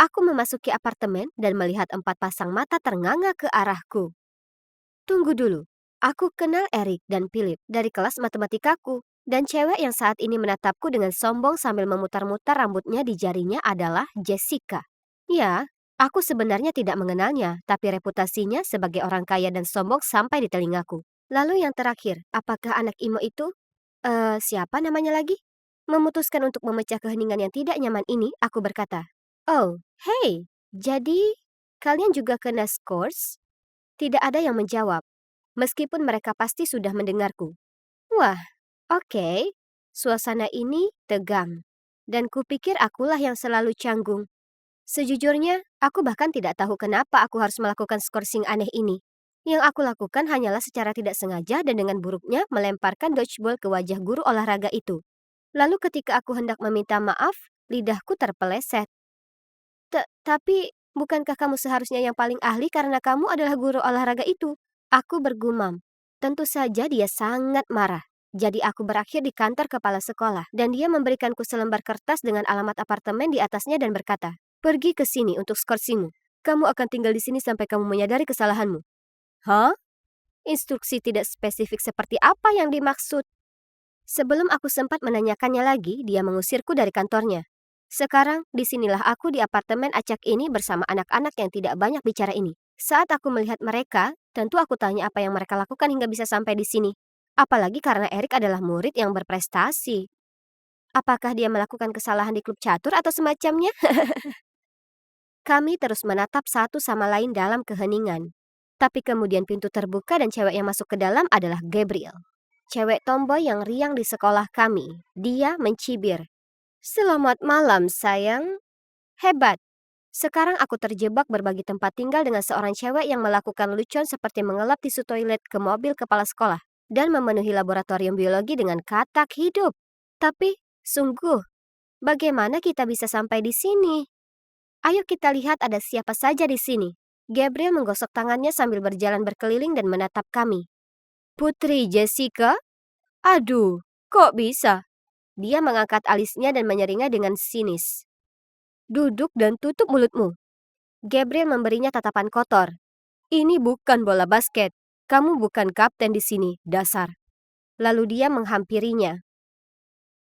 Aku memasuki apartemen dan melihat 4 pasang mata ternganga ke arahku. Tunggu dulu, aku kenal Eric dan Philip dari kelas matematikaku. Dan cewek yang saat ini menatapku dengan sombong sambil memutar-mutar rambutnya di jarinya adalah Jessica. Ya, aku sebenarnya tidak mengenalnya, tapi reputasinya sebagai orang kaya dan sombong sampai di telingaku. Lalu yang terakhir, apakah anak Imo itu? Siapa namanya lagi? Memutuskan untuk memecah keheningan yang tidak nyaman ini, aku berkata, "Oh, hey, jadi kalian juga kena scores?" Tidak ada yang menjawab, meskipun mereka pasti sudah mendengarku. Wah, oke. Suasana ini tegang. Dan kupikir akulah yang selalu canggung. Sejujurnya, aku bahkan tidak tahu kenapa aku harus melakukan skorsing aneh ini. Yang aku lakukan hanyalah secara tidak sengaja dan dengan buruknya melemparkan dodgeball ke wajah guru olahraga itu. Lalu ketika aku hendak meminta maaf, lidahku terpeleset. Tapi, bukankah kamu seharusnya yang paling ahli karena kamu adalah guru olahraga itu? Aku bergumam. Tentu saja dia sangat marah. Jadi aku berakhir di kantor kepala sekolah dan dia memberikanku selembar kertas dengan alamat apartemen di atasnya dan berkata, "Pergi ke sini untuk skorsimu. Kamu akan tinggal di sini sampai kamu menyadari kesalahanmu." Hah? Instruksi tidak spesifik seperti apa yang dimaksud? Sebelum aku sempat menanyakannya lagi, dia mengusirku dari kantornya. Sekarang, disinilah aku di apartemen acak ini bersama anak-anak yang tidak banyak bicara ini. Saat aku melihat mereka, tentu aku tanya apa yang mereka lakukan hingga bisa sampai di sini. Apalagi karena Erik adalah murid yang berprestasi. Apakah dia melakukan kesalahan di klub catur atau semacamnya? Kami terus menatap satu sama lain dalam keheningan. Tapi kemudian pintu terbuka dan cewek yang masuk ke dalam adalah Gabriel. Cewek tomboy yang riang di sekolah kami. Dia mencibir. "Selamat malam, sayang. Hebat. Sekarang aku terjebak berbagi tempat tinggal dengan seorang cewek yang melakukan lucuan seperti mengelap tisu toilet ke mobil kepala sekolah dan memenuhi laboratorium biologi dengan katak hidup. Tapi, sungguh, bagaimana kita bisa sampai di sini? Ayo kita lihat ada siapa saja di sini." Gabriel menggosok tangannya sambil berjalan berkeliling dan menatap kami. "Putri Jessica? Aduh, kok bisa?" Dia mengangkat alisnya dan menyeringai dengan sinis. "Duduk dan tutup mulutmu." Gabriel memberinya tatapan kotor. "Ini bukan bola basket. Kamu bukan kapten di sini, dasar." Lalu dia menghampirinya.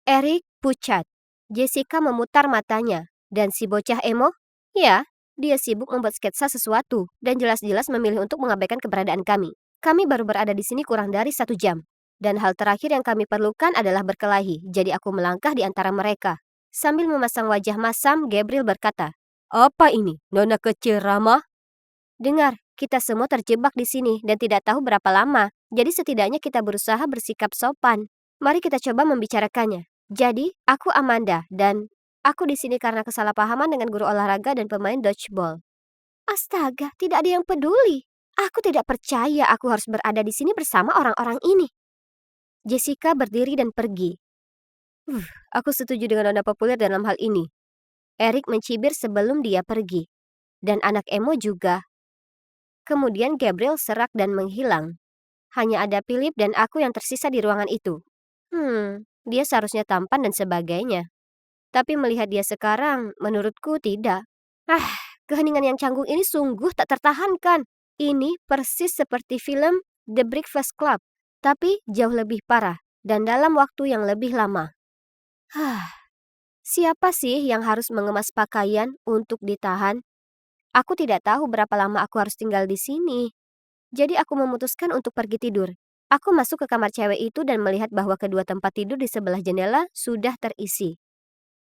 Eric pucat. Jessica memutar matanya. Dan si bocah emo? Ya, dia sibuk membuat sketsa sesuatu dan jelas-jelas memilih untuk mengabaikan keberadaan kami. Kami baru berada di sini kurang dari 1 jam. Dan hal terakhir yang kami perlukan adalah berkelahi, jadi aku melangkah di antara mereka. Sambil memasang wajah masam, Gabriel berkata, "Apa ini, nona kecil ramah?" Dengar, kita semua terjebak di sini dan tidak tahu berapa lama. Jadi setidaknya kita berusaha bersikap sopan. Mari kita coba membicarakannya. Jadi, aku Amanda dan aku di sini karena kesalahpahaman dengan guru olahraga dan pemain dodgeball. Astaga, tidak ada yang peduli. Aku tidak percaya aku harus berada di sini bersama orang-orang ini. Jessica berdiri dan pergi. Aku setuju dengan nona populer dalam hal ini. Eric mencibir sebelum dia pergi. Dan anak emo juga. Kemudian Gabriel serak dan menghilang. Hanya ada Philip dan aku yang tersisa di ruangan itu. Dia seharusnya tampan dan sebagainya. Tapi melihat dia sekarang, menurutku tidak. Keheningan yang canggung ini sungguh tak tertahankan. Ini persis seperti film The Breakfast Club, tapi jauh lebih parah dan dalam waktu yang lebih lama. Siapa sih yang harus mengemas pakaian untuk ditahan? Aku tidak tahu berapa lama aku harus tinggal di sini. Jadi aku memutuskan untuk pergi tidur. Aku masuk ke kamar cewek itu dan melihat bahwa kedua tempat tidur di sebelah jendela sudah terisi.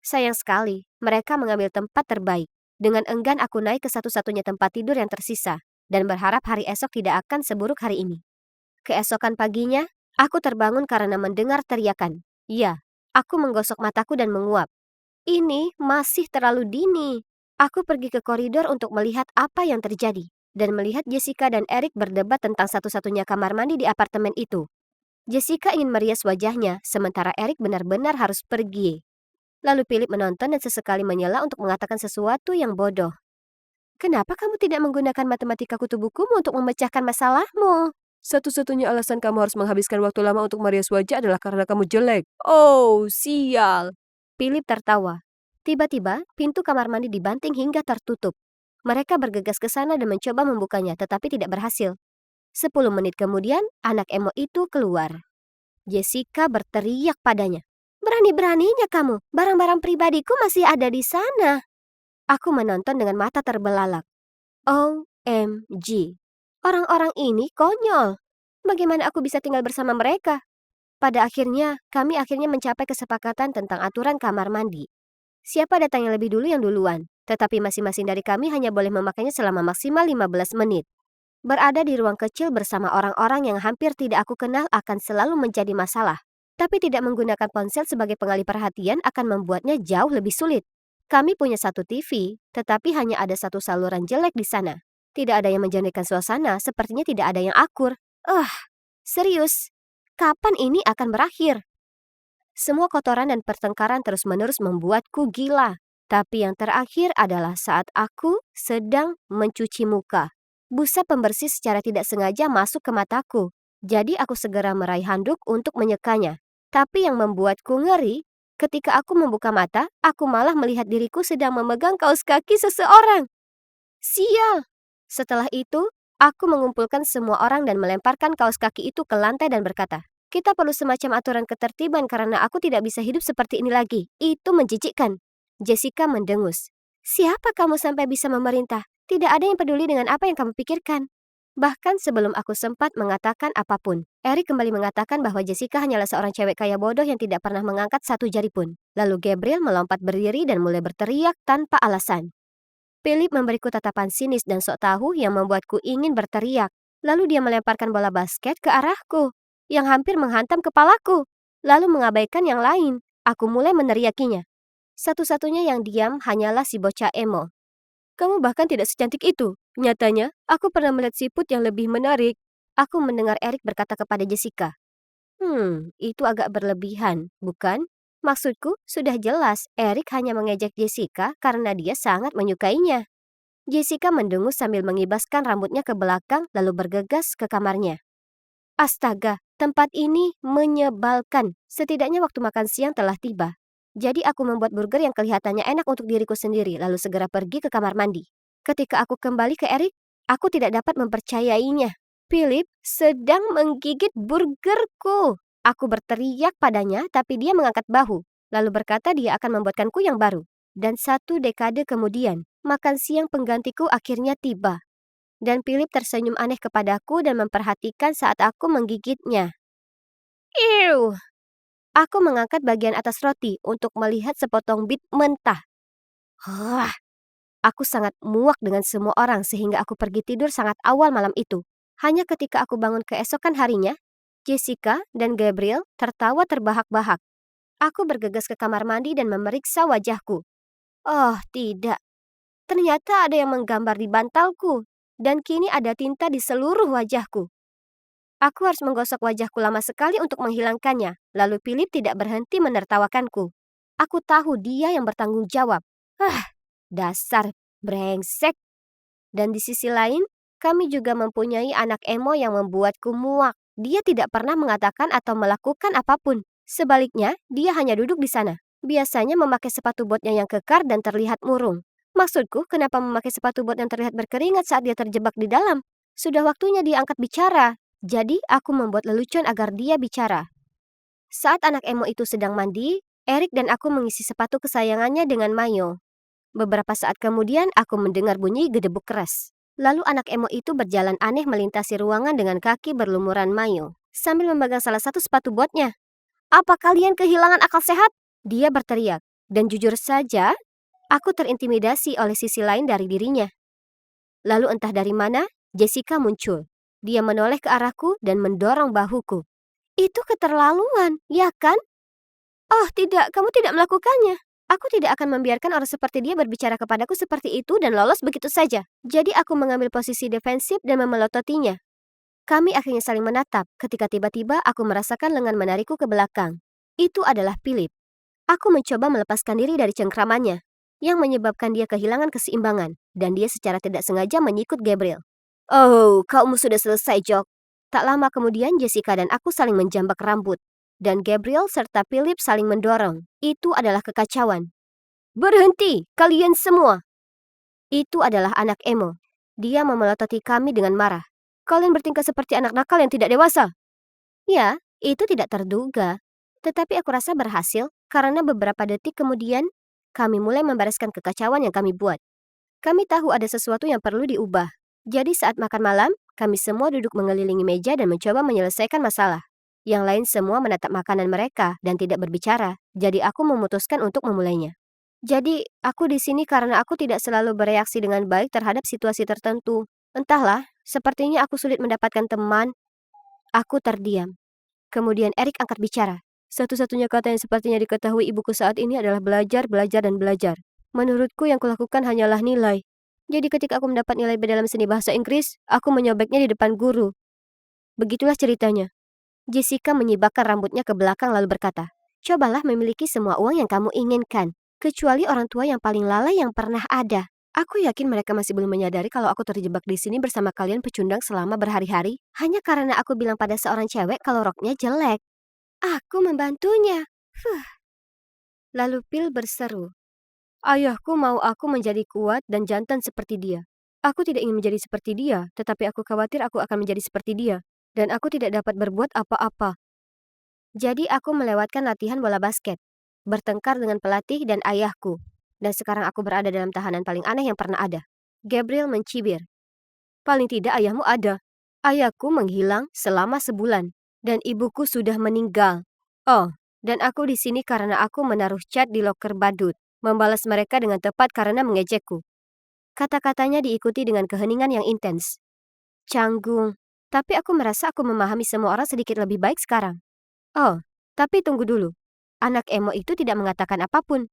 Sayang sekali, mereka mengambil tempat terbaik. Dengan enggan aku naik ke satu-satunya tempat tidur yang tersisa dan berharap hari esok tidak akan seburuk hari ini. Keesokan paginya, aku terbangun karena mendengar teriakan. Ya, aku menggosok mataku dan menguap. Ini masih terlalu dini. Aku pergi ke koridor untuk melihat apa yang terjadi dan melihat Jessica dan Eric berdebat tentang satu-satunya kamar mandi di apartemen itu. Jessica ingin merias wajahnya, sementara Eric benar-benar harus pergi. Lalu Philip menonton dan sesekali menyela untuk mengatakan sesuatu yang bodoh. "Kenapa kamu tidak menggunakan matematika kutu bukumu untuk memecahkan masalahmu?" "Satu-satunya alasan kamu harus menghabiskan waktu lama untuk merias wajah adalah karena kamu jelek." "Oh, sial." Philip tertawa. Tiba-tiba, pintu kamar mandi dibanting hingga tertutup. Mereka bergegas ke sana dan mencoba membukanya, tetapi tidak berhasil. 10 menit kemudian, anak emo itu keluar. Jessica berteriak padanya. "Berani-beraninya kamu, barang-barang pribadiku masih ada di sana." Aku menonton dengan mata terbelalak. OMG, orang-orang ini konyol. Bagaimana aku bisa tinggal bersama mereka? Pada akhirnya, kami mencapai kesepakatan tentang aturan kamar mandi. Siapa datang yang lebih dulu yang duluan, tetapi masing-masing dari kami hanya boleh memakainya selama maksimal 15 menit. Berada di ruang kecil bersama orang-orang yang hampir tidak aku kenal akan selalu menjadi masalah. Tapi tidak menggunakan ponsel sebagai pengalih perhatian akan membuatnya jauh lebih sulit. Kami punya satu TV, tetapi hanya ada satu saluran jelek di sana. Tidak ada yang menjernihkan suasana, sepertinya tidak ada yang akur. Serius? Kapan ini akan berakhir? Semua kotoran dan pertengkaran terus-menerus membuatku gila. Tapi yang terakhir adalah saat aku sedang mencuci muka. Busa pembersih secara tidak sengaja masuk ke mataku. Jadi aku segera meraih handuk untuk menyekanya. Tapi yang membuatku ngeri, ketika aku membuka mata, aku malah melihat diriku sedang memegang kaos kaki seseorang. Sial! Setelah itu, aku mengumpulkan semua orang dan melemparkan kaos kaki itu ke lantai dan berkata, "Kita perlu semacam aturan ketertiban karena aku tidak bisa hidup seperti ini lagi. Itu menjijikkan." Jessica mendengus. "Siapa kamu sampai bisa memerintah? Tidak ada yang peduli dengan apa yang kamu pikirkan." Bahkan sebelum aku sempat mengatakan apapun, Eric kembali mengatakan bahwa Jessica hanyalah seorang cewek kaya bodoh yang tidak pernah mengangkat satu jari pun. Lalu Gabriel melompat berdiri dan mulai berteriak tanpa alasan. Philip memberiku tatapan sinis dan sok tahu yang membuatku ingin berteriak. Lalu dia melemparkan bola basket ke arahku, yang hampir menghantam kepalaku, lalu mengabaikan yang lain. Aku mulai meneriakinya. Satu-satunya yang diam hanyalah si bocah emo. "Kamu bahkan tidak secantik itu. Nyatanya, aku pernah melihat siput yang lebih menarik." Aku mendengar Eric berkata kepada Jessica. Itu agak berlebihan, bukan? Maksudku, sudah jelas Eric hanya mengejek Jessica karena dia sangat menyukainya. Jessica mendengus sambil mengibaskan rambutnya ke belakang lalu bergegas ke kamarnya. Astaga, tempat ini menyebalkan. Setidaknya waktu makan siang telah tiba. Jadi aku membuat burger yang kelihatannya enak untuk diriku sendiri lalu segera pergi ke kamar mandi. Ketika aku kembali ke Eric, aku tidak dapat mempercayainya. Philip sedang menggigit burgerku. Aku berteriak padanya tapi dia mengangkat bahu, lalu berkata dia akan membuatkanku yang baru. Dan 1 dekade kemudian, makan siang penggantiku akhirnya tiba. Dan Philip tersenyum aneh kepadaku dan memperhatikan saat aku menggigitnya. Ew! Aku mengangkat bagian atas roti untuk melihat sepotong bit mentah. Aku sangat muak dengan semua orang sehingga aku pergi tidur sangat awal malam itu. Hanya ketika aku bangun keesokan harinya, Jessica dan Gabriel tertawa terbahak-bahak. Aku bergegas ke kamar mandi dan memeriksa wajahku. Oh, tidak. Ternyata ada yang menggambar di bantalku, dan kini ada tinta di seluruh wajahku. Aku harus menggosok wajahku lama sekali untuk menghilangkannya, lalu Philip tidak berhenti menertawakanku. Aku tahu dia yang bertanggung jawab. Dasar brengsek. Dan di sisi lain, kami juga mempunyai anak emo yang membuatku muak. Dia tidak pernah mengatakan atau melakukan apapun. Sebaliknya, dia hanya duduk di sana. Biasanya memakai sepatu botnya yang kekar dan terlihat murung. Maksudku, kenapa memakai sepatu bot yang terlihat berkeringat saat dia terjebak di dalam? Sudah waktunya dia angkat bicara. Jadi, aku membuat lelucon agar dia bicara. Saat anak emo itu sedang mandi, Eric dan aku mengisi sepatu kesayangannya dengan mayo. Beberapa saat kemudian, aku mendengar bunyi gedebuk keras. Lalu anak emo itu berjalan aneh melintasi ruangan dengan kaki berlumuran mayo, sambil memegang salah satu sepatu botnya. "Apa kalian kehilangan akal sehat?" Dia berteriak. Dan jujur saja, aku terintimidasi oleh sisi lain dari dirinya. Lalu entah dari mana, Jessica muncul. Dia menoleh ke arahku dan mendorong bahuku. "Itu keterlaluan, ya kan?" "Oh tidak, kamu tidak melakukannya. Aku tidak akan membiarkan orang seperti dia berbicara kepadaku seperti itu dan lolos begitu saja." Jadi aku mengambil posisi defensif dan memelototinya. Kami akhirnya saling menatap ketika tiba-tiba aku merasakan lengan menarikku ke belakang. Itu adalah Philip. Aku mencoba melepaskan diri dari cengkramannya, yang menyebabkan dia kehilangan keseimbangan, dan dia secara tidak sengaja menyikut Gabriel. "Oh, kamu sudah selesai, Jock." Tak lama kemudian Jessica dan aku saling menjambak rambut, dan Gabriel serta Philip saling mendorong. Itu adalah kekacauan. Berhenti, kalian semua! Itu adalah anak emo. Dia memelototi kami dengan marah. Kalian bertingkah seperti anak nakal yang tidak dewasa. Ya, itu tidak terduga. Tetapi aku rasa berhasil karena beberapa detik kemudian kami mulai membereskan kekacauan yang kami buat. Kami tahu ada sesuatu yang perlu diubah. Jadi saat makan malam, kami semua duduk mengelilingi meja dan mencoba menyelesaikan masalah. Yang lain semua menatap makanan mereka dan tidak berbicara. Jadi aku memutuskan untuk memulainya. Jadi, aku di sini karena aku tidak selalu bereaksi dengan baik terhadap situasi tertentu. Entahlah, sepertinya aku sulit mendapatkan teman. Aku terdiam. Kemudian Erik angkat bicara. Satu-satunya kata yang sepertinya diketahui ibuku saat ini adalah belajar, belajar, dan belajar. Menurutku yang kulakukan hanyalah nilai. Jadi ketika aku mendapat nilai B dalam seni bahasa Inggris, aku menyobeknya di depan guru. Begitulah ceritanya. Jessica menyibakkan rambutnya ke belakang lalu berkata, cobalah memiliki semua uang yang kamu inginkan. Kecuali orang tua yang paling lalai yang pernah ada. Aku yakin mereka masih belum menyadari kalau aku terjebak di sini bersama kalian pecundang selama berhari-hari. Hanya karena aku bilang pada seorang cewek kalau roknya jelek. Aku membantunya. Lalu Phil berseru. Ayahku mau aku menjadi kuat dan jantan seperti dia. Aku tidak ingin menjadi seperti dia, tetapi aku khawatir aku akan menjadi seperti dia. Dan aku tidak dapat berbuat apa-apa. Jadi aku melewatkan latihan bola basket. Bertengkar dengan pelatih dan ayahku. Dan sekarang aku berada dalam tahanan paling aneh yang pernah ada. Gabriel mencibir. Paling tidak ayahmu ada. Ayahku menghilang selama sebulan. Dan ibuku sudah meninggal. Oh, dan aku di sini karena aku menaruh cat di loker badut. Membalas mereka dengan tepat karena mengejekku. Kata-katanya diikuti dengan keheningan yang intens. Canggung. Tapi aku merasa aku memahami semua orang sedikit lebih baik sekarang. Oh, tapi tunggu dulu. Anak emo itu tidak mengatakan apapun.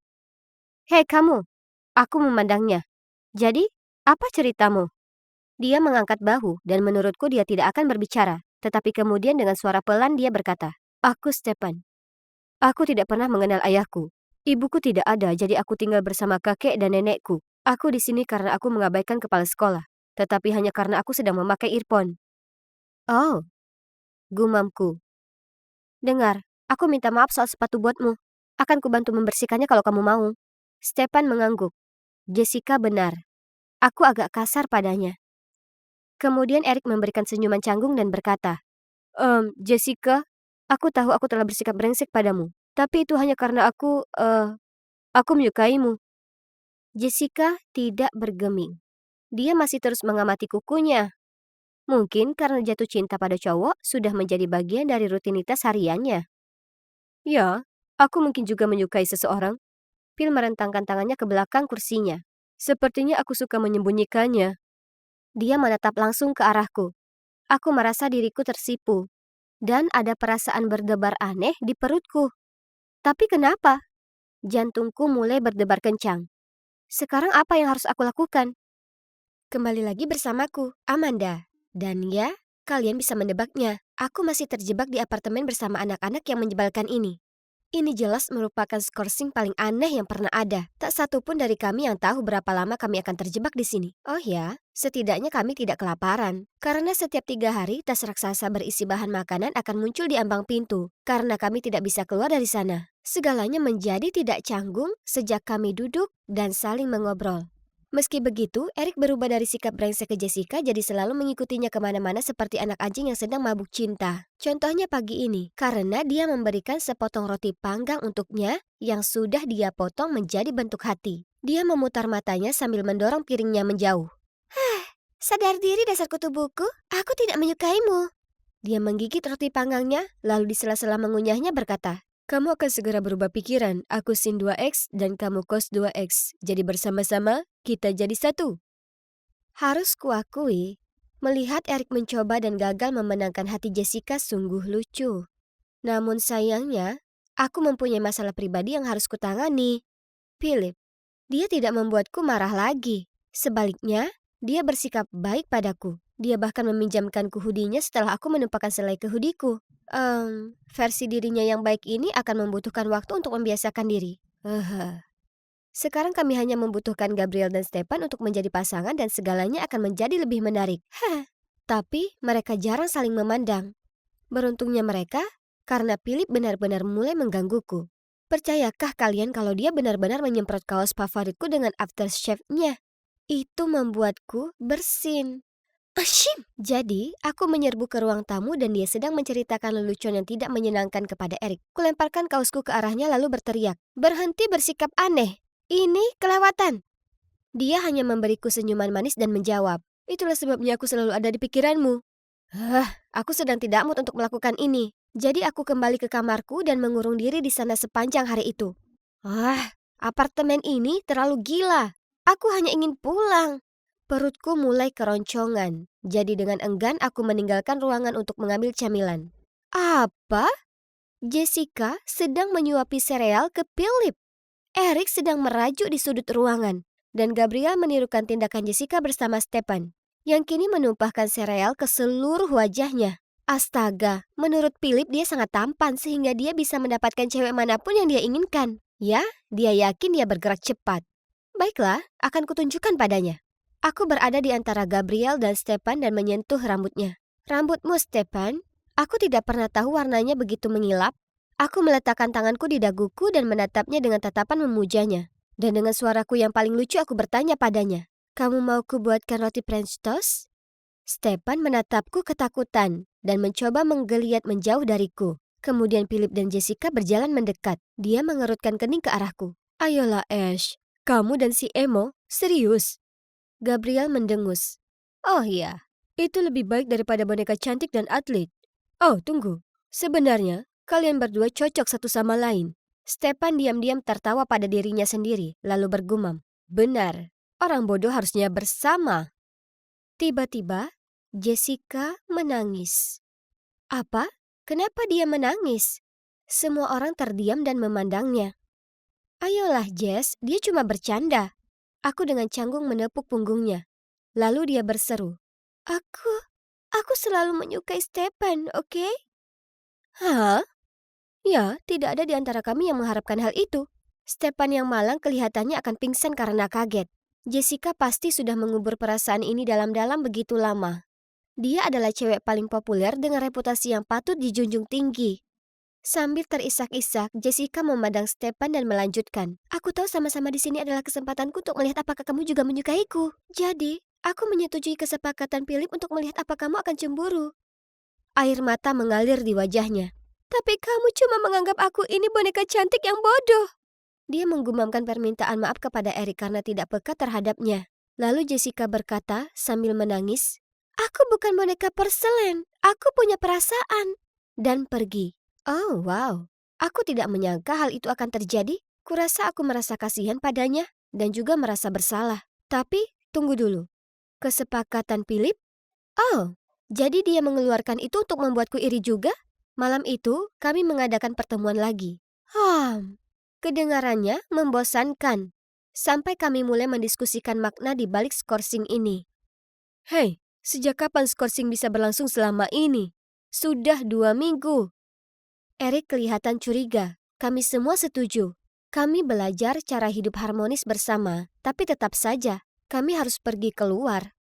Hei kamu, aku memandangnya. Jadi, apa ceritamu? Dia mengangkat bahu dan menurutku dia tidak akan berbicara. Tetapi kemudian dengan suara pelan dia berkata, aku Stephen. Aku tidak pernah mengenal ayahku. Ibuku tidak ada jadi aku tinggal bersama kakek dan nenekku. Aku di sini karena aku mengabaikan kepala sekolah. Tetapi hanya karena aku sedang memakai earphone. Oh, gumamku. Dengar, aku minta maaf soal sepatu buatmu. Akan kubantu membersihkannya kalau kamu mau. Stephen mengangguk. Jessica benar. Aku agak kasar padanya. Kemudian Erik memberikan senyuman canggung dan berkata, Jessica, aku tahu aku telah bersikap brengsek padamu. Tapi itu hanya karena aku menyukaimu. Jessica tidak bergeming. Dia masih terus mengamati kukunya. Mungkin karena jatuh cinta pada cowok sudah menjadi bagian dari rutinitas hariannya. Ya, aku mungkin juga menyukai seseorang. Phil merentangkan tangannya ke belakang kursinya. Sepertinya aku suka menyembunyikannya. Dia menatap langsung ke arahku. Aku merasa diriku tersipu. Dan ada perasaan berdebar aneh di perutku. Tapi kenapa? Jantungku mulai berdebar kencang. Sekarang apa yang harus aku lakukan? Kembali lagi bersamaku, Amanda. Dan ya, kalian bisa menebaknya. Aku masih terjebak di apartemen bersama anak-anak yang menyebalkan ini. Ini jelas merupakan skorsing paling aneh yang pernah ada. Tak satu pun dari kami yang tahu berapa lama kami akan terjebak di sini. Oh ya, setidaknya kami tidak kelaparan. Karena setiap 3 hari, tas raksasa berisi bahan makanan akan muncul di ambang pintu. Karena kami tidak bisa keluar dari sana. Segalanya menjadi tidak canggung sejak kami duduk dan saling mengobrol. Meski begitu, Erik berubah dari sikap brengsek ke Jessica jadi selalu mengikutinya kemana-mana seperti anak anjing yang sedang mabuk cinta. Contohnya pagi ini, karena dia memberikan sepotong roti panggang untuknya yang sudah dia potong menjadi bentuk hati. Dia memutar matanya sambil mendorong piringnya menjauh. Sadar diri dasar kutu buku, aku tidak menyukaimu. Dia menggigit roti panggangnya, lalu di sela-sela mengunyahnya berkata, kamu akan segera berubah pikiran, aku sin 2X dan kamu cos 2X. Jadi bersama-sama, kita jadi satu. Harus kuakui, melihat Erik mencoba dan gagal memenangkan hati Jessica sungguh lucu. Namun sayangnya, aku mempunyai masalah pribadi yang harus kutangani. Philip, dia tidak membuatku marah lagi. Sebaliknya, dia bersikap baik padaku. Dia bahkan meminjamkanku hoodie-nya setelah aku menumpahkan selai ke hoodieku. Versi dirinya yang baik ini akan membutuhkan waktu untuk membiasakan diri. Sekarang kami hanya membutuhkan Gabriel dan Stephen untuk menjadi pasangan dan segalanya akan menjadi lebih menarik. Tapi mereka jarang saling memandang. Beruntungnya mereka, karena Philip benar-benar mulai menggangguku. Percayakah kalian kalau dia benar-benar menyemprot kaos favoritku dengan aftershave-nya? Itu membuatku bersin. Asyim! Jadi, aku menyerbu ke ruang tamu dan dia sedang menceritakan lelucon yang tidak menyenangkan kepada Erik. Kulemparkan kaosku ke arahnya lalu berteriak, "Berhenti bersikap aneh! Ini kelewatan!" Dia hanya memberiku senyuman manis dan menjawab, "Itulah sebabnya aku selalu ada di pikiranmu." Aku sedang tidak mood untuk melakukan ini. Jadi aku kembali ke kamarku dan mengurung diri di sana sepanjang hari itu. Apartemen ini terlalu gila. Aku hanya ingin pulang. Perutku mulai keroncongan. Jadi dengan enggan aku meninggalkan ruangan untuk mengambil camilan. Apa? Jessica sedang menyuapi sereal ke Philip. Eric sedang merajuk di sudut ruangan. Dan Gabriel menirukan tindakan Jessica bersama Stefan, yang kini menumpahkan sereal ke seluruh wajahnya. Astaga, menurut Philip dia sangat tampan sehingga dia bisa mendapatkan cewek manapun yang dia inginkan. Ya, dia yakin dia bergerak cepat. Baiklah, akan kutunjukkan padanya. Aku berada di antara Gabriel dan Stefan dan menyentuh rambutnya. Rambutmu, Stefan? Aku tidak pernah tahu warnanya begitu mengilap. Aku meletakkan tanganku di daguku dan menatapnya dengan tatapan memujanya. Dan dengan suaraku yang paling lucu aku bertanya padanya, "Kamu mau kubuatkan roti French toast?" Stefan menatapku ketakutan dan mencoba menggeliat menjauh dariku. Kemudian Philip dan Jessica berjalan mendekat. Dia mengerutkan kening ke arahku. "Ayolah Ash, kamu dan si Emo, serius?" Gabriel mendengus. "Oh iya, itu lebih baik daripada boneka cantik dan atlet. Oh tunggu, sebenarnya kalian berdua cocok satu sama lain." Stefan diam-diam tertawa pada dirinya sendiri, lalu bergumam, "Benar, orang bodoh harusnya bersama." Tiba-tiba, Jessica menangis. Apa? Kenapa dia menangis? Semua orang terdiam dan memandangnya. "Ayolah Jess, dia cuma bercanda." Aku dengan canggung menepuk punggungnya. Lalu dia berseru, Aku selalu menyukai Stefan, oke?" Hah? Ya, tidak ada di antara kami yang mengharapkan hal itu. Stefan yang malang kelihatannya akan pingsan karena kaget. Jessica pasti sudah mengubur perasaan ini dalam-dalam begitu lama. Dia adalah cewek paling populer dengan reputasi yang patut dijunjung tinggi. Sambil terisak-isak, Jessica memandang Stefan dan melanjutkan, "Aku tahu sama-sama di sini adalah kesempatanku untuk melihat apakah kamu juga menyukaiku. Jadi, aku menyetujui kesepakatan Philip untuk melihat apa kamu akan cemburu." Air mata mengalir di wajahnya. "Tapi kamu cuma menganggap aku ini boneka cantik yang bodoh." Dia menggumamkan permintaan maaf kepada Eric karena tidak peka terhadapnya. Lalu Jessica berkata sambil menangis, "Aku bukan boneka porselen, aku punya perasaan." Dan pergi. Oh wow, aku tidak menyangka hal itu akan terjadi. Kurasa aku merasa kasihan padanya dan juga merasa bersalah. Tapi tunggu dulu, kesepakatan Philip? Oh, jadi dia mengeluarkan itu untuk membuatku iri juga? Malam itu, kami mengadakan pertemuan lagi. Kedengarannya membosankan. Sampai kami mulai mendiskusikan makna di balik skorsing ini. Hei, sejak kapan skorsing bisa berlangsung selama ini? Sudah 2 minggu. Eric kelihatan curiga. Kami semua setuju. Kami belajar cara hidup harmonis bersama, tapi tetap saja, kami harus pergi keluar.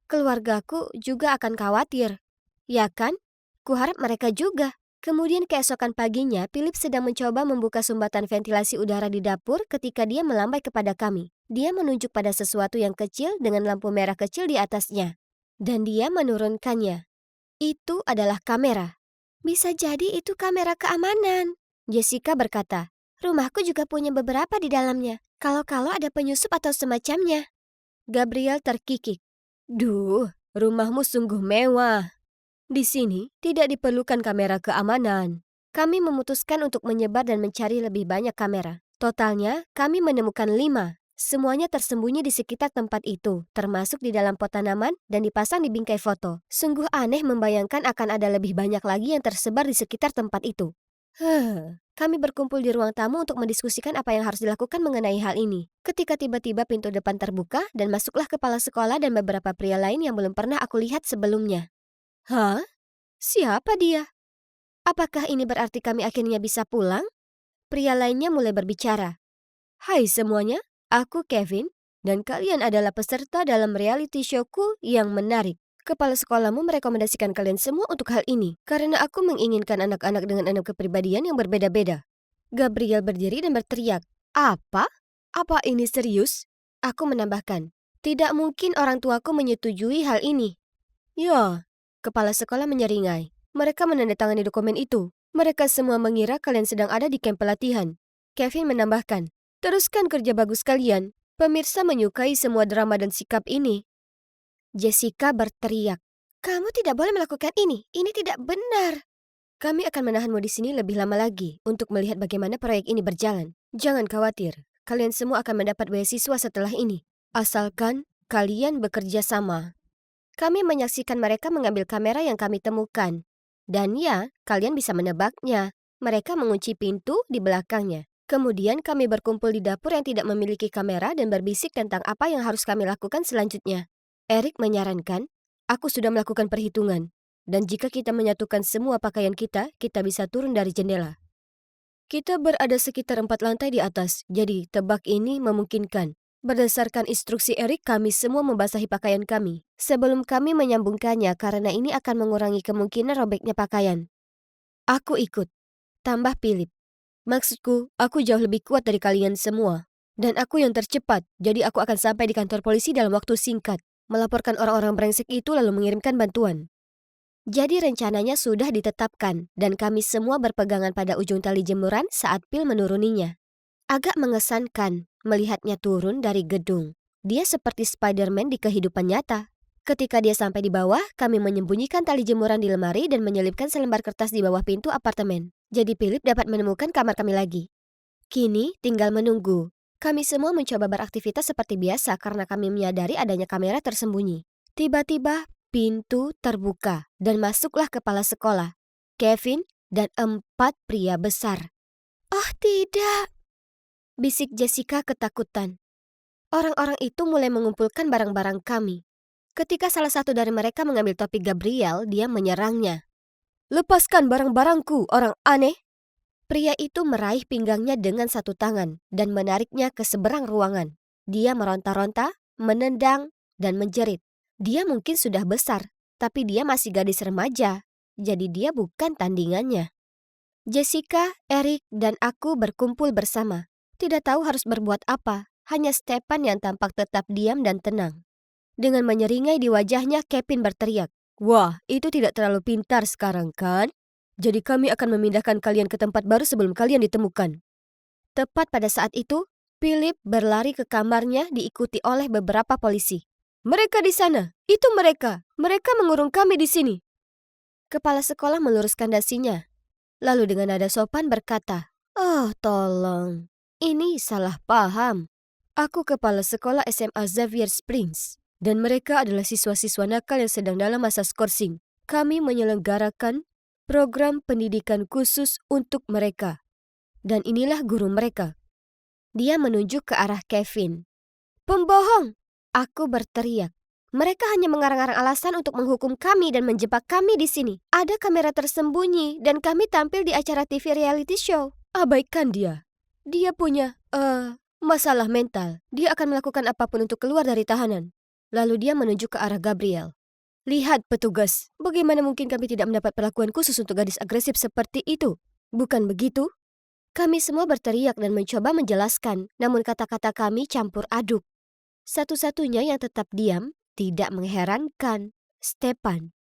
Keluargaku juga akan khawatir. Ya kan? Kuharap mereka juga. Kemudian keesokan paginya, Philip sedang mencoba membuka sumbatan ventilasi udara di dapur ketika dia melambai kepada kami. Dia menunjuk pada sesuatu yang kecil dengan lampu merah kecil di atasnya. Dan dia menurunkannya. Itu adalah kamera. "Bisa jadi itu kamera keamanan," Jessica berkata. "Rumahku juga punya beberapa di dalamnya. Kalau-kalau ada penyusup atau semacamnya." Gabriel terkikik. "Duh, rumahmu sungguh mewah. Di sini tidak diperlukan kamera keamanan." Kami memutuskan untuk menyebar dan mencari lebih banyak kamera. Totalnya, kami menemukan 5. Semuanya tersembunyi di sekitar tempat itu, termasuk di dalam pot tanaman dan dipasang di bingkai foto. Sungguh aneh membayangkan akan ada lebih banyak lagi yang tersebar di sekitar tempat itu. Kami berkumpul di ruang tamu untuk mendiskusikan apa yang harus dilakukan mengenai hal ini. Ketika tiba-tiba pintu depan terbuka dan masuklah kepala sekolah dan beberapa pria lain yang belum pernah aku lihat sebelumnya. Hah? Siapa dia? Apakah ini berarti kami akhirnya bisa pulang? Pria lainnya mulai berbicara. "Hai semuanya, aku Kevin, dan kalian adalah peserta dalam reality showku yang menarik. Kepala sekolahmu merekomendasikan kalian semua untuk hal ini, karena aku menginginkan anak-anak dengan enam kepribadian yang berbeda-beda." Gabriel berdiri dan berteriak. Apa? Apa ini serius? Aku menambahkan. Tidak mungkin orang tuaku menyetujui hal ini. Ya, kepala sekolah menyeringai. Mereka menandatangani dokumen itu. Mereka semua mengira kalian sedang ada di kamp pelatihan. Kevin menambahkan. Teruskan kerja bagus kalian. Pemirsa menyukai semua drama dan sikap ini. Jessica berteriak. Kamu tidak boleh melakukan ini. Ini tidak benar. Kami akan menahanmu di sini lebih lama lagi untuk melihat bagaimana proyek ini berjalan. Jangan khawatir, kalian semua akan mendapat beasiswa setelah ini. Asalkan kalian bekerja sama. Kami menyaksikan mereka mengambil kamera yang kami temukan. Dan ya, kalian bisa menebaknya. Mereka mengunci pintu di belakangnya. Kemudian kami berkumpul di dapur yang tidak memiliki kamera dan berbisik tentang apa yang harus kami lakukan selanjutnya. Eric menyarankan, aku sudah melakukan perhitungan. Dan jika kita menyatukan semua pakaian kita bisa turun dari jendela. Kita berada sekitar 4 lantai di atas, jadi tebak ini memungkinkan. Berdasarkan instruksi Eric, kami semua membasahi pakaian kami sebelum kami menyambungkannya karena ini akan mengurangi kemungkinan robeknya pakaian. Aku ikut, tambah Philip. Maksudku, aku jauh lebih kuat dari kalian semua. Dan aku yang tercepat, jadi aku akan sampai di kantor polisi dalam waktu singkat. Melaporkan orang-orang brengsek itu lalu mengirimkan bantuan. Jadi rencananya sudah ditetapkan dan kami semua berpegangan pada ujung tali jemuran saat Phil menuruninya. Agak mengesankan melihatnya turun dari gedung. Dia seperti Spider-Man di kehidupan nyata. Ketika dia sampai di bawah, kami menyembunyikan tali jemuran di lemari dan menyelipkan selembar kertas di bawah pintu apartemen. Jadi Philip dapat menemukan kamar kami lagi. Kini tinggal menunggu. Kami semua mencoba beraktivitas seperti biasa karena kami menyadari adanya kamera tersembunyi. Tiba-tiba pintu terbuka dan masuklah kepala sekolah, Kevin, dan 4 pria besar. Oh tidak, bisik Jessica ketakutan. Orang-orang itu mulai mengumpulkan barang-barang kami. Ketika salah satu dari mereka mengambil topi Gabriel, dia menyerangnya. Lepaskan barang-barangku, orang aneh. Pria itu meraih pinggangnya dengan satu tangan dan menariknya ke seberang ruangan. Dia meronta-ronta, menendang, dan menjerit. Dia mungkin sudah besar, tapi dia masih gadis remaja, jadi dia bukan tandingannya. Jessica, Eric, dan aku berkumpul bersama. Tidak tahu harus berbuat apa, hanya Stefan yang tampak tetap diam dan tenang. Dengan menyeringai di wajahnya, Kevin berteriak, "Wah, itu tidak terlalu pintar sekarang kan? Jadi kami akan memindahkan kalian ke tempat baru sebelum kalian ditemukan." Tepat pada saat itu, Philip berlari ke kamarnya diikuti oleh beberapa polisi. Mereka di sana, itu mereka. Mereka mengurung kami di sini. Kepala sekolah meluruskan dasinya. Lalu dengan nada sopan berkata, "Oh, tolong. Ini salah paham. Aku kepala sekolah SMA Xavier Springs. Dan mereka adalah siswa-siswa nakal yang sedang dalam masa skorsing. Kami menyelenggarakan program pendidikan khusus untuk mereka. Dan inilah guru mereka." Dia menunjuk ke arah Kevin. "Pembohong!" Aku berteriak. "Mereka hanya mengarang-arang alasan untuk menghukum kami dan menjebak kami di sini. Ada kamera tersembunyi dan kami tampil di acara TV reality show." Abaikan dia. Dia punya, masalah mental. Dia akan melakukan apapun untuk keluar dari tahanan. Lalu dia menunjuk ke arah Gabriel. "Lihat petugas, bagaimana mungkin kami tidak mendapat perlakuan khusus untuk gadis agresif seperti itu? Bukan begitu?" Kami semua berteriak dan mencoba menjelaskan, namun kata-kata kami campur aduk. Satu-satunya yang tetap diam, tidak mengherankan, Stefan.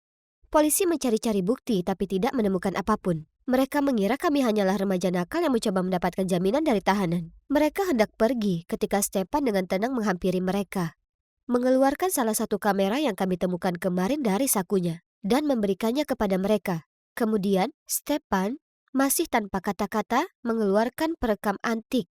Polisi mencari-cari bukti tapi tidak menemukan apapun. Mereka mengira kami hanyalah remaja nakal yang mencoba mendapatkan jaminan dari tahanan. Mereka hendak pergi ketika Stefan dengan tenang menghampiri mereka. Mengeluarkan salah satu kamera yang kami temukan kemarin dari sakunya dan memberikannya kepada mereka. Kemudian, Stefan masih tanpa kata-kata mengeluarkan perekam antik,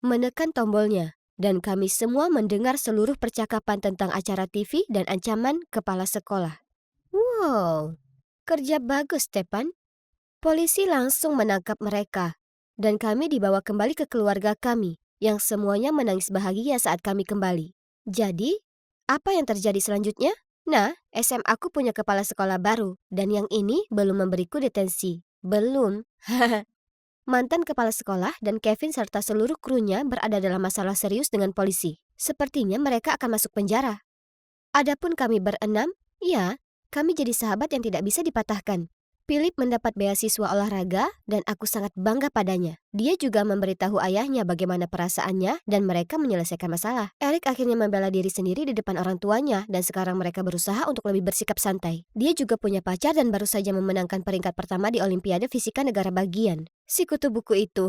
menekan tombolnya. Dan kami semua mendengar seluruh percakapan tentang acara TV dan ancaman kepala sekolah. Wow, kerja bagus, Stefan. Polisi langsung menangkap mereka. Dan kami dibawa kembali ke keluarga kami, yang semuanya menangis bahagia saat kami kembali. Jadi, apa yang terjadi selanjutnya? Nah, SMA aku punya kepala sekolah baru, dan yang ini belum memberiku detensi. Belum. Mantan kepala sekolah dan Kevin serta seluruh krunya berada dalam masalah serius dengan polisi. Sepertinya mereka akan masuk penjara. Adapun kami berenam, ya, kami jadi sahabat yang tidak bisa dipatahkan. Philip mendapat beasiswa olahraga dan aku sangat bangga padanya. Dia juga memberitahu ayahnya bagaimana perasaannya dan mereka menyelesaikan masalah. Eric akhirnya membela diri sendiri di depan orang tuanya dan sekarang mereka berusaha untuk lebih bersikap santai. Dia juga punya pacar dan baru saja memenangkan peringkat pertama di Olimpiade Fisika Negara Bagian. Si kutu buku itu.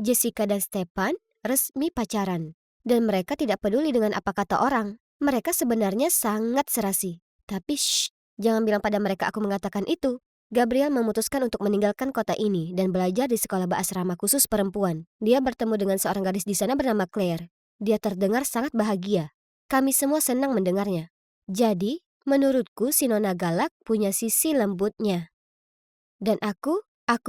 Jessica dan Stefan resmi pacaran. Dan mereka tidak peduli dengan apa kata orang. Mereka sebenarnya sangat serasi. Tapi shh. Jangan bilang pada mereka aku mengatakan itu. Gabriel memutuskan untuk meninggalkan kota ini dan belajar di sekolah asrama khusus perempuan. Dia bertemu dengan seorang gadis di sana bernama Claire. Dia terdengar sangat bahagia. Kami semua senang mendengarnya. Jadi, menurutku si Nona Galak punya sisi lembutnya. Dan aku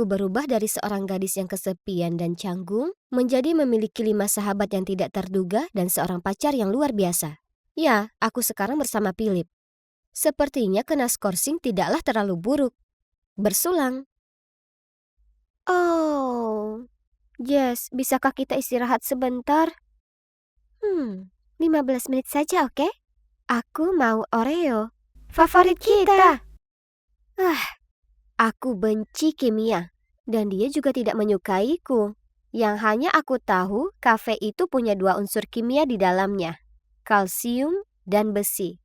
berubah dari seorang gadis yang kesepian dan canggung menjadi memiliki 5 sahabat yang tidak terduga dan seorang pacar yang luar biasa. Ya, aku sekarang bersama Philip. Sepertinya kena skorsing tidaklah terlalu buruk. Bersulang. Oh, Jess, bisakah kita istirahat sebentar? 15 menit saja, oke? Aku mau Oreo. Favorit kita. Aku benci kimia. Dan dia juga tidak menyukaiku. Yang hanya aku tahu, kafe itu punya 2 unsur kimia di dalamnya. Kalsium dan besi.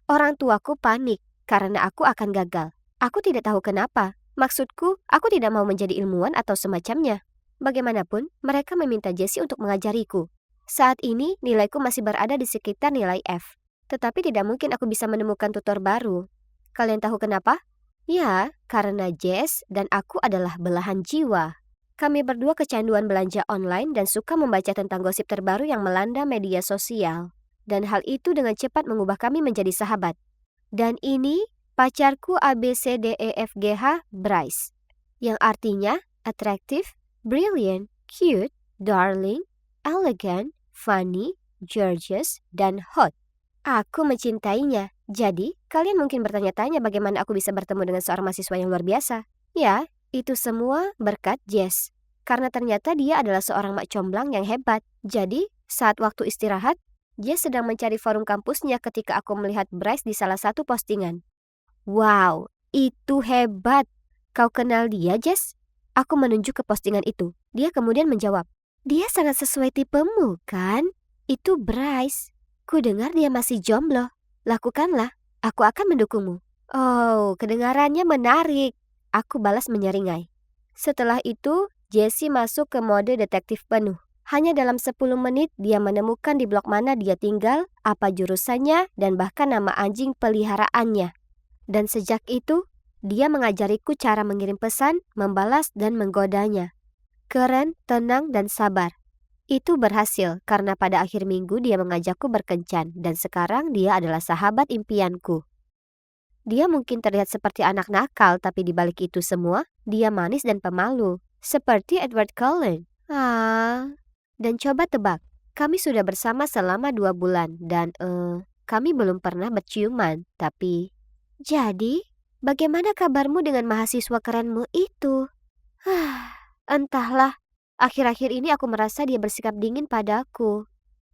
Orang tuaku panik karena aku akan gagal. Aku tidak tahu kenapa. Maksudku, aku tidak mau menjadi ilmuwan atau semacamnya. Bagaimanapun, mereka meminta Jessie untuk mengajariku. Saat ini, nilaiku masih berada di sekitar nilai F. Tetapi tidak mungkin aku bisa menemukan tutor baru. Kalian tahu kenapa? Ya, karena Jess dan aku adalah belahan jiwa. Kami berdua kecanduan belanja online dan suka membaca tentang gosip terbaru yang melanda media sosial. Dan hal itu dengan cepat mengubah kami menjadi sahabat. Dan ini pacarku ABCDEFGH Bryce. Yang artinya attractive, brilliant, cute, darling, elegant, funny, gorgeous, dan hot. Aku mencintainya. Jadi, kalian mungkin bertanya-tanya bagaimana aku bisa bertemu dengan seorang mahasiswa yang luar biasa. Ya, itu semua berkat Jess. Karena ternyata dia adalah seorang mak comblang yang hebat. Jadi, saat waktu istirahat, Jess sedang mencari forum kampusnya ketika aku melihat Bryce di salah satu postingan. Wow, itu hebat. Kau kenal dia, Jess? Aku menunjuk ke postingan itu. Dia kemudian menjawab, dia sangat sesuai tipemu, kan? Itu Bryce. Ku dengar dia masih jomblo. Lakukanlah, aku akan mendukungmu. Oh, kedengarannya menarik. Aku balas menyeringai. Setelah itu, Jessie masuk ke mode detektif penuh. Hanya dalam 10 menit dia menemukan di blok mana dia tinggal, apa jurusannya, dan bahkan nama anjing peliharaannya. Dan sejak itu, dia mengajariku cara mengirim pesan, membalas, dan menggodanya. Keren, tenang, dan sabar. Itu berhasil karena pada akhir minggu dia mengajakku berkencan dan sekarang dia adalah sahabat impianku. Dia mungkin terlihat seperti anak nakal tapi di balik itu semua, dia manis dan pemalu. Seperti Edward Cullen. Dan coba tebak, kami sudah bersama selama 2 bulan dan kami belum pernah berciuman, tapi... Jadi, bagaimana kabarmu dengan mahasiswa kerenmu itu? Entahlah, akhir-akhir ini aku merasa dia bersikap dingin padaku.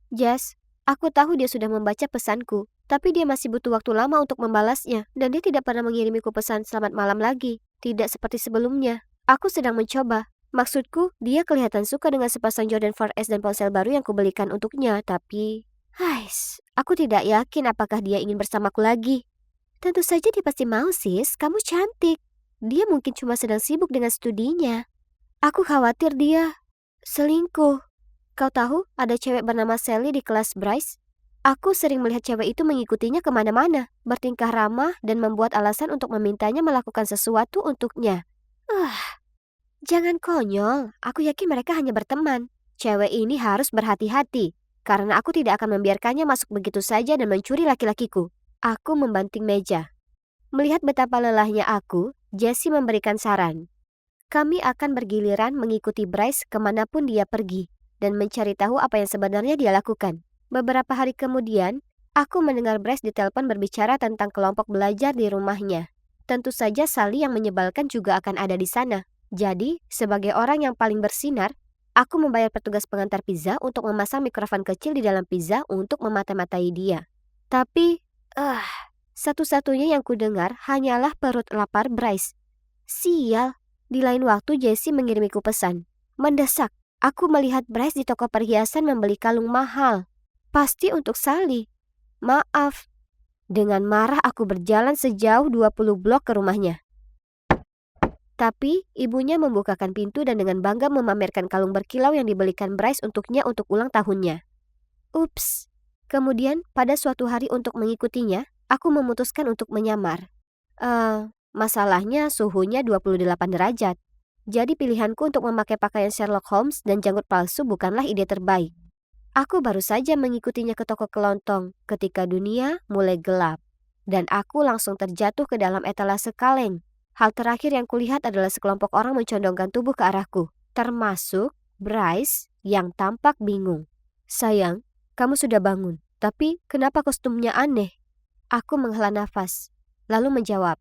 Jess, aku tahu dia sudah membaca pesanku, tapi dia masih butuh waktu lama untuk membalasnya dan dia tidak pernah mengirimiku pesan selamat malam lagi, tidak seperti sebelumnya. Aku sedang mencoba. Maksudku, dia kelihatan suka dengan sepasang Jordan 4S dan ponsel baru yang kubelikan untuknya, tapi... aku tidak yakin apakah dia ingin bersamaku lagi. Tentu saja dia pasti mau, sis. Kamu cantik. Dia mungkin cuma sedang sibuk dengan studinya. Aku khawatir dia selingkuh. Kau tahu ada cewek bernama Sally di kelas Bryce? Aku sering melihat cewek itu mengikutinya kemana-mana, bertingkah ramah dan membuat alasan untuk memintanya melakukan sesuatu untuknya. Jangan konyol, aku yakin mereka hanya berteman. Cewek ini harus berhati-hati, karena aku tidak akan membiarkannya masuk begitu saja dan mencuri laki-lakiku. Aku membanting meja. Melihat betapa lelahnya aku, Jessie memberikan saran. Kami akan bergiliran mengikuti Bryce kemanapun dia pergi, dan mencari tahu apa yang sebenarnya dia lakukan. Beberapa hari kemudian, aku mendengar Bryce ditelepon berbicara tentang kelompok belajar di rumahnya. Tentu saja Sally yang menyebalkan juga akan ada di sana. Jadi, sebagai orang yang paling bersinar, aku membayar petugas pengantar pizza untuk memasang mikrofon kecil di dalam pizza untuk memata-matai dia. Tapi, Satu-satunya yang kudengar hanyalah perut lapar Bryce. Sial, di lain waktu Jessie mengirimiku pesan. Mendesak, aku melihat Bryce di toko perhiasan membeli kalung mahal. Pasti untuk Sally. Maaf. Dengan marah aku berjalan sejauh 20 blok ke rumahnya. Tapi ibunya membukakan pintu dan dengan bangga memamerkan kalung berkilau yang dibelikan Bryce untuknya untuk ulang tahunnya. Ups. Kemudian pada suatu hari untuk mengikutinya, aku memutuskan untuk menyamar. Masalahnya suhunya 28 derajat. Jadi pilihanku untuk memakai pakaian Sherlock Holmes dan janggut palsu bukanlah ide terbaik. Aku baru saja mengikutinya ke toko kelontong ketika dunia mulai gelap. Dan aku langsung terjatuh ke dalam etalase kaleng. Hal terakhir yang kulihat adalah sekelompok orang mencondongkan tubuh ke arahku, termasuk Bryce yang tampak bingung. Sayang, kamu sudah bangun, tapi kenapa kostumnya aneh? Aku menghela nafas, lalu menjawab,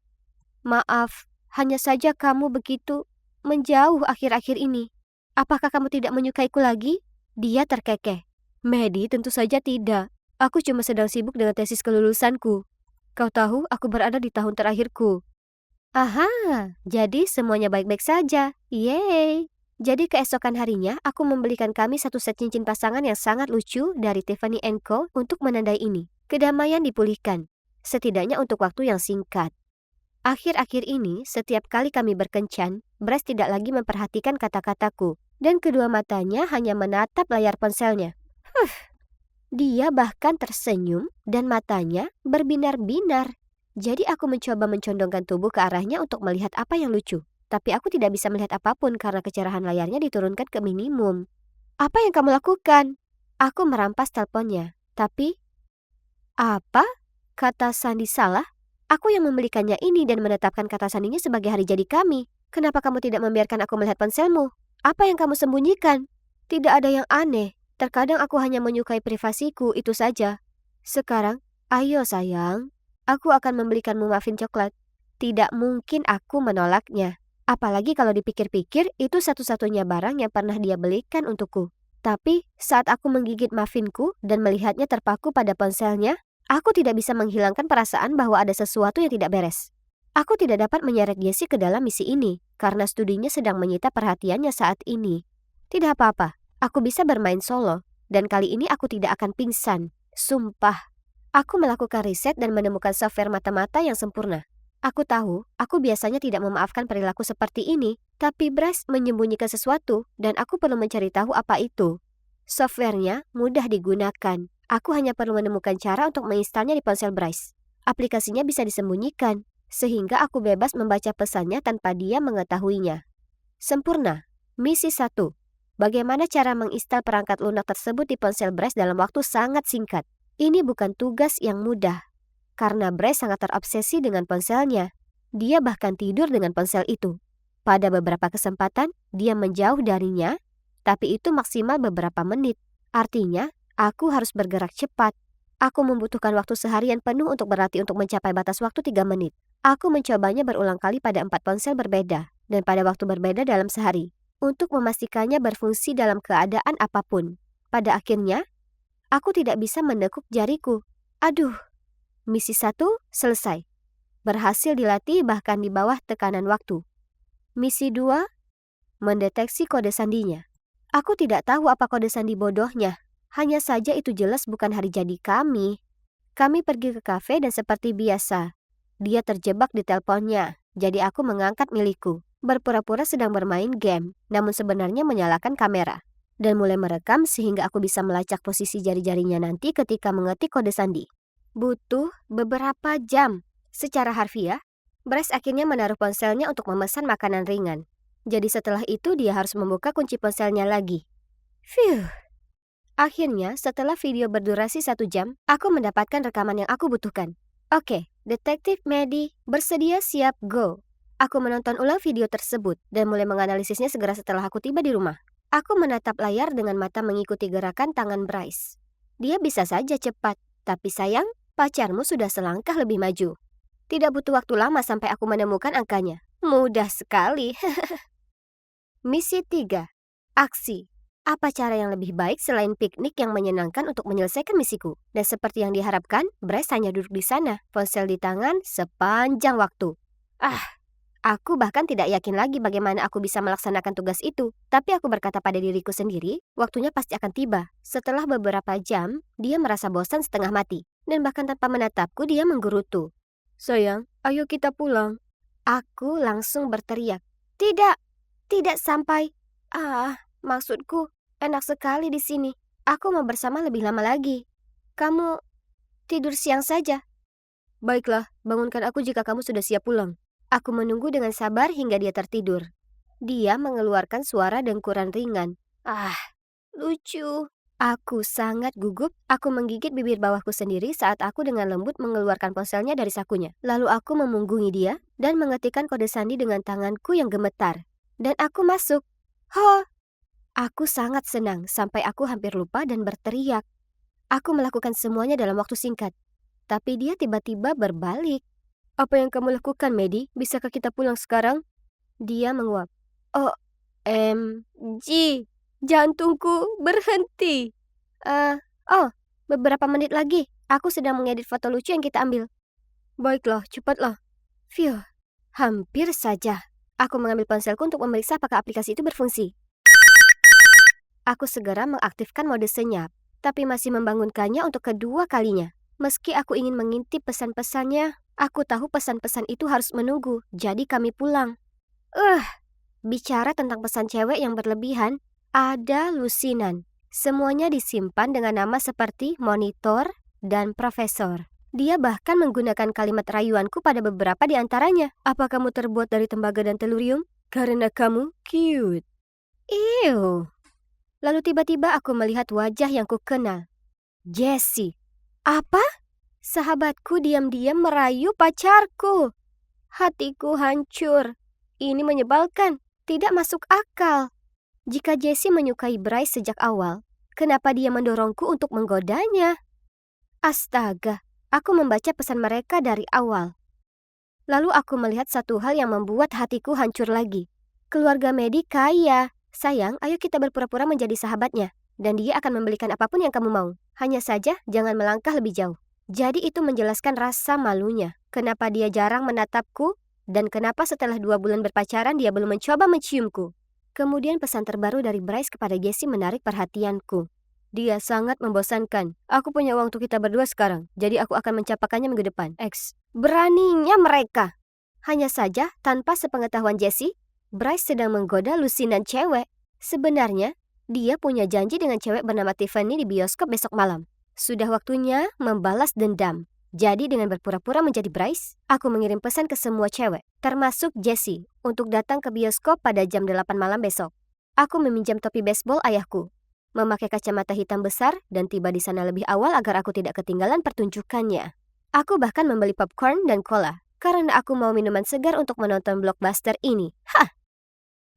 maaf, hanya saja kamu begitu menjauh akhir-akhir ini. Apakah kamu tidak menyukaiku lagi? Dia terkekeh. Maddie, tentu saja tidak. Aku cuma sedang sibuk dengan tesis kelulusanku. Kau tahu, aku berada di tahun terakhirku. Aha, jadi semuanya baik-baik saja. Yeay. Jadi keesokan harinya, aku membelikan kami satu set cincin pasangan yang sangat lucu dari Tiffany & Co. untuk menandai ini. Kedamaian dipulihkan, setidaknya untuk waktu yang singkat. Akhir-akhir ini, setiap kali kami berkencan, Bryce tidak lagi memperhatikan kata-kataku, dan kedua matanya hanya menatap layar ponselnya. Dia bahkan tersenyum dan matanya berbinar-binar. Jadi aku mencoba mencondongkan tubuh ke arahnya untuk melihat apa yang lucu. Tapi aku tidak bisa melihat apapun karena kecerahan layarnya diturunkan ke minimum. Apa yang kamu lakukan? Aku merampas teleponnya. Tapi, apa? Kata Sandy salah? Aku yang membelikannya ini dan menetapkan kata sandinya sebagai hari jadi kami. Kenapa kamu tidak membiarkan aku melihat ponselmu? Apa yang kamu sembunyikan? Tidak ada yang aneh. Terkadang aku hanya menyukai privasiku, itu saja. Sekarang, ayo sayang. Aku akan membelikanmu muffin coklat. Tidak mungkin aku menolaknya. Apalagi kalau dipikir-pikir, itu satu-satunya barang yang pernah dia belikan untukku. Tapi, saat aku menggigit muffinku dan melihatnya terpaku pada ponselnya, aku tidak bisa menghilangkan perasaan bahwa ada sesuatu yang tidak beres. Aku tidak dapat menyeret Jessie ke dalam misi ini, karena studinya sedang menyita perhatiannya saat ini. Tidak apa-apa, aku bisa bermain solo, dan kali ini aku tidak akan pingsan. Sumpah. Aku melakukan riset dan menemukan software mata-mata yang sempurna. Aku tahu, aku biasanya tidak memaafkan perilaku seperti ini, tapi Bryce menyembunyikan sesuatu dan aku perlu mencari tahu apa itu. Softwarenya mudah digunakan. Aku hanya perlu menemukan cara untuk menginstalnya di ponsel Bryce. Aplikasinya bisa disembunyikan, sehingga aku bebas membaca pesannya tanpa dia mengetahuinya. Sempurna. Misi 1. Bagaimana cara menginstal perangkat lunak tersebut di ponsel Bryce dalam waktu sangat singkat. Ini bukan tugas yang mudah, karena Bryce sangat terobsesi dengan ponselnya. Dia bahkan tidur dengan ponsel itu. Pada beberapa kesempatan, dia menjauh darinya, tapi itu maksimal beberapa menit. Artinya, aku harus bergerak cepat. Aku membutuhkan waktu seharian penuh untuk berlatih untuk mencapai batas waktu 3 menit. Aku mencobanya berulang kali pada 4 ponsel berbeda, dan pada waktu berbeda dalam sehari, untuk memastikannya berfungsi dalam keadaan apapun. Pada akhirnya, aku tidak bisa menekuk jariku. Aduh, misi 1 selesai. Berhasil dilatih bahkan di bawah tekanan waktu. Misi 2, mendeteksi kode sandinya. Aku tidak tahu apa kode sandi bodohnya. Hanya saja itu jelas bukan hari jadi kami. Kami pergi ke kafe dan seperti biasa, dia terjebak di teleponnya. Jadi aku mengangkat milikku, berpura-pura sedang bermain game, namun sebenarnya menyalakan kamera. Dan mulai merekam sehingga aku bisa melacak posisi jari-jarinya nanti ketika mengetik kode sandi. Butuh beberapa jam. Secara harfiah, Bryce akhirnya menaruh ponselnya untuk memesan makanan ringan. Jadi setelah itu dia harus membuka kunci ponselnya lagi. Phew. Akhirnya, setelah video berdurasi 1 jam, aku mendapatkan rekaman yang aku butuhkan. Oke, Detektif Maddie, bersedia siap go. Aku menonton ulang video tersebut dan mulai menganalisisnya segera setelah aku tiba di rumah. Aku menatap layar dengan mata mengikuti gerakan tangan Bryce. Dia bisa saja cepat, tapi sayang, pacarmu sudah selangkah lebih maju. Tidak butuh waktu lama sampai aku menemukan angkanya. Mudah sekali. Misi 3. Aksi. Apa cara yang lebih baik selain piknik yang menyenangkan untuk menyelesaikan misiku? Dan seperti yang diharapkan, Bryce hanya duduk di sana, ponsel di tangan sepanjang waktu. Aku bahkan tidak yakin lagi bagaimana aku bisa melaksanakan tugas itu. Tapi aku berkata pada diriku sendiri, waktunya pasti akan tiba. Setelah beberapa jam, dia merasa bosan setengah mati. Dan bahkan tanpa menatapku, dia menggerutu. Sayang, ayo kita pulang. Aku langsung berteriak. Tidak, tidak sampai. Maksudku, enak sekali di sini. Aku mau bersama lebih lama lagi. Kamu tidur siang saja. Baiklah, bangunkan aku jika kamu sudah siap pulang. Aku menunggu dengan sabar hingga dia tertidur. Dia mengeluarkan suara dengkuran ringan. Lucu. Aku sangat gugup. Aku menggigit bibir bawahku sendiri saat aku dengan lembut mengeluarkan ponselnya dari sakunya. Lalu aku memunggungi dia dan mengetikkan kode sandi dengan tanganku yang gemetar. Dan aku masuk. Aku sangat senang sampai aku hampir lupa dan berteriak. Aku melakukan semuanya dalam waktu singkat. Tapi dia tiba-tiba berbalik. Apa yang kamu lakukan, Maddie? Bisakah kita pulang sekarang? Dia menguap. OMG, jantungku berhenti. Beberapa menit lagi. Aku sedang mengedit foto lucu yang kita ambil. Baiklah, cepatlah. Phew, hampir saja. Aku mengambil ponselku untuk memeriksa apakah aplikasi itu berfungsi. Aku segera mengaktifkan mode senyap, tapi masih membangunkannya untuk kedua kalinya. Meski aku ingin mengintip pesan-pesannya, aku tahu pesan-pesan itu harus menunggu, jadi kami pulang. Bicara tentang pesan cewek yang berlebihan, ada lusinan. Semuanya disimpan dengan nama seperti monitor dan profesor. Dia bahkan menggunakan kalimat rayuanku pada beberapa di antaranya. Apa kamu terbuat dari tembaga dan telurium? Karena kamu cute. Ew. Lalu tiba-tiba aku melihat wajah yang kukenal. Jessie. Apa? Sahabatku diam-diam merayu pacarku. Hatiku hancur. Ini menyebalkan. Tidak masuk akal. Jika Jessie menyukai Bryce sejak awal, kenapa dia mendorongku untuk menggodanya? Astaga, aku membaca pesan mereka dari awal. Lalu aku melihat satu hal yang membuat hatiku hancur lagi. Keluarga Maddie kaya. Sayang, ayo kita berpura-pura menjadi sahabatnya. Dan dia akan membelikan apapun yang kamu mau. Hanya saja, jangan melangkah lebih jauh. Jadi itu menjelaskan rasa malunya. Kenapa dia jarang menatapku, dan kenapa setelah 2 bulan berpacaran dia belum mencoba menciumku. Kemudian pesan terbaru dari Bryce kepada Jessie menarik perhatianku. Dia sangat membosankan. Aku punya uang untuk kita berdua sekarang, jadi aku akan mencapakannya minggu depan. X. Beraninya mereka. Hanya saja, tanpa sepengetahuan Jessie, Bryce sedang menggoda lusinan cewek. Sebenarnya, dia punya janji dengan cewek bernama Tiffany di bioskop besok malam. Sudah waktunya membalas dendam. Jadi dengan berpura-pura menjadi Bryce, aku mengirim pesan ke semua cewek, termasuk Jessie, untuk datang ke bioskop pada jam 8 malam besok. Aku meminjam topi baseball ayahku, memakai kacamata hitam besar, dan tiba di sana lebih awal agar aku tidak ketinggalan pertunjukannya. Aku bahkan membeli popcorn dan cola, karena aku mau minuman segar untuk menonton blockbuster ini.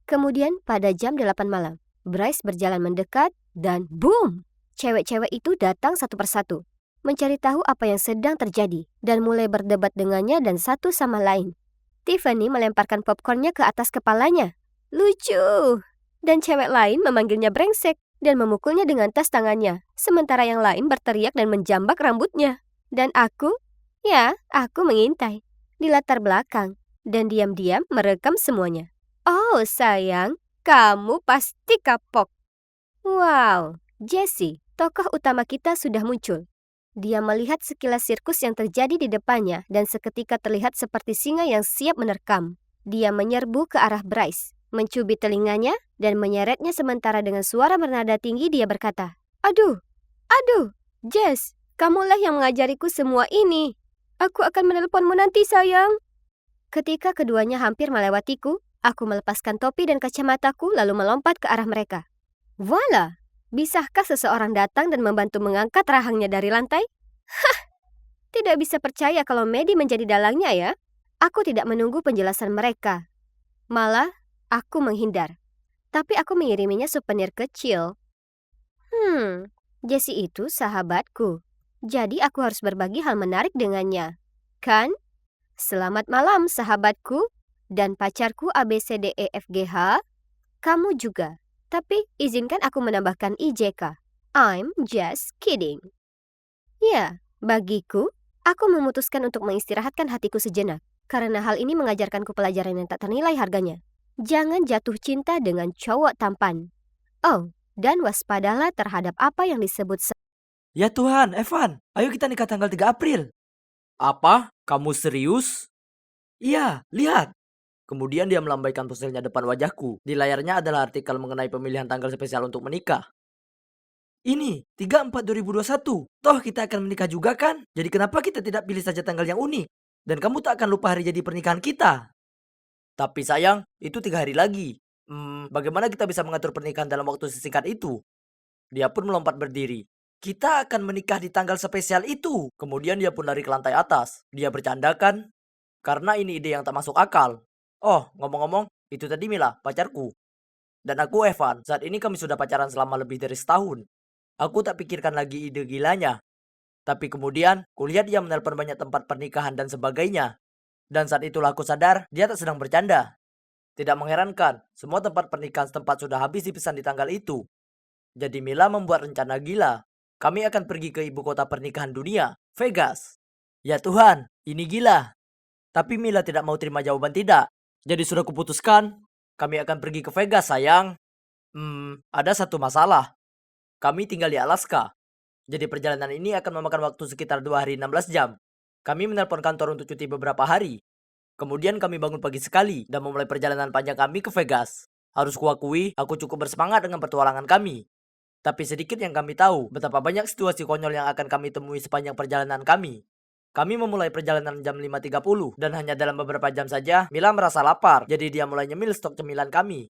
Kemudian pada jam 8 malam, Bryce berjalan mendekat dan boom! Cewek-cewek itu datang satu persatu, mencari tahu apa yang sedang terjadi, dan mulai berdebat dengannya dan satu sama lain. Tiffany melemparkan popcornnya ke atas kepalanya. Lucu! Dan cewek lain memanggilnya brengsek dan memukulnya dengan tas tangannya, sementara yang lain berteriak dan menjambak rambutnya. Dan aku mengintai di latar belakang dan diam-diam merekam semuanya. Oh sayang, kamu pasti kapok. Wow, Jessie, tokoh utama kita sudah muncul. Dia melihat sekilas sirkus yang terjadi di depannya dan seketika terlihat seperti singa yang siap menerkam. Dia menyerbu ke arah Bryce, mencubit telinganya dan menyeretnya sementara dengan suara bernada tinggi dia berkata, Aduh, Jess, kamulah yang mengajariku semua ini. Aku akan menelponmu nanti sayang. Ketika keduanya hampir melewatiku, aku melepaskan topi dan kacamataku lalu melompat ke arah mereka. Voila! Bisakah seseorang datang dan membantu mengangkat rahangnya dari lantai? Tidak bisa percaya kalau Maddie menjadi dalangnya ya. Aku tidak menunggu penjelasan mereka. Malah, aku menghindar. Tapi aku mengiriminya souvenir kecil. Jessie itu sahabatku. Jadi aku harus berbagi hal menarik dengannya. Kan? Selamat malam sahabatku dan pacarku ABCDEFGH. Kamu juga. Tapi izinkan aku menambahkan IJK. I'm just kidding. Ya, bagiku, aku memutuskan untuk mengistirahatkan hatiku sejenak. Karena hal ini mengajarkanku pelajaran yang tak ternilai harganya. Jangan jatuh cinta dengan cowok tampan. Oh, dan waspadalah terhadap apa yang disebut Ya Tuhan, Evan, ayo kita nikah tanggal 3 April. Apa? Kamu serius? Iya, lihat. Kemudian dia melambaikan pensilnya depan wajahku. Di layarnya adalah artikel mengenai pemilihan tanggal spesial untuk menikah. Ini, 3/4/2021. Toh kita akan menikah juga kan? Jadi kenapa kita tidak pilih saja tanggal yang unik? Dan kamu tak akan lupa hari jadi pernikahan kita. Tapi sayang, itu 3 hari lagi. Bagaimana kita bisa mengatur pernikahan dalam waktu sesingkat itu? Dia pun melompat berdiri. Kita akan menikah di tanggal spesial itu. Kemudian dia pun lari ke lantai atas. Dia bercanda kan? Karena ini ide yang tak masuk akal. Oh, ngomong-ngomong, itu tadi Mila, pacarku. Dan aku Evan, saat ini kami sudah pacaran selama lebih dari setahun. Aku tak pikirkan lagi ide gilanya. Tapi kemudian, kulihat dia menelpon banyak tempat pernikahan dan sebagainya. Dan saat itulah aku sadar, dia tak sedang bercanda. Tidak mengherankan, semua tempat pernikahan setempat sudah habis dipesan di tanggal itu. Jadi Mila membuat rencana gila. Kami akan pergi ke ibu kota pernikahan dunia, Vegas. Ya Tuhan, ini gila. Tapi Mila tidak mau terima jawaban tidak. Jadi sudah kuputuskan, kami akan pergi ke Vegas sayang. Ada satu masalah. Kami tinggal di Alaska. Jadi perjalanan ini akan memakan waktu sekitar 2 hari 16 jam. Kami menelpon kantor untuk cuti beberapa hari. Kemudian kami bangun pagi sekali dan memulai perjalanan panjang kami ke Vegas. Harus kuakui, aku cukup bersemangat dengan petualangan kami. Tapi sedikit yang kami tahu, betapa banyak situasi konyol yang akan kami temui sepanjang perjalanan kami. Kami memulai perjalanan jam 5.30 dan hanya dalam beberapa jam saja, Mila merasa lapar, jadi dia mulai nyemil stok cemilan kami.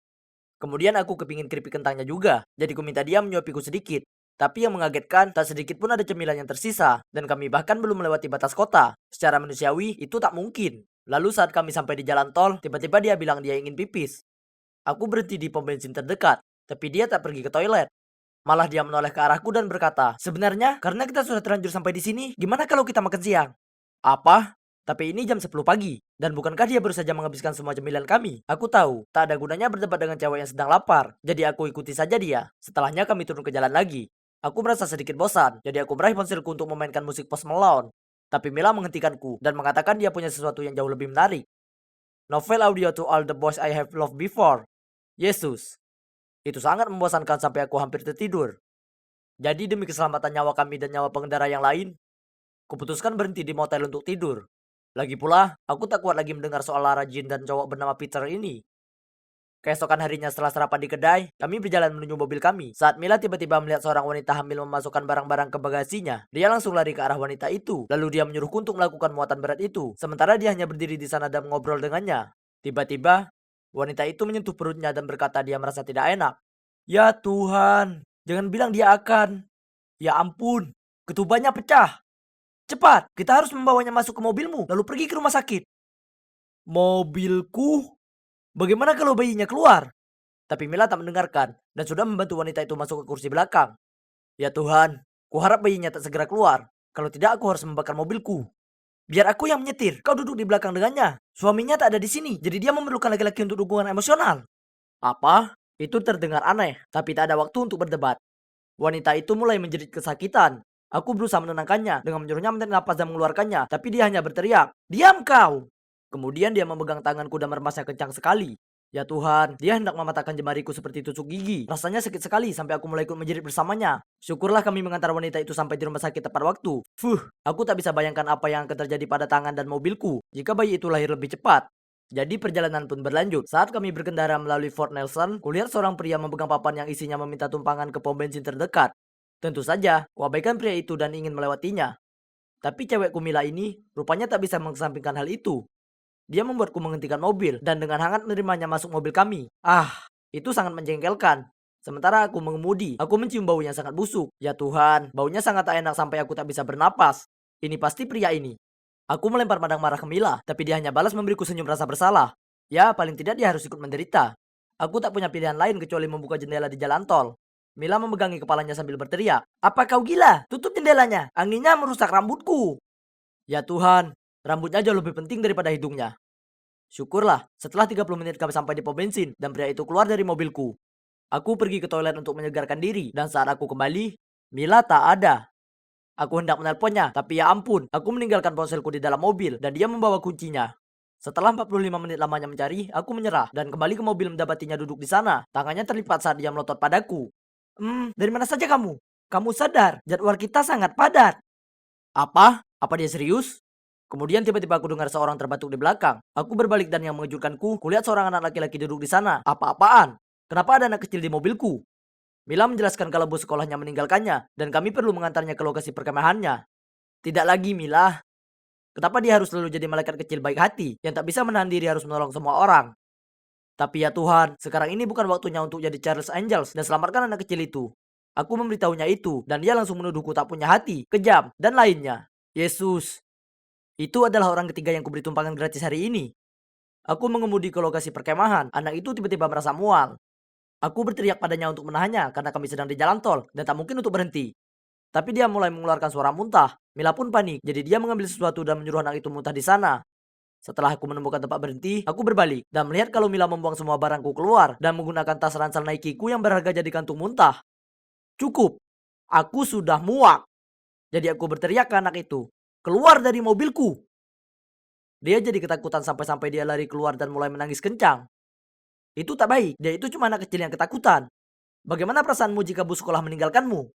Kemudian aku kepingin keripik kentangnya juga, jadi ku minta dia menyuapiku sedikit. Tapi yang mengagetkan, tak sedikit pun ada cemilan yang tersisa, dan kami bahkan belum melewati batas kota. Secara manusiawi, itu tak mungkin. Lalu saat kami sampai di jalan tol, tiba-tiba dia bilang dia ingin pipis. Aku berhenti di pom bensin terdekat, tapi dia tak pergi ke toilet. Malah dia menoleh ke arahku dan berkata, sebenarnya karena kita sudah terlanjur sampai di sini, gimana kalau kita makan siang? Apa? Tapi ini jam 10 pagi, dan bukankah dia baru saja menghabiskan semua cemilan kami? Aku tahu, tak ada gunanya berdebat dengan cewek yang sedang lapar, jadi aku ikuti saja dia. Setelahnya kami turun ke jalan lagi. Aku merasa sedikit bosan, jadi aku meraih ponselku untuk memainkan musik Post Malone. Tapi Mila menghentikanku dan mengatakan dia punya sesuatu yang jauh lebih menarik. Novel audio to all the boys I have loved before. Yesus. Itu sangat membosankan sampai aku hampir tertidur. Jadi demi keselamatan nyawa kami dan nyawa pengendara yang lain, kuputuskan berhenti di motel untuk tidur. Lagi pula, aku tak kuat lagi mendengar soal Lara Jean dan cowok bernama Peter ini. Keesokan harinya setelah sarapan di kedai, kami berjalan menuju mobil kami. Saat Mila tiba-tiba melihat seorang wanita hamil memasukkan barang-barang ke bagasinya, dia langsung lari ke arah wanita itu. Lalu dia menyuruhku untuk melakukan muatan berat itu, sementara dia hanya berdiri di sana dan mengobrol dengannya. Tiba-tiba, wanita itu menyentuh perutnya dan berkata dia merasa tidak enak. Ya Tuhan, jangan bilang dia akan. Ya ampun, ketubannya pecah. Cepat, kita harus membawanya masuk ke mobilmu, lalu pergi ke rumah sakit. Mobilku? Bagaimana kalau bayinya keluar? Tapi Mila tak mendengarkan dan sudah membantu wanita itu masuk ke kursi belakang. Ya Tuhan, kuharap bayinya tak segera keluar. Kalau tidak aku harus membakar mobilku. Biar aku yang menyetir, kau duduk di belakang dengannya. Suaminya tak ada di sini, jadi dia memerlukan laki-laki untuk dukungan emosional. Apa? Itu terdengar aneh, tapi tak ada waktu untuk berdebat. Wanita itu mulai menjerit kesakitan. Aku berusaha menenangkannya dengan menyuruhnya menarik napas dan mengeluarkannya, tapi dia hanya berteriak, "Diam kau!" Kemudian dia memegang tanganku dan meremasnya kencang sekali. Ya Tuhan, dia hendak mematahkan jemariku seperti tusuk gigi. Rasanya sakit sekali sampai aku mulai ikut menjerit bersamanya. Syukurlah kami mengantar wanita itu sampai di rumah sakit tepat waktu. Aku tak bisa bayangkan apa yang akan terjadi pada tangan dan mobilku jika bayi itu lahir lebih cepat. Jadi perjalanan pun berlanjut. Saat kami berkendara melalui Fort Nelson, kulihat seorang pria memegang papan yang isinya meminta tumpangan ke pom bensin terdekat. Tentu saja, kuabaikan pria itu dan ingin melewatinya. Tapi cewekku Mila ini rupanya tak bisa mengesampingkan hal itu. Dia membuatku menghentikan mobil dan dengan hangat menerimanya masuk mobil kami. Itu sangat menjengkelkan. Sementara aku mengemudi, aku mencium bau yang sangat busuk. Ya Tuhan, baunya sangat tak enak sampai aku tak bisa bernapas. Ini pasti pria ini. Aku melempar pandang marah ke Mila, tapi dia hanya balas memberiku senyum rasa bersalah. Ya, paling tidak dia harus ikut menderita. Aku tak punya pilihan lain kecuali membuka jendela di jalan tol. Mila memegangi kepalanya sambil berteriak, "Apa kau gila? Tutup jendelanya, anginnya merusak rambutku." Ya Tuhan, rambutnya jauh lebih penting daripada hidungnya. Syukurlah, setelah 30 menit kami sampai di pom bensin dan pria itu keluar dari mobilku. Aku pergi ke toilet untuk menyegarkan diri, dan saat aku kembali, Mila tak ada. Aku hendak menelponnya, tapi ya ampun, aku meninggalkan ponselku di dalam mobil, dan dia membawa kuncinya. Setelah 45 menit lamanya mencari, aku menyerah, dan kembali ke mobil mendapatinya duduk di sana. Tangannya terlipat saat dia melotot padaku. Dari mana saja kamu? Kamu sadar, jadwal kita sangat padat. Apa? Apa dia serius? Kemudian tiba-tiba aku dengar seorang terbatuk di belakang. Aku berbalik dan yang mengejutkanku, kulihat seorang anak laki-laki duduk di sana. Apa-apaan? Kenapa ada anak kecil di mobilku? Mila menjelaskan kalau bos sekolahnya meninggalkannya, dan kami perlu mengantarnya ke lokasi perkemahannya. Tidak lagi, Mila. Kenapa dia harus selalu jadi malaikat kecil baik hati, yang tak bisa menahan diri harus menolong semua orang? Tapi ya Tuhan, sekarang ini bukan waktunya untuk jadi Charles Angels dan selamatkan anak kecil itu. Aku memberitahunya itu, dan dia langsung menuduhku tak punya hati, kejam, dan lainnya. Yesus, itu adalah orang ketiga yang kuberi tumpangan gratis hari ini. Aku mengemudi ke lokasi perkemahan, anak itu tiba-tiba merasa mual. Aku berteriak padanya untuk menahannya karena kami sedang di jalan tol dan tak mungkin untuk berhenti. Tapi dia mulai mengeluarkan suara muntah. Mila pun panik, jadi dia mengambil sesuatu dan menyuruh anak itu muntah di sana. Setelah aku menemukan tempat berhenti, aku berbalik dan melihat kalau Mila membuang semua barangku keluar dan menggunakan tas ransel Nike-ku yang berharga jadi kantung muntah. Cukup, aku sudah muak. Jadi aku berteriak ke anak itu, keluar dari mobilku. Dia jadi ketakutan sampai-sampai dia lari keluar dan mulai menangis kencang. Itu tak baik, dia itu cuma anak kecil yang ketakutan. Bagaimana perasaanmu jika bus sekolah meninggalkanmu?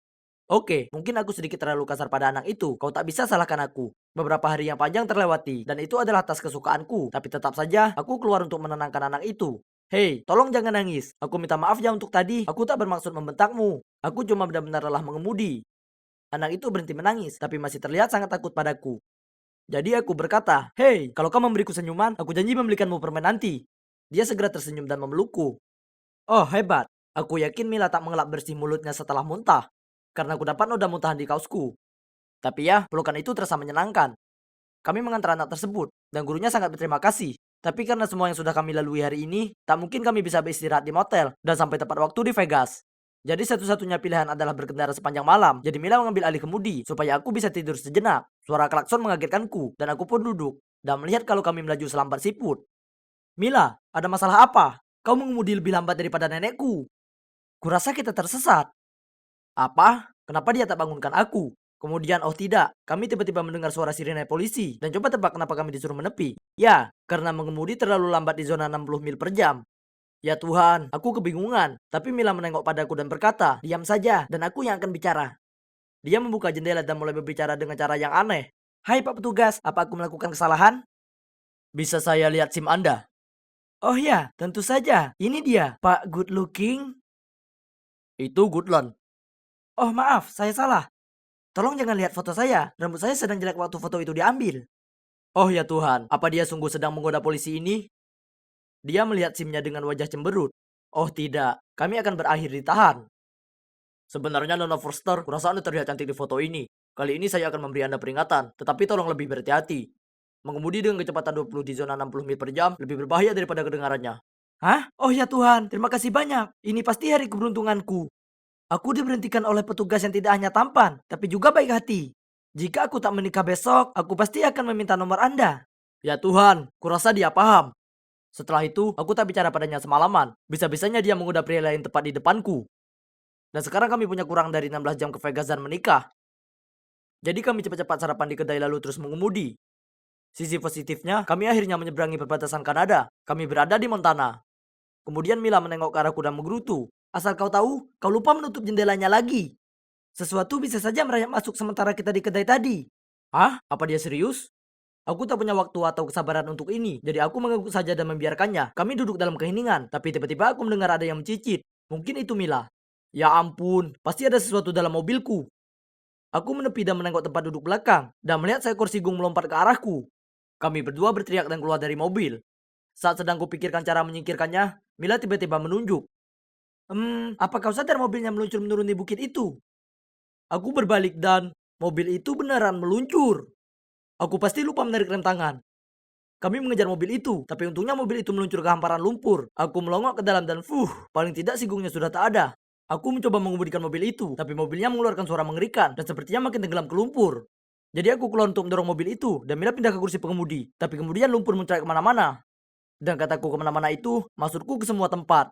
Oke, mungkin aku sedikit terlalu kasar pada anak itu. Kau tak bisa salahkan aku. Beberapa hari yang panjang terlewati, dan itu adalah tas kesukaanku. Tapi tetap saja, aku keluar untuk menenangkan anak itu. Hei, tolong jangan nangis. Aku minta maaf ya untuk tadi. Aku tak bermaksud membentakmu. Aku cuma benar-benar lelah mengemudi. Anak itu berhenti menangis, tapi masih terlihat sangat takut padaku. Jadi aku berkata, hei, kalau kau memberiku senyuman, aku janji membelikanmu permen nanti. Dia segera tersenyum dan memelukku. Oh, hebat. Aku yakin Mila tak mengelap bersih mulutnya setelah muntah. Karena aku dapat noda muntahan di kaosku. Tapi ya, pelukan itu terasa menyenangkan. Kami mengantar anak tersebut, dan gurunya sangat berterima kasih. Tapi karena semua yang sudah kami lalui hari ini, tak mungkin kami bisa beristirahat di motel, dan sampai tepat waktu di Vegas. Jadi satu-satunya pilihan adalah berkendara sepanjang malam. Jadi Mila mengambil alih kemudi, supaya aku bisa tidur sejenak. Suara klakson mengagetkanku, dan aku pun duduk, dan melihat kalau kami melaju selambat siput. Mila, ada masalah apa? Kau mengemudi lebih lambat daripada nenekku. Kurasa kita tersesat. Apa? Kenapa dia tak bangunkan aku? Kemudian, oh tidak, kami tiba-tiba mendengar suara sirene polisi. Dan coba tebak kenapa kami disuruh menepi. Ya, karena mengemudi terlalu lambat di zona 60 mil per jam. Ya Tuhan, aku kebingungan. Tapi Mila menengok padaku dan berkata, diam saja, dan aku yang akan bicara. Dia membuka jendela dan mulai berbicara dengan cara yang aneh. Hai Pak Petugas, apa aku melakukan kesalahan? Bisa saya lihat SIM Anda? Oh ya, tentu saja. Ini dia, Pak Good Looking. Itu Goodlon. Oh maaf, saya salah. Tolong jangan lihat foto saya. Rambut saya sedang jelek waktu foto itu diambil. Oh ya Tuhan, apa dia sungguh sedang menggoda polisi ini? Dia melihat SIM-nya dengan wajah cemberut. Oh tidak, kami akan berakhir ditahan. Sebenarnya Nona Forster, kurasa Anda terlihat cantik di foto ini. Kali ini saya akan memberi Anda peringatan, tetapi tolong lebih berhati-hati. Mengemudi dengan kecepatan 20 di zona 60 mil per jam lebih berbahaya daripada kedengarannya. Hah? Oh ya Tuhan, terima kasih banyak. Ini pasti hari keberuntunganku. Aku diberhentikan oleh petugas yang tidak hanya tampan, tapi juga baik hati. Jika aku tak menikah besok, aku pasti akan meminta nomor Anda. Ya Tuhan, kurasa dia paham. Setelah itu, aku tak bicara padanya semalaman. Bisa-bisanya dia menggoda pria lain tepat di depanku. Dan sekarang kami punya kurang dari 16 jam ke Vegas dan menikah. Jadi kami cepat-cepat sarapan di kedai lalu terus mengemudi. Sisi positifnya, kami akhirnya menyeberangi perbatasan Kanada. Kami berada di Montana. Kemudian Mila menengok ke arahku dan menggerutu. Asal kau tahu, kau lupa menutup jendelanya lagi. Sesuatu bisa saja merayap masuk sementara kita di kedai tadi. Hah? Apa dia serius? Aku tak punya waktu atau kesabaran untuk ini, jadi aku mengangguk saja dan membiarkannya. Kami duduk dalam keheningan, tapi tiba-tiba aku mendengar ada yang mencicit. Mungkin itu Mila. Ya ampun, pasti ada sesuatu dalam mobilku. Aku menepi dan menengok tempat duduk belakang, dan melihat seekor sigung melompat ke arahku. Kami berdua berteriak dan keluar dari mobil. Saat sedang kupikirkan cara menyingkirkannya, Mila tiba-tiba menunjuk. Apa kau sadar mobilnya meluncur menuruni bukit itu? Aku berbalik dan mobil itu beneran meluncur. Aku pasti lupa menarik rem tangan. Kami mengejar mobil itu, tapi untungnya mobil itu meluncur ke hamparan lumpur. Aku melongok ke dalam dan paling tidak sigungnya sudah tak ada. Aku mencoba mengemudikan mobil itu, tapi mobilnya mengeluarkan suara mengerikan dan sepertinya makin tenggelam ke lumpur. Jadi aku keluar untuk mendorong mobil itu dan Mila pindah ke kursi pengemudi. Tapi kemudian lumpur mencerai kemana-mana. Dan kataku kemana-mana itu, maksudku ke semua tempat.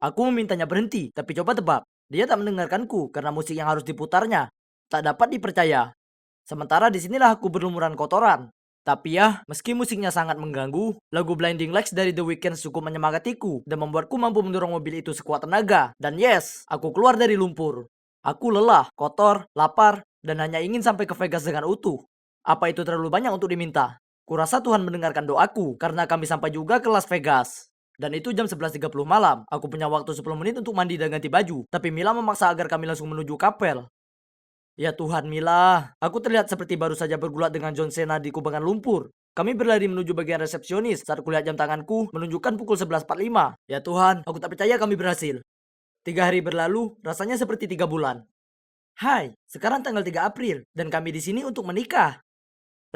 Aku memintanya berhenti, tapi coba tebak. Dia tak mendengarkanku karena musik yang harus diputarnya tak dapat dipercaya. Sementara di sinilah aku berlumuran kotoran. Tapi ya, meski musiknya sangat mengganggu, lagu Blinding Lights dari The Weeknd cukup menyemangatiku dan membuatku mampu mendorong mobil itu sekuat tenaga. Dan yes, aku keluar dari lumpur. Aku lelah, kotor, lapar, dan hanya ingin sampai ke Vegas dengan utuh. Apa itu terlalu banyak untuk diminta? Kurasa Tuhan mendengarkan doaku karena kami sampai juga ke Las Vegas. Dan itu jam 11.30 malam. Aku punya waktu 10 menit untuk mandi dan ganti baju. Tapi Mila memaksa agar kami langsung menuju kapel. Ya Tuhan Mila, aku terlihat seperti baru saja bergulat dengan John Cena di kubangan lumpur. Kami berlari menuju bagian resepsionis saat kulihat jam tanganku menunjukkan pukul 11.45. Ya Tuhan, aku tak percaya kami berhasil. 3 hari berlalu, rasanya seperti 3 bulan. Hai, sekarang tanggal 3 April dan kami di sini untuk menikah.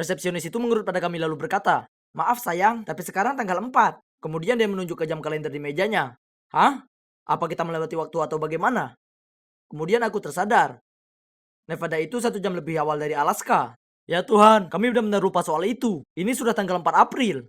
Resepsionis itu mengurut pada kami lalu berkata, "Maaf sayang, tapi sekarang tanggal 4." Kemudian dia menunjuk ke jam kalender di mejanya. Hah? Apa kita melewati waktu atau bagaimana? Kemudian aku tersadar. Nevada itu 1 jam lebih awal dari Alaska. Ya Tuhan, kami benar-benar lupa soal itu. Ini sudah tanggal 4 April.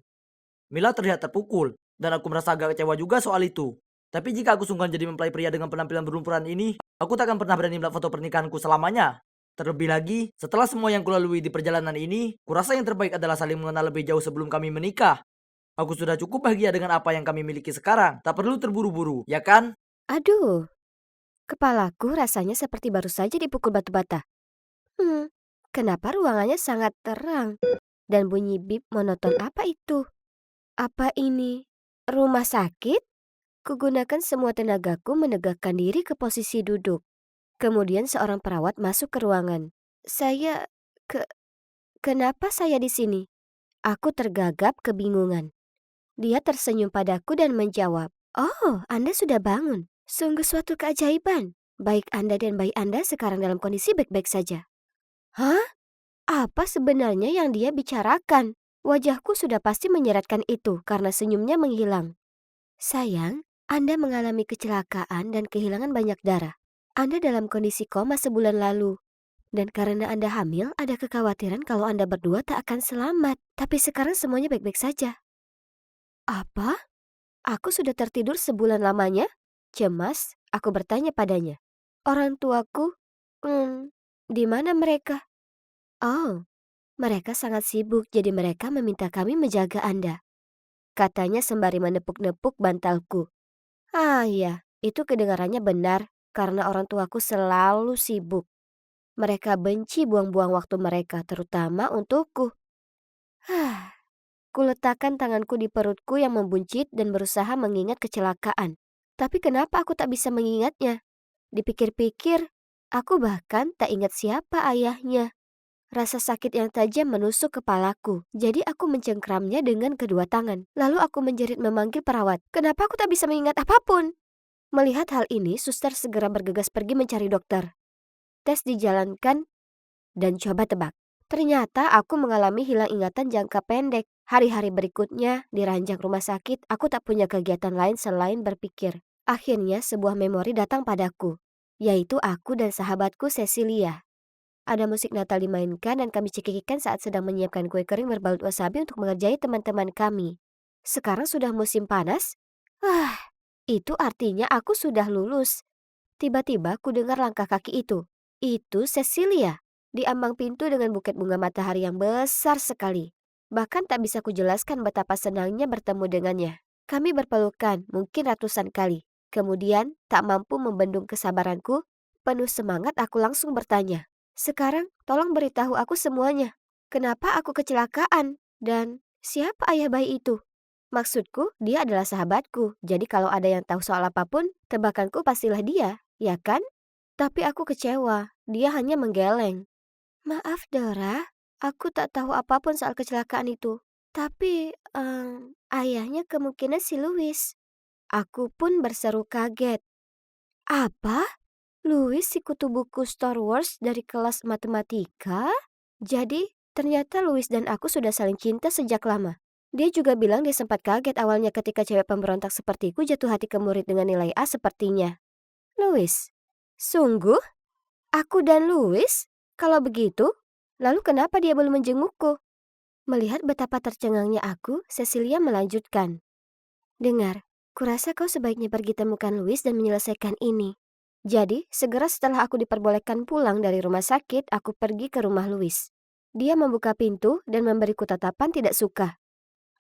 Mila terlihat terpukul, dan aku merasa agak kecewa juga soal itu. Tapi jika aku sungguhan jadi mempelai pria dengan penampilan berlumpuran ini, aku tak akan pernah berani melihat foto pernikahanku selamanya. Terlebih lagi, setelah semua yang kulalui di perjalanan ini, kurasa yang terbaik adalah saling mengenal lebih jauh sebelum kami menikah. Aku sudah cukup bahagia dengan apa yang kami miliki sekarang. Tak perlu terburu-buru, ya kan? Aduh, kepalaku rasanya seperti baru saja dipukul batu bata. Kenapa ruangannya sangat terang? Dan bunyi bip monoton apa itu? Apa ini rumah sakit? Kugunakan semua tenagaku menegakkan diri ke posisi duduk. Kemudian seorang perawat masuk ke ruangan. Saya, ke, kenapa saya di sini? Aku tergagap kebingungan. Dia tersenyum padaku dan menjawab, "Oh, Anda sudah bangun. Sungguh suatu keajaiban. Baik Anda dan bayi Anda sekarang dalam kondisi baik-baik saja." Hah? Apa sebenarnya yang dia bicarakan? Wajahku sudah pasti menyeratkan itu karena senyumnya menghilang. Sayang, Anda mengalami kecelakaan dan kehilangan banyak darah. Anda dalam kondisi koma sebulan lalu. Dan karena Anda hamil, ada kekhawatiran kalau Anda berdua tak akan selamat. Tapi sekarang semuanya baik-baik saja. Apa? Aku sudah tertidur sebulan lamanya? Cemas, aku bertanya padanya. Orang tuaku? Di mana mereka? Oh, mereka sangat sibuk jadi mereka meminta kami menjaga Anda. Katanya sembari menepuk-nepuk bantalku. Ah iya, itu kedengarannya benar karena orang tuaku selalu sibuk. Mereka benci buang-buang waktu mereka, terutama untukku. Kuletakkan tanganku di perutku yang membuncit dan berusaha mengingat kecelakaan. Tapi kenapa aku tak bisa mengingatnya? Dipikir-pikir, aku bahkan tak ingat siapa ayahnya. Rasa sakit yang tajam menusuk kepalaku, jadi aku mencengkramnya dengan kedua tangan. Lalu aku menjerit memanggil perawat. Kenapa aku tak bisa mengingat apapun? Melihat hal ini, suster segera bergegas pergi mencari dokter. Tes dijalankan dan coba tebak. Ternyata aku mengalami hilang ingatan jangka pendek. Hari-hari berikutnya, di ranjang rumah sakit, aku tak punya kegiatan lain selain berpikir. Akhirnya sebuah memori datang padaku, yaitu aku dan sahabatku Cecilia. Ada musik Natal dimainkan dan kami cekikikan saat sedang menyiapkan kue kering berbalut wasabi untuk mengerjai teman-teman kami. Sekarang sudah musim panas? Itu artinya aku sudah lulus. Tiba-tiba ku dengar langkah kaki itu. Itu Cecilia. Di ambang pintu dengan buket bunga matahari yang besar sekali. Bahkan tak bisa kujelaskan betapa senangnya bertemu dengannya. Kami berpelukan mungkin ratusan kali. Kemudian tak mampu membendung kesabaranku, penuh semangat aku langsung bertanya. Sekarang tolong beritahu aku semuanya. Kenapa aku kecelakaan? Dan siapa ayah bayi itu? Maksudku, dia adalah sahabatku. Jadi kalau ada yang tahu soal apapun, tebakanku pastilah dia, ya kan? Tapi aku kecewa. Dia hanya menggeleng. Maaf Dora, aku tak tahu apapun soal kecelakaan itu. Tapi ayahnya kemungkinan si Louis. Aku pun berseru kaget. Apa? Louis si kutu buku Star Wars dari kelas matematika? Jadi, ternyata Louis dan aku sudah saling cinta sejak lama. Dia juga bilang dia sempat kaget awalnya ketika cewek pemberontak sepertiku jatuh hati ke murid dengan nilai A sepertinya. Louis? Sungguh? Aku dan Louis? Kalau begitu, lalu kenapa dia belum menjengukku? Melihat betapa tercengangnya aku, Cecilia melanjutkan. Dengar, Kurasa kau sebaiknya pergi temukan Louis dan menyelesaikan ini. Jadi, segera setelah aku diperbolehkan pulang dari rumah sakit, aku pergi ke rumah Louis. Dia membuka pintu dan memberiku tatapan tidak suka.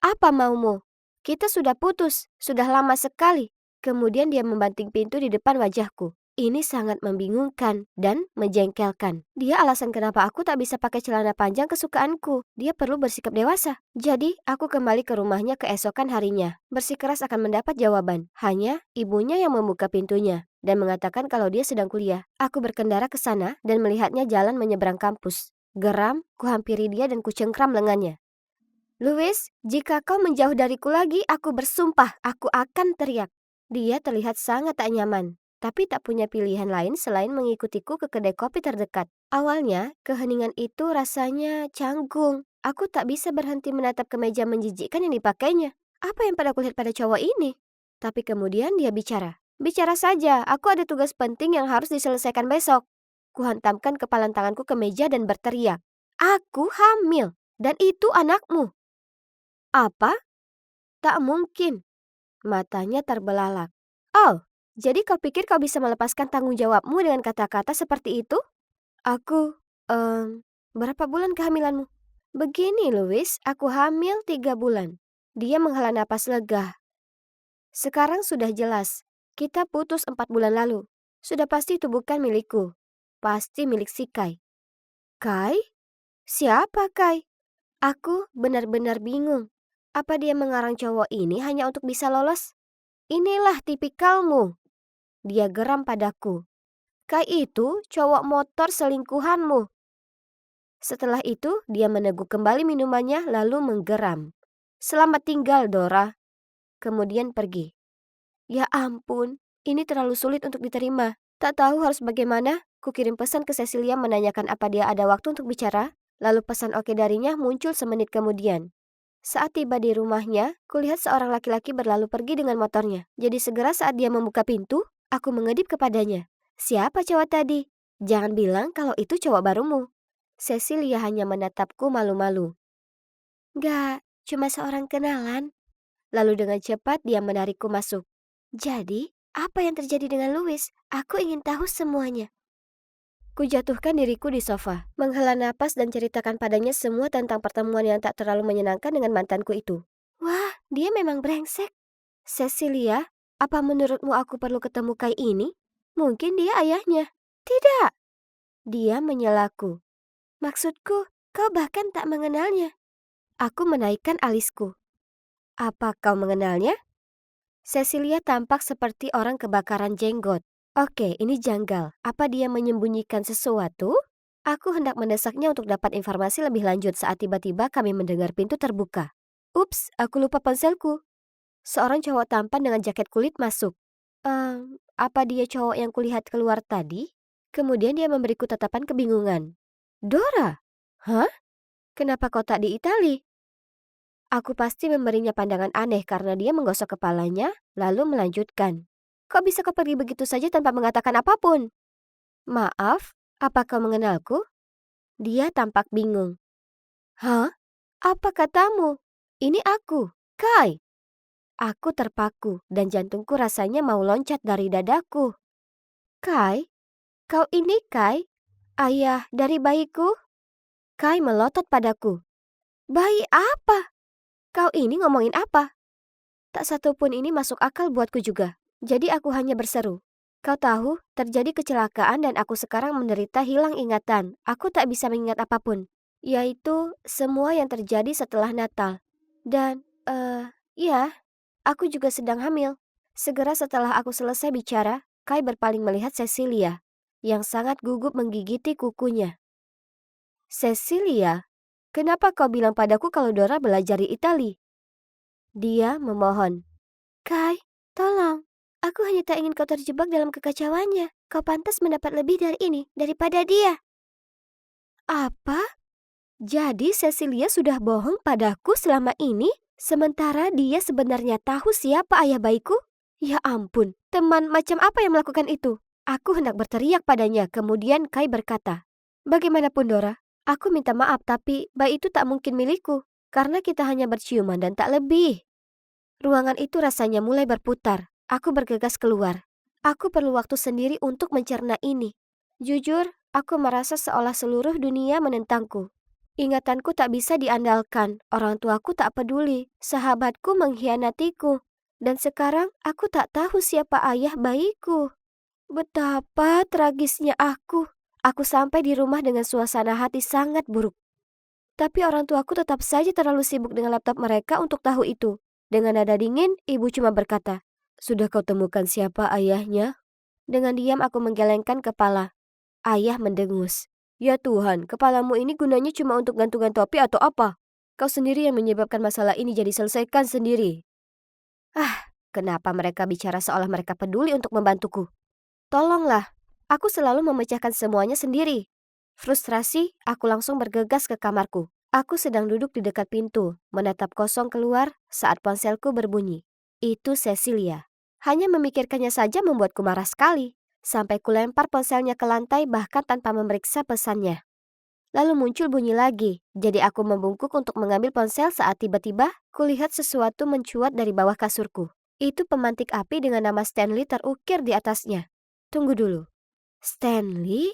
Apa maumu? Kita sudah putus, sudah lama sekali. Kemudian dia membanting pintu di depan wajahku. Ini sangat membingungkan dan menjengkelkan. Dia alasan kenapa aku tak bisa pakai celana panjang kesukaanku. Dia perlu bersikap dewasa. Jadi, aku kembali ke rumahnya keesokan harinya. Bersikeras akan mendapat jawaban. Hanya ibunya yang membuka pintunya dan mengatakan kalau dia sedang kuliah. Aku berkendara ke sana dan melihatnya jalan menyeberang kampus. Geram, kuhampiri dia dan kucengkram lengannya. Louis, jika kau menjauh dariku lagi, aku bersumpah aku akan teriak. Dia terlihat sangat tak nyaman, tapi tak punya pilihan lain selain mengikutiku ke kedai kopi terdekat. Awalnya, keheningan itu rasanya canggung. Aku tak bisa berhenti menatap kemeja menjijikkan yang dipakainya. Apa yang pada kulihat pada cowok ini? Tapi kemudian dia bicara. Bicara saja, aku ada tugas penting yang harus diselesaikan besok. Kuhantamkan kepalan tanganku ke meja dan berteriak. Aku hamil, dan itu anakmu. Apa? Tak mungkin. Matanya terbelalak. Oh, jadi kau pikir kau bisa melepaskan tanggung jawabmu dengan kata-kata seperti itu? Aku, berapa bulan kehamilanmu? Begini, Louis, aku hamil 3 bulan. Dia menghela napas lega. Sekarang sudah jelas. Kita putus 4 bulan lalu. Sudah pasti itu bukan milikku. Pasti milik si Kai. Kai? Siapa Kai? Aku benar-benar bingung. Apa dia mengarang cowok ini hanya untuk bisa lolos? Inilah tipikalmu. Dia geram padaku. Kai itu cowok motor selingkuhanmu. Setelah itu dia meneguk kembali minumannya lalu menggeram. Selamat tinggal Dora. Kemudian pergi. Ya ampun, ini terlalu sulit untuk diterima. Tak tahu harus bagaimana. Kukirim pesan ke Cecilia menanyakan apa dia ada waktu untuk bicara. Lalu pesan oke darinya muncul semenit kemudian. Saat tiba di rumahnya, kulihat seorang laki-laki berlalu pergi dengan motornya. Jadi segera saat dia membuka pintu, aku mengedip kepadanya. Siapa cowok tadi? Jangan bilang kalau itu cowok barumu. Cecilia hanya menatapku malu-malu. Gak, cuma seorang kenalan. Lalu dengan cepat dia menarikku masuk. Jadi, apa yang terjadi dengan Louis? Aku ingin tahu semuanya. Kujatuhkan diriku di sofa, menghela napas dan ceritakan padanya semua tentang pertemuan yang tak terlalu menyenangkan dengan mantanku itu. Wah, dia memang brengsek. Cecilia, apa menurutmu aku perlu ketemu Kai ini? Mungkin dia ayahnya. Tidak. Dia menyelaku. Maksudku, kau bahkan tak mengenalnya. Aku menaikkan alisku. Apa kau mengenalnya? Cecilia tampak seperti orang kebakaran jenggot. Oke, ini janggal. Apa dia menyembunyikan sesuatu? Aku hendak mendesaknya untuk dapat informasi lebih lanjut saat tiba-tiba kami mendengar pintu terbuka. Ups, aku lupa ponselku. Seorang cowok tampan dengan jaket kulit masuk. Apa dia cowok yang kulihat keluar tadi? Kemudian dia memberiku tatapan kebingungan. Dora? Hah? Kenapa kau tak di Itali? Aku pasti memberinya pandangan aneh karena dia menggosok kepalanya, lalu melanjutkan. Kok bisa kau pergi begitu saja tanpa mengatakan apapun? Maaf, apa kau mengenalku? Dia tampak bingung. Hah? Apa katamu? Ini aku, Kai. Aku terpaku dan jantungku rasanya mau loncat dari dadaku. Kai? Kau ini Kai? Ayah dari bayiku? Kai melotot padaku. Bayi apa? Kau ini ngomongin apa? Tak satu pun ini masuk akal buatku juga. Jadi aku hanya berseru. Kau tahu, terjadi kecelakaan dan aku sekarang menderita hilang ingatan. Aku tak bisa mengingat apapun. Yaitu semua yang terjadi setelah Natal. Dan, ya, aku juga sedang hamil. Segera setelah aku selesai bicara, Kai berpaling melihat Cecilia, yang sangat gugup menggigiti kukunya. Cecilia, kenapa kau bilang padaku kalau Dora belajar di Itali? Dia memohon. Kai, tolong. Aku hanya tak ingin kau terjebak dalam kekacauannya. Kau pantas mendapat lebih dari ini, daripada dia. Apa? Jadi Cecilia sudah bohong padaku selama ini? Sementara dia sebenarnya tahu siapa ayah bayiku? Ya ampun, teman macam apa yang melakukan itu? Aku hendak berteriak padanya, kemudian Kai berkata, bagaimanapun Dora, aku minta maaf tapi bayi itu tak mungkin milikku. Karena kita hanya berciuman dan tak lebih. Ruangan itu rasanya mulai berputar. Aku bergegas keluar. Aku perlu waktu sendiri untuk mencerna ini. Jujur, aku merasa seolah seluruh dunia menentangku. Ingatanku tak bisa diandalkan, orang tuaku tak peduli, sahabatku mengkhianatiku. Dan sekarang aku tak tahu siapa ayah bayiku. Betapa tragisnya aku. Aku sampai di rumah dengan suasana hati sangat buruk. Tapi orang tuaku tetap saja terlalu sibuk dengan laptop mereka untuk tahu itu. Dengan nada dingin, ibu cuma berkata, "Sudah kau temukan siapa ayahnya?" Dengan diam aku menggelengkan kepala. Ayah mendengus. "Ya Tuhan, kepalamu ini gunanya cuma untuk gantungan topi atau apa? Kau sendiri yang menyebabkan masalah ini, jadi selesaikan sendiri." Kenapa mereka bicara seolah mereka peduli untuk membantuku? Tolonglah, aku selalu memecahkan semuanya sendiri. Frustrasi, aku langsung bergegas ke kamarku. Aku sedang duduk di dekat pintu, menatap kosong keluar saat ponselku berbunyi. Itu Cecilia. Hanya memikirkannya saja membuatku marah sekali. Sampai kulempar ponselnya ke lantai bahkan tanpa memeriksa pesannya. Lalu muncul bunyi lagi, jadi aku membungkuk untuk mengambil ponsel saat tiba-tiba kulihat sesuatu mencuat dari bawah kasurku. Itu pemantik api dengan nama Stanley terukir di atasnya. Tunggu dulu. Stanley?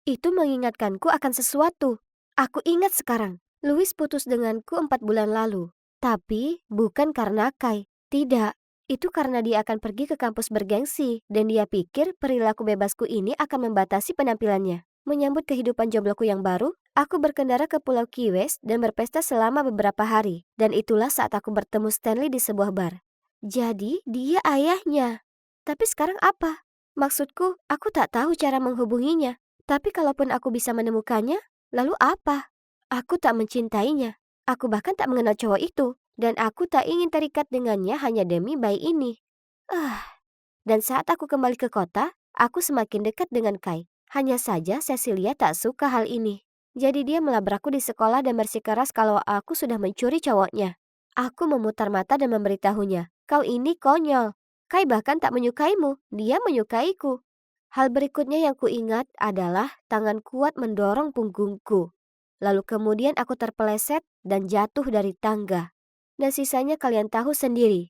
Itu mengingatkanku akan sesuatu. Aku ingat sekarang. Louis putus denganku 4 bulan lalu. Tapi bukan karena Kai. Tidak. Itu karena dia akan pergi ke kampus bergengsi. Dan dia pikir perilaku bebasku ini akan membatasi penampilannya. Menyambut kehidupan jombloku yang baru, aku berkendara ke Pulau Key West dan berpesta selama beberapa hari. Dan itulah saat aku bertemu Stanley di sebuah bar. Jadi dia ayahnya. Tapi sekarang apa? Maksudku, aku tak tahu cara menghubunginya. Tapi kalaupun aku bisa menemukannya, lalu apa? Aku tak mencintainya. Aku bahkan tak mengenal cowok itu. Dan aku tak ingin terikat dengannya hanya demi bayi ini. Dan saat aku kembali ke kota, aku semakin dekat dengan Kai. Hanya saja Cecilia tak suka hal ini. Jadi dia melabrakku di sekolah dan bersikeras kalau aku sudah mencuri cowoknya. Aku memutar mata dan memberitahunya, "Kau ini konyol. Kai bahkan tak menyukaimu, dia menyukaiku." Hal berikutnya yang kuingat adalah tangan kuat mendorong punggungku. Lalu kemudian aku terpeleset dan jatuh dari tangga. Dan sisanya kalian tahu sendiri.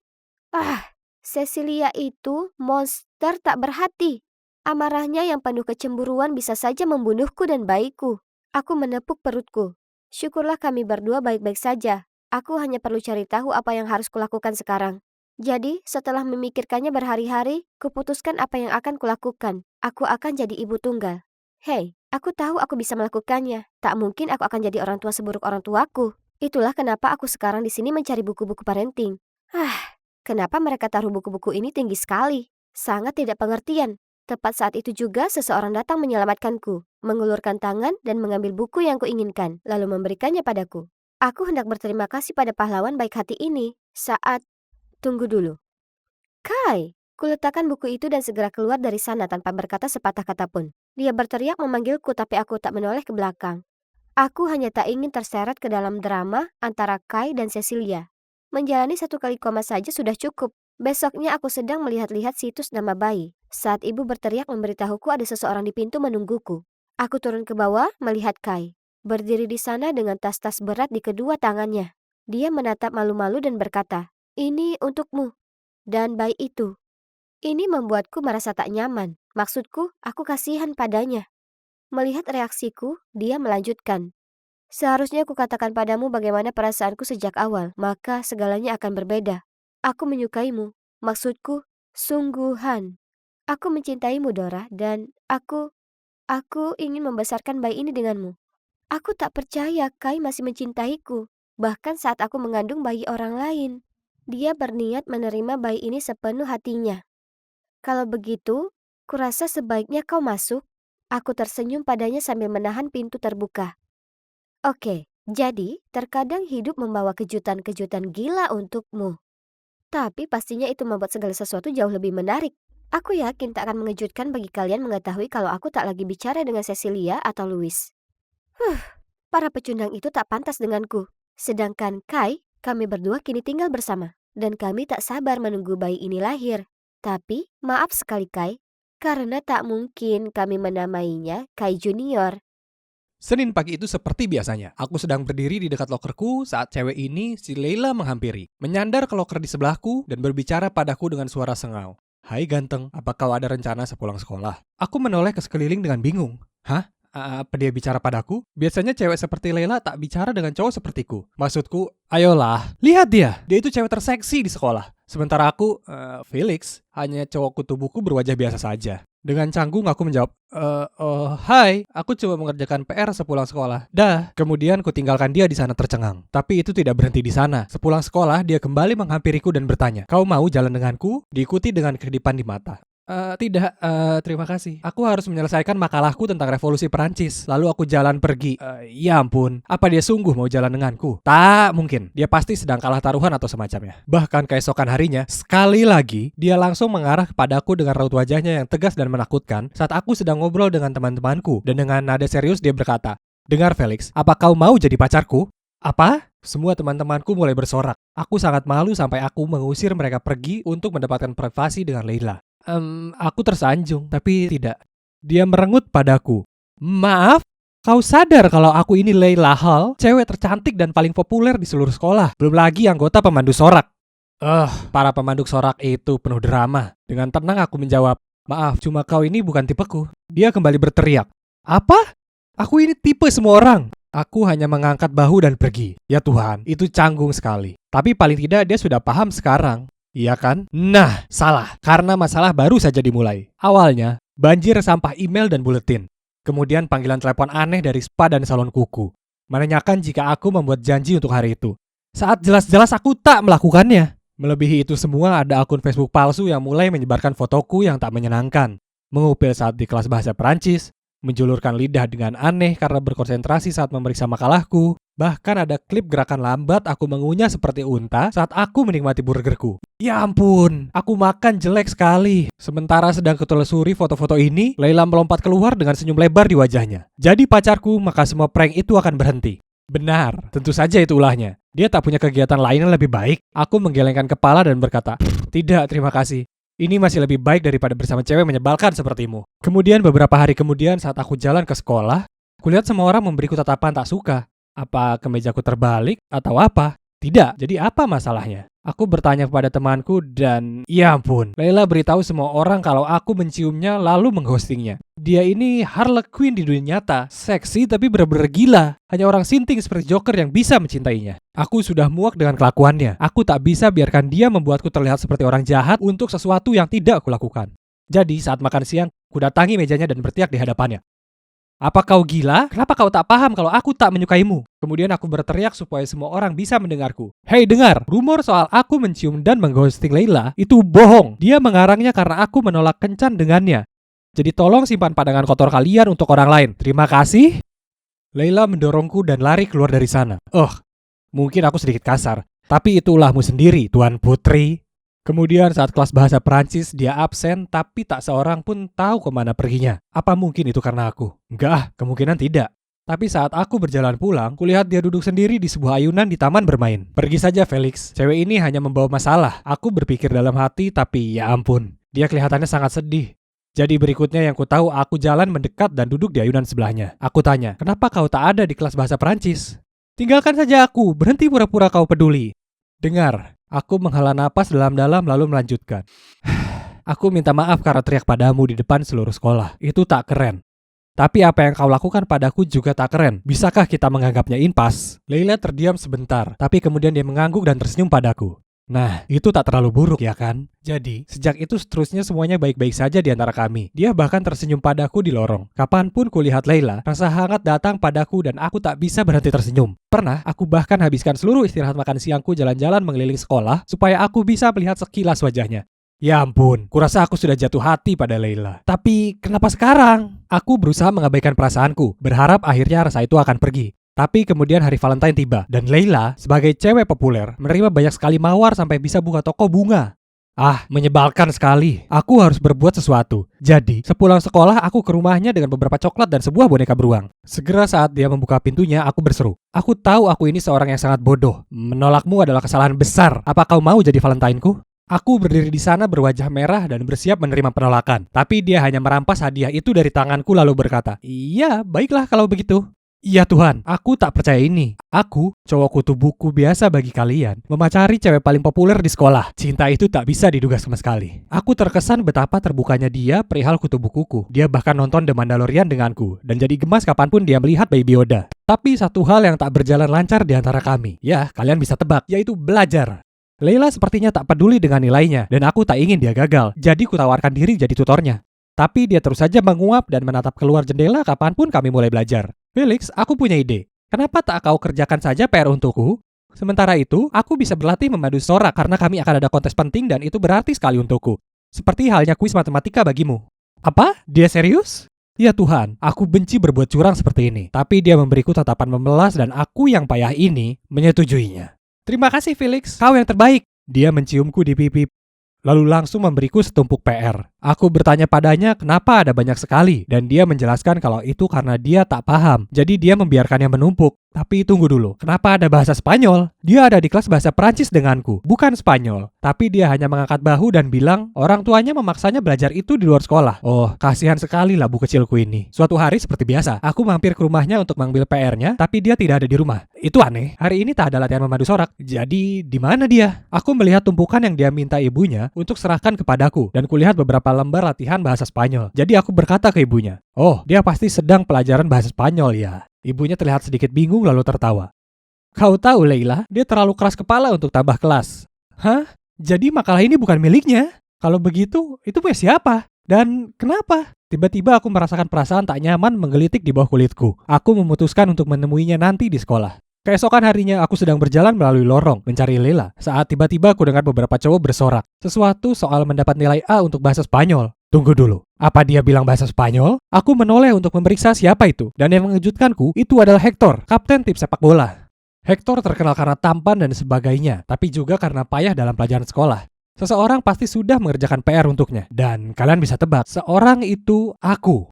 Cecilia itu monster tak berhati. Amarahnya yang penuh kecemburuan bisa saja membunuhku dan bayiku. Aku menepuk perutku. Syukurlah kami berdua baik-baik saja. Aku hanya perlu cari tahu apa yang harus kulakukan sekarang. Jadi, setelah memikirkannya berhari-hari, kuputuskan apa yang akan kulakukan. Aku akan jadi ibu tunggal. Hei, aku tahu aku bisa melakukannya. Tak mungkin aku akan jadi orang tua seburuk orang tuaku. Itulah kenapa aku sekarang di sini mencari buku-buku parenting. Kenapa mereka taruh buku-buku ini tinggi sekali? Sangat tidak pengertian. Tepat saat itu juga seseorang datang menyelamatkanku, mengulurkan tangan dan mengambil buku yang kuinginkan, lalu memberikannya padaku. Aku hendak berterima kasih pada pahlawan baik hati ini saat... Tunggu dulu. Kai! Kuletakkan buku itu dan segera keluar dari sana tanpa berkata sepatah kata pun. Dia berteriak memanggilku tapi aku tak menoleh ke belakang. Aku hanya tak ingin terseret ke dalam drama antara Kai dan Cecilia. Menjalani 1 kali koma saja sudah cukup. Besoknya aku sedang melihat-lihat situs nama bayi. Saat ibu berteriak memberitahuku ada seseorang di pintu menungguku. Aku turun ke bawah melihat Kai. Berdiri di sana dengan tas-tas berat di kedua tangannya. Dia menatap malu-malu dan berkata, "Ini untukmu." Dan bayi itu. Ini membuatku merasa tak nyaman. Maksudku, aku kasihan padanya. Melihat reaksiku, dia melanjutkan. "Seharusnya aku katakan padamu bagaimana perasaanku sejak awal, maka segalanya akan berbeda. Aku menyukaimu, maksudku, sungguhan. Aku mencintaimu, Dora, dan aku ingin membesarkan bayi ini denganmu." Aku tak percaya Kai masih mencintaiku, bahkan saat aku mengandung bayi orang lain. Dia berniat menerima bayi ini sepenuh hatinya. "Kalau begitu, kurasa sebaiknya kau masuk." Aku tersenyum padanya sambil menahan pintu terbuka. Oke, jadi terkadang hidup membawa kejutan-kejutan gila untukmu. Tapi pastinya itu membuat segala sesuatu jauh lebih menarik. Aku yakin tak akan mengejutkan bagi kalian mengetahui kalau aku tak lagi bicara dengan Cecilia atau Louis. Para pecundang itu tak pantas denganku. Sedangkan Kai, kami berdua kini tinggal bersama. Dan kami tak sabar menunggu bayi ini lahir. Tapi, maaf sekali Kai, karena tak mungkin kami menamainya Kai Junior. Senin pagi itu seperti biasanya. Aku sedang berdiri di dekat lokerku saat cewek ini, si Leila, menghampiri. Menyandar ke loker di sebelahku dan berbicara padaku dengan suara sengau. "Hai ganteng, apa kau ada rencana sepulang sekolah?" Aku menoleh ke sekeliling dengan bingung. Hah? Apa dia bicara padaku? Biasanya cewek seperti Leila tak bicara dengan cowok sepertiku. Maksudku, ayolah, lihat dia. Dia itu cewek terseksi di sekolah. Sementara aku, Felix, hanya cowok kutubuku berwajah biasa saja. Dengan canggung aku menjawab, hai, aku cuma mengerjakan PR sepulang sekolah. Dah. Kemudian kutinggalkan dia di sana tercengang. Tapi itu tidak berhenti di sana. Sepulang sekolah, dia kembali menghampiriku dan bertanya, "Kau mau jalan denganku?" Diikuti dengan kedipan di mata. Tidak, terima kasih. Aku harus menyelesaikan makalahku tentang revolusi Perancis. Lalu aku jalan pergi. Ya ampun, apa dia sungguh mau jalan denganku? Tak mungkin. Dia pasti sedang kalah taruhan atau semacamnya. Bahkan keesokan harinya, sekali lagi, dia langsung mengarah kepadaku dengan raut wajahnya yang tegas dan menakutkan saat aku sedang ngobrol dengan teman-temanku. Dan dengan nada serius dia berkata, "Dengar Felix, apa kau mau jadi pacarku?" Apa? Semua teman-temanku mulai bersorak. Aku sangat malu sampai aku mengusir mereka pergi untuk mendapatkan privasi dengan Leila. Aku tersanjung, tapi tidak. Dia merengut padaku. "Maaf, kau sadar kalau aku ini Leila Hall, cewek tercantik dan paling populer di seluruh sekolah. Belum lagi anggota pemandu sorak." Para pemandu sorak itu penuh drama. Dengan tenang aku menjawab, "Maaf, cuma kau ini bukan tipeku." Dia kembali berteriak, "Apa? Aku ini tipe semua orang." Aku hanya mengangkat bahu dan pergi. Ya Tuhan, itu canggung sekali. Tapi paling tidak dia sudah paham sekarang. Iya kan? Nah, salah. Karena masalah baru saja dimulai. Awalnya, banjir sampah email dan buletin. Kemudian panggilan telepon aneh dari spa dan salon kuku. Menanyakan jika aku membuat janji untuk hari itu. Saat jelas-jelas aku tak melakukannya. Melebihi itu semua ada akun Facebook palsu yang mulai menyebarkan fotoku yang tak menyenangkan. Mengupil saat di kelas bahasa Perancis. Menjulurkan lidah dengan aneh karena berkonsentrasi saat memeriksa makalahku. Bahkan ada klip gerakan lambat aku mengunyah seperti unta saat aku menikmati burgerku. Ya ampun, aku makan jelek sekali. Sementara sedang kutelusuri foto-foto ini, Leila melompat keluar dengan senyum lebar di wajahnya. Jadi pacarku, maka semua prank itu akan berhenti. Benar, tentu saja itu ulahnya. Dia tak punya kegiatan lain yang lebih baik. Aku menggelengkan kepala dan berkata, "Tidak, terima kasih. Ini masih lebih baik daripada bersama cewek menyebalkan sepertimu." Kemudian beberapa hari kemudian saat aku jalan ke sekolah, kulihat semua orang memberiku tatapan tak suka. Apa kemejaku terbalik atau apa? Tidak, jadi apa masalahnya? Aku bertanya kepada temanku dan ya ampun, Leila beritahu semua orang kalau aku menciumnya lalu menghostingnya. Dia ini Harlequin di dunia nyata, seksi tapi benar-benar gila. Hanya orang sinting seperti Joker yang bisa mencintainya. Aku sudah muak dengan kelakuannya. Aku tak bisa biarkan dia membuatku terlihat seperti orang jahat untuk sesuatu yang tidak aku lakukan. Jadi saat makan siang, ku datangi mejanya dan berteriak di hadapannya. "Apa kau gila? Kenapa kau tak paham kalau aku tak menyukaimu?" Kemudian aku berteriak supaya semua orang bisa mendengarku. "Hei dengar, rumor soal aku mencium dan mengghosting Leila itu bohong. Dia mengarangnya karena aku menolak kencan dengannya. Jadi tolong simpan pandangan kotor kalian untuk orang lain. Terima kasih." Leila mendorongku dan lari keluar dari sana. Mungkin aku sedikit kasar, tapi itu ulahmu sendiri, Tuan Putri. Kemudian saat kelas bahasa Perancis dia absen tapi tak seorang pun tahu kemana perginya. Apa mungkin itu karena aku? Enggak, kemungkinan tidak. Tapi saat aku berjalan pulang, kulihat dia duduk sendiri di sebuah ayunan di taman bermain. Pergi saja Felix, cewek ini hanya membawa masalah. Aku berpikir dalam hati tapi ya ampun, dia kelihatannya sangat sedih. Jadi berikutnya yang ku tahu aku jalan mendekat dan duduk di ayunan sebelahnya. Aku tanya, "Kenapa kau tak ada di kelas bahasa Perancis?" "Tinggalkan saja aku, berhenti pura-pura kau peduli." Dengar. Aku menghela napas dalam-dalam lalu melanjutkan. "Aku minta maaf karena teriak padamu di depan seluruh sekolah. Itu tak keren. Tapi apa yang kau lakukan padaku juga tak keren. Bisakah kita menganggapnya impas?" Leila terdiam sebentar, tapi kemudian dia mengangguk dan tersenyum padaku. Nah, itu tak terlalu buruk ya kan? Jadi, sejak itu seterusnya semuanya baik-baik saja di antara kami. Dia bahkan tersenyum padaku di lorong. Kapanpun kulihat Leila, rasa hangat datang padaku dan aku tak bisa berhenti tersenyum. Pernah, aku bahkan habiskan seluruh istirahat makan siangku jalan-jalan mengelilingi sekolah supaya aku bisa melihat sekilas wajahnya. Ya ampun, kurasa aku sudah jatuh hati pada Leila. Tapi kenapa sekarang? Aku berusaha mengabaikan perasaanku, berharap akhirnya rasa itu akan pergi. Tapi kemudian hari Valentine tiba, dan Leila, sebagai cewek populer, menerima banyak sekali mawar sampai bisa buka toko bunga. Menyebalkan sekali. Aku harus berbuat sesuatu. Jadi, sepulang sekolah aku ke rumahnya dengan beberapa coklat dan sebuah boneka beruang. Segera saat dia membuka pintunya, aku berseru. "Aku tahu aku ini seorang yang sangat bodoh. Menolakmu adalah kesalahan besar. Apa kau mau jadi Valentine-ku?" Aku berdiri di sana berwajah merah dan bersiap menerima penolakan. Tapi dia hanya merampas hadiah itu dari tanganku lalu berkata, "Iya, baiklah kalau begitu." Ya Tuhan, aku tak percaya ini. Aku, cowok kutu buku biasa bagi kalian, memacari cewek paling populer di sekolah. Cinta itu tak bisa diduga sama sekali. Aku terkesan betapa terbukanya dia perihal kutu bukuku. Dia bahkan nonton The Mandalorian denganku, dan jadi gemas kapanpun dia melihat Baby Yoda. Tapi satu hal yang tak berjalan lancar di antara kami. Ya, kalian bisa tebak, yaitu belajar. Leila sepertinya tak peduli dengan nilainya, dan aku tak ingin dia gagal. Jadi kutawarkan diri jadi tutornya. Tapi dia terus saja menguap dan menatap keluar jendela kapanpun kami mulai belajar. Felix, aku punya ide. Kenapa tak kau kerjakan saja PR untukku? Sementara itu, aku bisa berlatih memadu sorak karena kami akan ada kontes penting dan itu berarti sekali untukku. Seperti halnya kuis matematika bagimu. Apa? Dia serius? Ya Tuhan, aku benci berbuat curang seperti ini. Tapi dia memberiku tatapan memelas dan aku yang payah ini menyetujuinya. Terima kasih Felix, kau yang terbaik. Dia menciumku di pipi. Lalu langsung memberiku setumpuk PR. Aku bertanya padanya kenapa ada banyak sekali, dan dia menjelaskan kalau itu karena dia tak paham. Jadi dia membiarkannya menumpuk. Tapi tunggu dulu, kenapa ada bahasa Spanyol? Dia ada di kelas bahasa Prancis denganku, bukan Spanyol. Tapi dia hanya mengangkat bahu dan bilang orang tuanya memaksanya belajar itu di luar sekolah. Oh, kasihan sekali labu kecilku ini. Suatu hari seperti biasa, aku mampir ke rumahnya untuk mengambil PR-nya, tapi dia tidak ada di rumah. Itu aneh, hari ini tak ada latihan memadu sorak. Jadi, di mana dia? Aku melihat tumpukan yang dia minta ibunya untuk serahkan kepadaku, dan kulihat beberapa lembar latihan bahasa Spanyol. Jadi aku berkata ke ibunya, oh, dia pasti sedang pelajaran bahasa Spanyol ya. Ibunya terlihat sedikit bingung lalu tertawa. Kau tahu Leila, dia terlalu keras kepala untuk tambah kelas. Hah? Jadi makalah ini bukan miliknya? Kalau begitu, itu punya siapa? Dan kenapa? Tiba-tiba aku merasakan perasaan tak nyaman menggelitik di bawah kulitku. Aku memutuskan untuk menemuinya nanti di sekolah. Keesokan harinya aku sedang berjalan melalui lorong mencari Leila saat tiba-tiba aku dengar beberapa cowok bersorak. Sesuatu soal mendapat nilai A untuk bahasa Spanyol. Tunggu dulu, apa dia bilang bahasa Spanyol? Aku menoleh untuk memeriksa siapa itu, dan yang mengejutkanku itu adalah Hector, kapten tim sepak bola. Hector terkenal karena tampan dan sebagainya, tapi juga karena payah dalam pelajaran sekolah. Seseorang pasti sudah mengerjakan PR untuknya, dan kalian bisa tebak, seorang itu aku.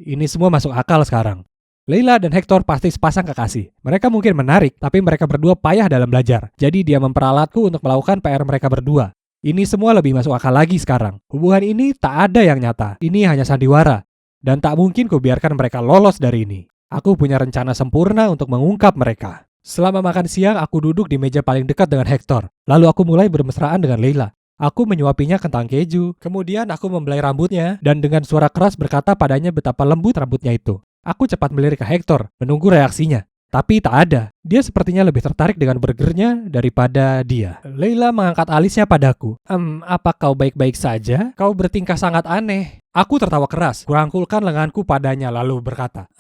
Ini semua masuk akal sekarang. Leila dan Hector pasti sepasang kekasih. Mereka mungkin menarik, tapi mereka berdua payah dalam belajar. Jadi dia memperalatku untuk melakukan PR mereka berdua. Ini semua lebih masuk akal lagi sekarang. Hubungan ini tak ada yang nyata. Ini hanya sandiwara. Dan tak mungkin kubiarkan mereka lolos dari ini. Aku punya rencana sempurna untuk mengungkap mereka. Selama makan siang, aku duduk di meja paling dekat dengan Hector. Lalu aku mulai bermesraan dengan Leila. Aku menyuapinya kentang keju. Kemudian aku membelai rambutnya dan dengan suara keras berkata padanya betapa lembut rambutnya itu. Aku cepat melirik ke Hector, menunggu reaksinya. Tapi tak ada. Dia sepertinya lebih tertarik dengan burgernya daripada dia. Leila mengangkat alisnya padaku. Apa kau baik-baik saja? Kau bertingkah sangat aneh. Aku tertawa keras, kurangkulkan lenganku padanya lalu berkata,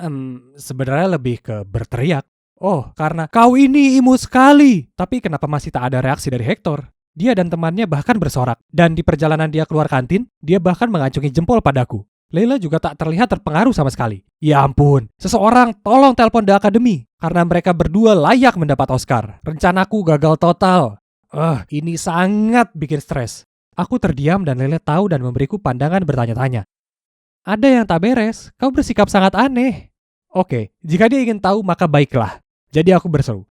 sebenarnya lebih ke berteriak. Oh, karena kau ini imut sekali. Tapi kenapa masih tak ada reaksi dari Hector? Dia dan temannya bahkan bersorak. Dan di perjalanan dia keluar kantin, dia bahkan mengacungi jempol padaku. Leila juga tak terlihat terpengaruh sama sekali. Ya ampun, seseorang tolong telepon The Academy karena mereka berdua layak mendapat Oscar. Rencanaku gagal total. Ini sangat bikin stres. Aku terdiam dan Leila tahu dan memberiku pandangan bertanya-tanya. Ada yang tak beres, kau bersikap sangat aneh. Oke, jika dia ingin tahu maka baiklah. Jadi aku berseru.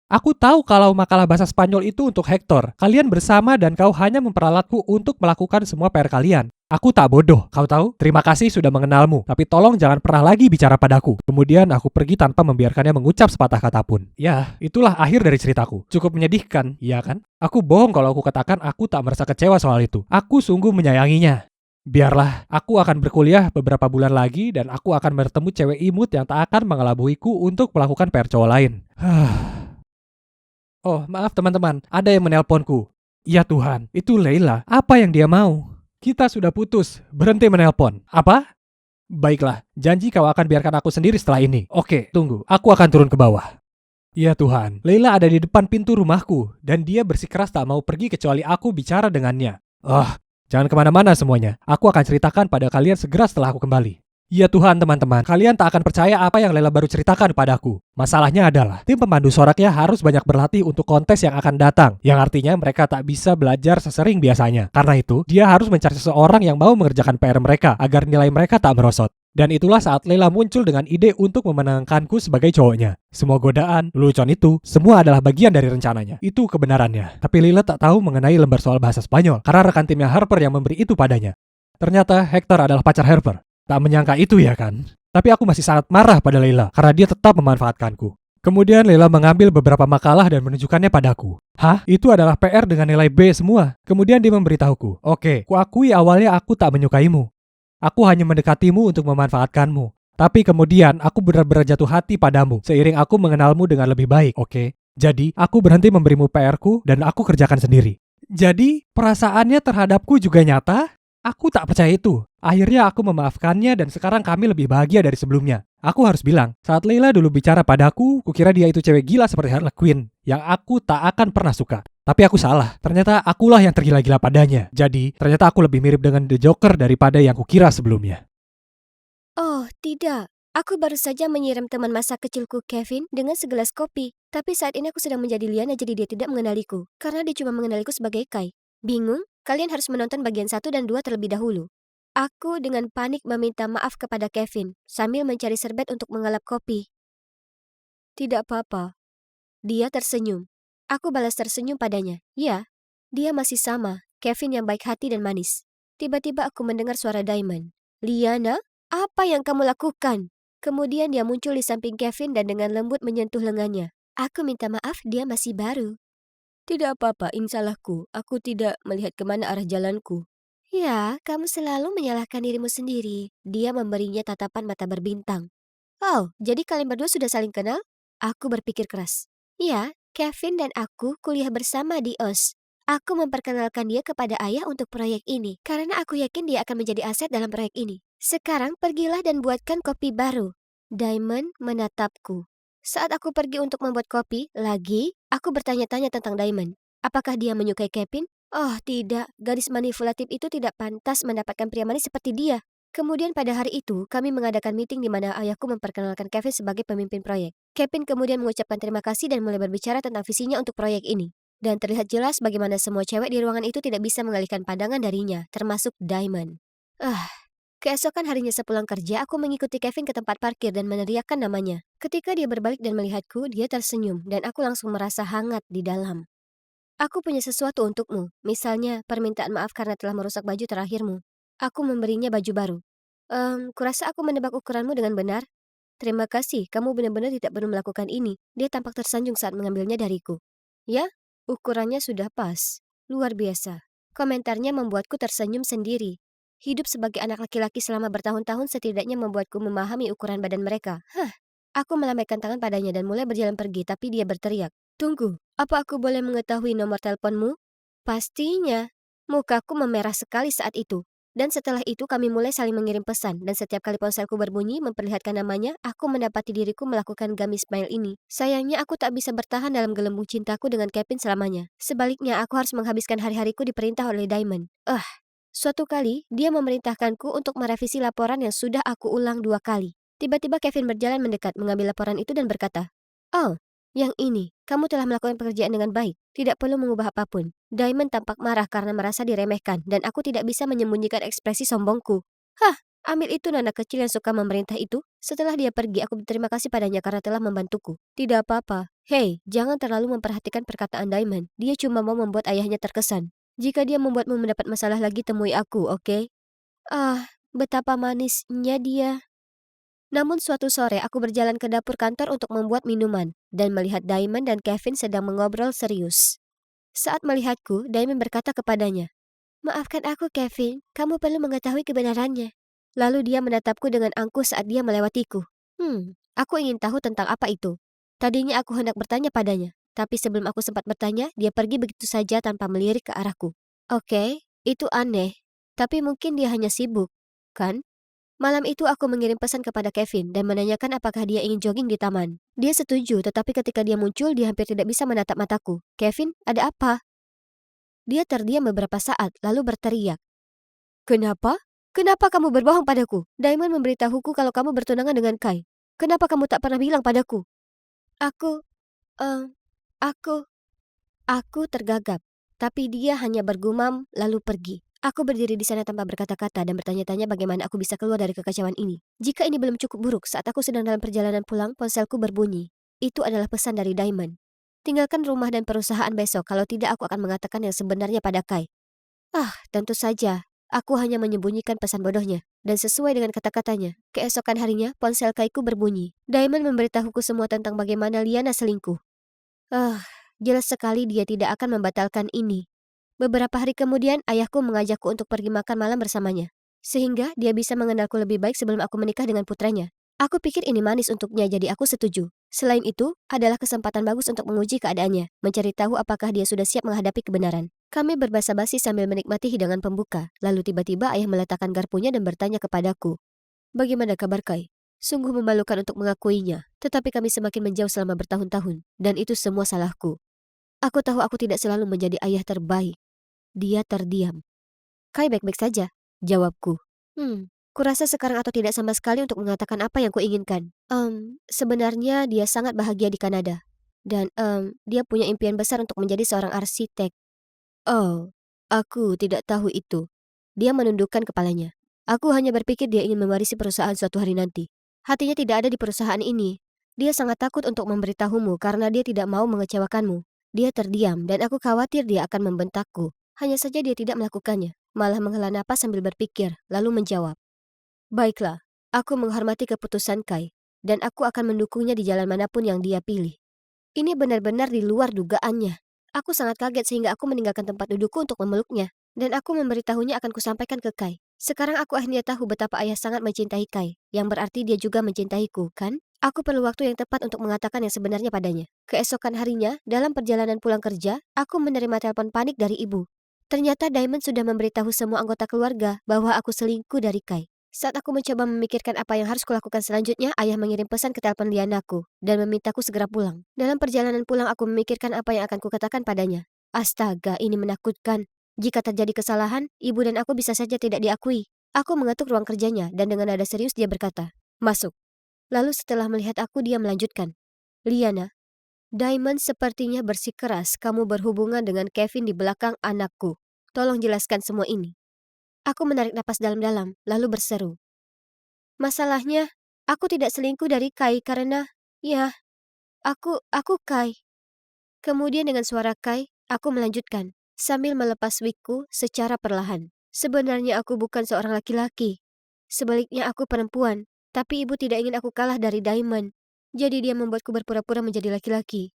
Aku tahu kalau makalah bahasa Spanyol itu untuk Hector. Kalian bersama dan kau hanya memperalatku untuk melakukan semua PR kalian. Aku tak bodoh, kau tahu? Terima kasih sudah mengenalmu, tapi tolong jangan pernah lagi bicara padaku. Kemudian aku pergi tanpa membiarkannya mengucap sepatah kata pun. Ya, itulah akhir dari ceritaku. Cukup menyedihkan, iya kan? Aku bohong kalau aku katakan aku tak merasa kecewa soal itu. Aku sungguh menyayanginya. Biarlah, aku akan berkuliah beberapa bulan lagi dan aku akan bertemu cewek imut yang tak akan mengelabuiku untuk melakukan PR cowok lain. Oh, maaf teman-teman, ada yang menelponku. Ya Tuhan, itu Leila. Apa yang dia mau? Kita sudah putus, berhenti menelpon. Apa? Baiklah, janji kau akan biarkan aku sendiri setelah ini. Oke, tunggu, aku akan turun ke bawah. Ya Tuhan, Leila ada di depan pintu rumahku, dan dia bersikeras tak mau pergi kecuali aku bicara dengannya. Jangan kemana-mana semuanya. Aku akan ceritakan pada kalian segera setelah aku kembali. Ya Tuhan teman-teman, kalian tak akan percaya apa yang Leila baru ceritakan padaku. Masalahnya adalah, tim pemandu soraknya harus banyak berlatih untuk kontes yang akan datang. Yang artinya mereka tak bisa belajar sesering biasanya. Karena itu, dia harus mencari seseorang yang mau mengerjakan PR mereka, agar nilai mereka tak merosot. Dan itulah saat Leila muncul dengan ide untuk memenangkanku sebagai cowoknya. Semua godaan, lelucon itu, semua adalah bagian dari rencananya. Itu kebenarannya. Tapi Leila tak tahu mengenai lembar soal bahasa Spanyol, karena rekan timnya Harper yang memberi itu padanya. Ternyata Hector adalah pacar Harper. Tak menyangka itu ya kan? Tapi aku masih sangat marah pada Leila karena dia tetap memanfaatkanku. Kemudian Leila mengambil beberapa makalah dan menunjukkannya padaku. Hah? Itu adalah PR dengan nilai B semua. Kemudian dia memberitahuku, oke, kuakui awalnya aku tak menyukaimu. Aku hanya mendekatimu untuk memanfaatkanmu. Tapi kemudian aku benar-benar jatuh hati padamu seiring aku mengenalmu dengan lebih baik, oke? Jadi, aku berhenti memberimu PR-ku dan aku kerjakan sendiri. Jadi, perasaannya terhadapku juga nyata? Aku tak percaya itu. Akhirnya aku memaafkannya dan sekarang kami lebih bahagia dari sebelumnya. Aku harus bilang, saat Leila dulu bicara padaku, kukira dia itu cewek gila seperti Harley Quinn, yang aku tak akan pernah suka. Tapi aku salah, ternyata akulah yang tergila-gila padanya. Jadi, ternyata aku lebih mirip dengan The Joker daripada yang kukira sebelumnya. Oh, tidak. Aku baru saja menyiram teman masa kecilku Kevin dengan segelas kopi. Tapi saat ini aku sedang menjadi Liana jadi dia tidak mengenaliku. Karena dia cuma mengenaliku sebagai Kai. Bingung? Kalian harus menonton bagian 1 dan 2 terlebih dahulu. Aku dengan panik meminta maaf kepada Kevin sambil mencari serbet untuk mengelap kopi. Tidak apa-apa. Dia tersenyum. Aku balas tersenyum padanya. Ya, dia masih sama. Kevin yang baik hati dan manis. Tiba-tiba aku mendengar suara Diamond. Liana? Apa yang kamu lakukan? Kemudian dia muncul di samping Kevin dan dengan lembut menyentuh lengannya. Aku minta maaf, dia masih baru. Tidak apa-apa, ini salahku. Aku tidak melihat kemana arah jalanku. Ya, kamu selalu menyalahkan dirimu sendiri. Dia memberinya tatapan mata berbintang. Oh, jadi kalian berdua sudah saling kenal? Aku berpikir keras. Ya, Kevin dan aku kuliah bersama di OS. Aku memperkenalkan dia kepada ayah untuk proyek ini, karena aku yakin dia akan menjadi aset dalam proyek ini. Sekarang pergilah dan buatkan kopi baru. Diamond menatapku. Saat aku pergi untuk membuat kopi, aku bertanya-tanya tentang Diamond. Apakah dia menyukai Kevin? Oh tidak, gadis manipulatif itu tidak pantas mendapatkan pria manis seperti dia. Kemudian pada hari itu, kami mengadakan meeting di mana ayahku memperkenalkan Kevin sebagai pemimpin proyek. Kevin kemudian mengucapkan terima kasih dan mulai berbicara tentang visinya untuk proyek ini. Dan terlihat jelas bagaimana semua cewek di ruangan itu tidak bisa mengalihkan pandangan darinya, termasuk Diamond. Keesokan harinya sepulang kerja, aku mengikuti Kevin ke tempat parkir dan meneriakkan namanya. Ketika dia berbalik dan melihatku, dia tersenyum dan aku langsung merasa hangat di dalam. Aku punya sesuatu untukmu, misalnya permintaan maaf karena telah merusak baju terakhirmu. Aku memberinya baju baru. Kurasa aku menebak ukuranmu dengan benar. Terima kasih, kamu benar-benar tidak perlu melakukan ini. Dia tampak tersanjung saat mengambilnya dariku. Ya, ukurannya sudah pas. Luar biasa. Komentarnya membuatku tersenyum sendiri. Hidup sebagai anak laki-laki selama bertahun-tahun setidaknya membuatku memahami ukuran badan mereka. Aku melambaikan tangan padanya dan mulai berjalan pergi, tapi dia berteriak. Tunggu, apa aku boleh mengetahui nomor teleponmu? Pastinya. Mukaku memerah sekali saat itu. Dan setelah itu kami mulai saling mengirim pesan, dan setiap kali ponselku berbunyi memperlihatkan namanya, aku mendapati diriku melakukan gummy smile ini. Sayangnya aku tak bisa bertahan dalam gelembung cintaku dengan Kevin selamanya. Sebaliknya, aku harus menghabiskan hari-hariku diperintah oleh Diamond. Suatu kali, dia memerintahkanku untuk merevisi laporan yang sudah aku ulang 2 kali. Tiba-tiba Kevin berjalan mendekat mengambil laporan itu dan berkata, "Oh, yang ini, kamu telah melakukan pekerjaan dengan baik. Tidak perlu mengubah apapun." Diamond tampak marah karena merasa diremehkan dan aku tidak bisa menyembunyikan ekspresi sombongku. Ambil itu nona kecil yang suka memerintah itu. Setelah dia pergi, aku berterima kasih padanya karena telah membantuku. Tidak apa-apa. Hei, jangan terlalu memperhatikan perkataan Diamond. Dia cuma mau membuat ayahnya terkesan. Jika dia membuatmu mendapat masalah lagi, temui aku, oke? Betapa manisnya dia. Namun suatu sore aku berjalan ke dapur kantor untuk membuat minuman dan melihat Diamond dan Kevin sedang mengobrol serius. Saat melihatku, Diamond berkata kepadanya, "Maafkan aku, Kevin. Kamu perlu mengetahui kebenarannya." Lalu dia menatapku dengan angkuh saat dia melewatiku. Aku ingin tahu tentang apa itu. Tadinya aku hendak bertanya padanya, tapi sebelum aku sempat bertanya, dia pergi begitu saja tanpa melirik ke arahku. Oke, itu aneh, tapi mungkin dia hanya sibuk, kan? Malam itu aku mengirim pesan kepada Kevin dan menanyakan apakah dia ingin jogging di taman. Dia setuju, tetapi ketika dia muncul, dia hampir tidak bisa menatap mataku. "Kevin, ada apa?" Dia terdiam beberapa saat, lalu berteriak. "Kenapa? Kenapa kamu berbohong padaku? Diamond memberitahuku kalau kamu bertunangan dengan Kai. Kenapa kamu tak pernah bilang padaku?" Aku, eh, aku, aku tergagap. Tapi dia hanya bergumam lalu pergi. Aku berdiri di sana tanpa berkata-kata dan bertanya-tanya bagaimana aku bisa keluar dari kekacauan ini. Jika ini belum cukup buruk, saat aku sedang dalam perjalanan pulang, ponselku berbunyi. Itu adalah pesan dari Diamond. "Tinggalkan rumah dan perusahaan besok, kalau tidak aku akan mengatakan yang sebenarnya pada Kai." Tentu saja. Aku hanya menyembunyikan pesan bodohnya. Dan sesuai dengan kata-katanya, keesokan harinya ponsel Kaiku berbunyi. Diamond memberitahuku semua tentang bagaimana Liana selingkuh. Jelas sekali dia tidak akan membatalkan ini. Beberapa hari kemudian, ayahku mengajakku untuk pergi makan malam bersamanya. Sehingga dia bisa mengenalku lebih baik sebelum aku menikah dengan putranya. Aku pikir ini manis untuknya, jadi aku setuju. Selain itu, adalah kesempatan bagus untuk menguji keadaannya, mencari tahu apakah dia sudah siap menghadapi kebenaran. Kami berbasa-basi sambil menikmati hidangan pembuka, lalu tiba-tiba ayah meletakkan garpunya dan bertanya kepadaku, "Bagaimana kabar Kai?" Sungguh memalukan untuk mengakuinya, tetapi kami semakin menjauh selama bertahun-tahun, dan itu semua salahku. Aku tahu aku tidak selalu menjadi ayah terbaik. Dia terdiam. "Kai baik-baik saja," jawabku. Kurasa sekarang atau tidak sama sekali untuk mengatakan apa yang kuinginkan. Sebenarnya dia sangat bahagia di Kanada. Dan dia punya impian besar untuk menjadi seorang arsitek. Oh, aku tidak tahu itu. Dia menundukkan kepalanya. Aku hanya berpikir dia ingin mewarisi perusahaan suatu hari nanti. Hatinya tidak ada di perusahaan ini. Dia sangat takut untuk memberitahumu karena dia tidak mau mengecewakanmu. Dia terdiam dan aku khawatir dia akan membentakku. Hanya saja dia tidak melakukannya, malah menghela napas sambil berpikir, lalu menjawab. "Baiklah, aku menghormati keputusan Kai, dan aku akan mendukungnya di jalan manapun yang dia pilih." Ini benar-benar di luar dugaannya. Aku sangat kaget sehingga aku meninggalkan tempat dudukku untuk memeluknya, dan aku memberitahunya akan kusampaikan ke Kai. Sekarang aku akhirnya tahu betapa ayah sangat mencintai Kai, yang berarti dia juga mencintaiku, kan? Aku perlu waktu yang tepat untuk mengatakan yang sebenarnya padanya. Keesokan harinya, dalam perjalanan pulang kerja, aku menerima telepon panik dari ibu. Ternyata Diamond sudah memberitahu semua anggota keluarga bahwa aku selingkuh dari Kai. Saat aku mencoba memikirkan apa yang harus kulakukan selanjutnya, ayah mengirim pesan ke telepon Lianaku dan memintaku segera pulang. Dalam perjalanan pulang, aku memikirkan apa yang akan kukatakan padanya. Astaga, ini menakutkan. Jika terjadi kesalahan, ibu dan aku bisa saja tidak diakui. Aku mengetuk ruang kerjanya dan dengan nada serius dia berkata, "Masuk." Lalu setelah melihat aku, dia melanjutkan, "Liana, Diamond sepertinya bersikeras kamu berhubungan dengan Kevin di belakang anakku. Tolong jelaskan semua ini." Aku menarik napas dalam-dalam, lalu berseru, "Masalahnya, aku tidak selingkuh dari Kai karena, ya, aku Kai." Kemudian dengan suara Kai, aku melanjutkan, sambil melepas wigku secara perlahan. "Sebenarnya aku bukan seorang laki-laki. Sebaliknya aku perempuan, tapi ibu tidak ingin aku kalah dari Diamond. Jadi dia membuatku berpura-pura menjadi laki-laki."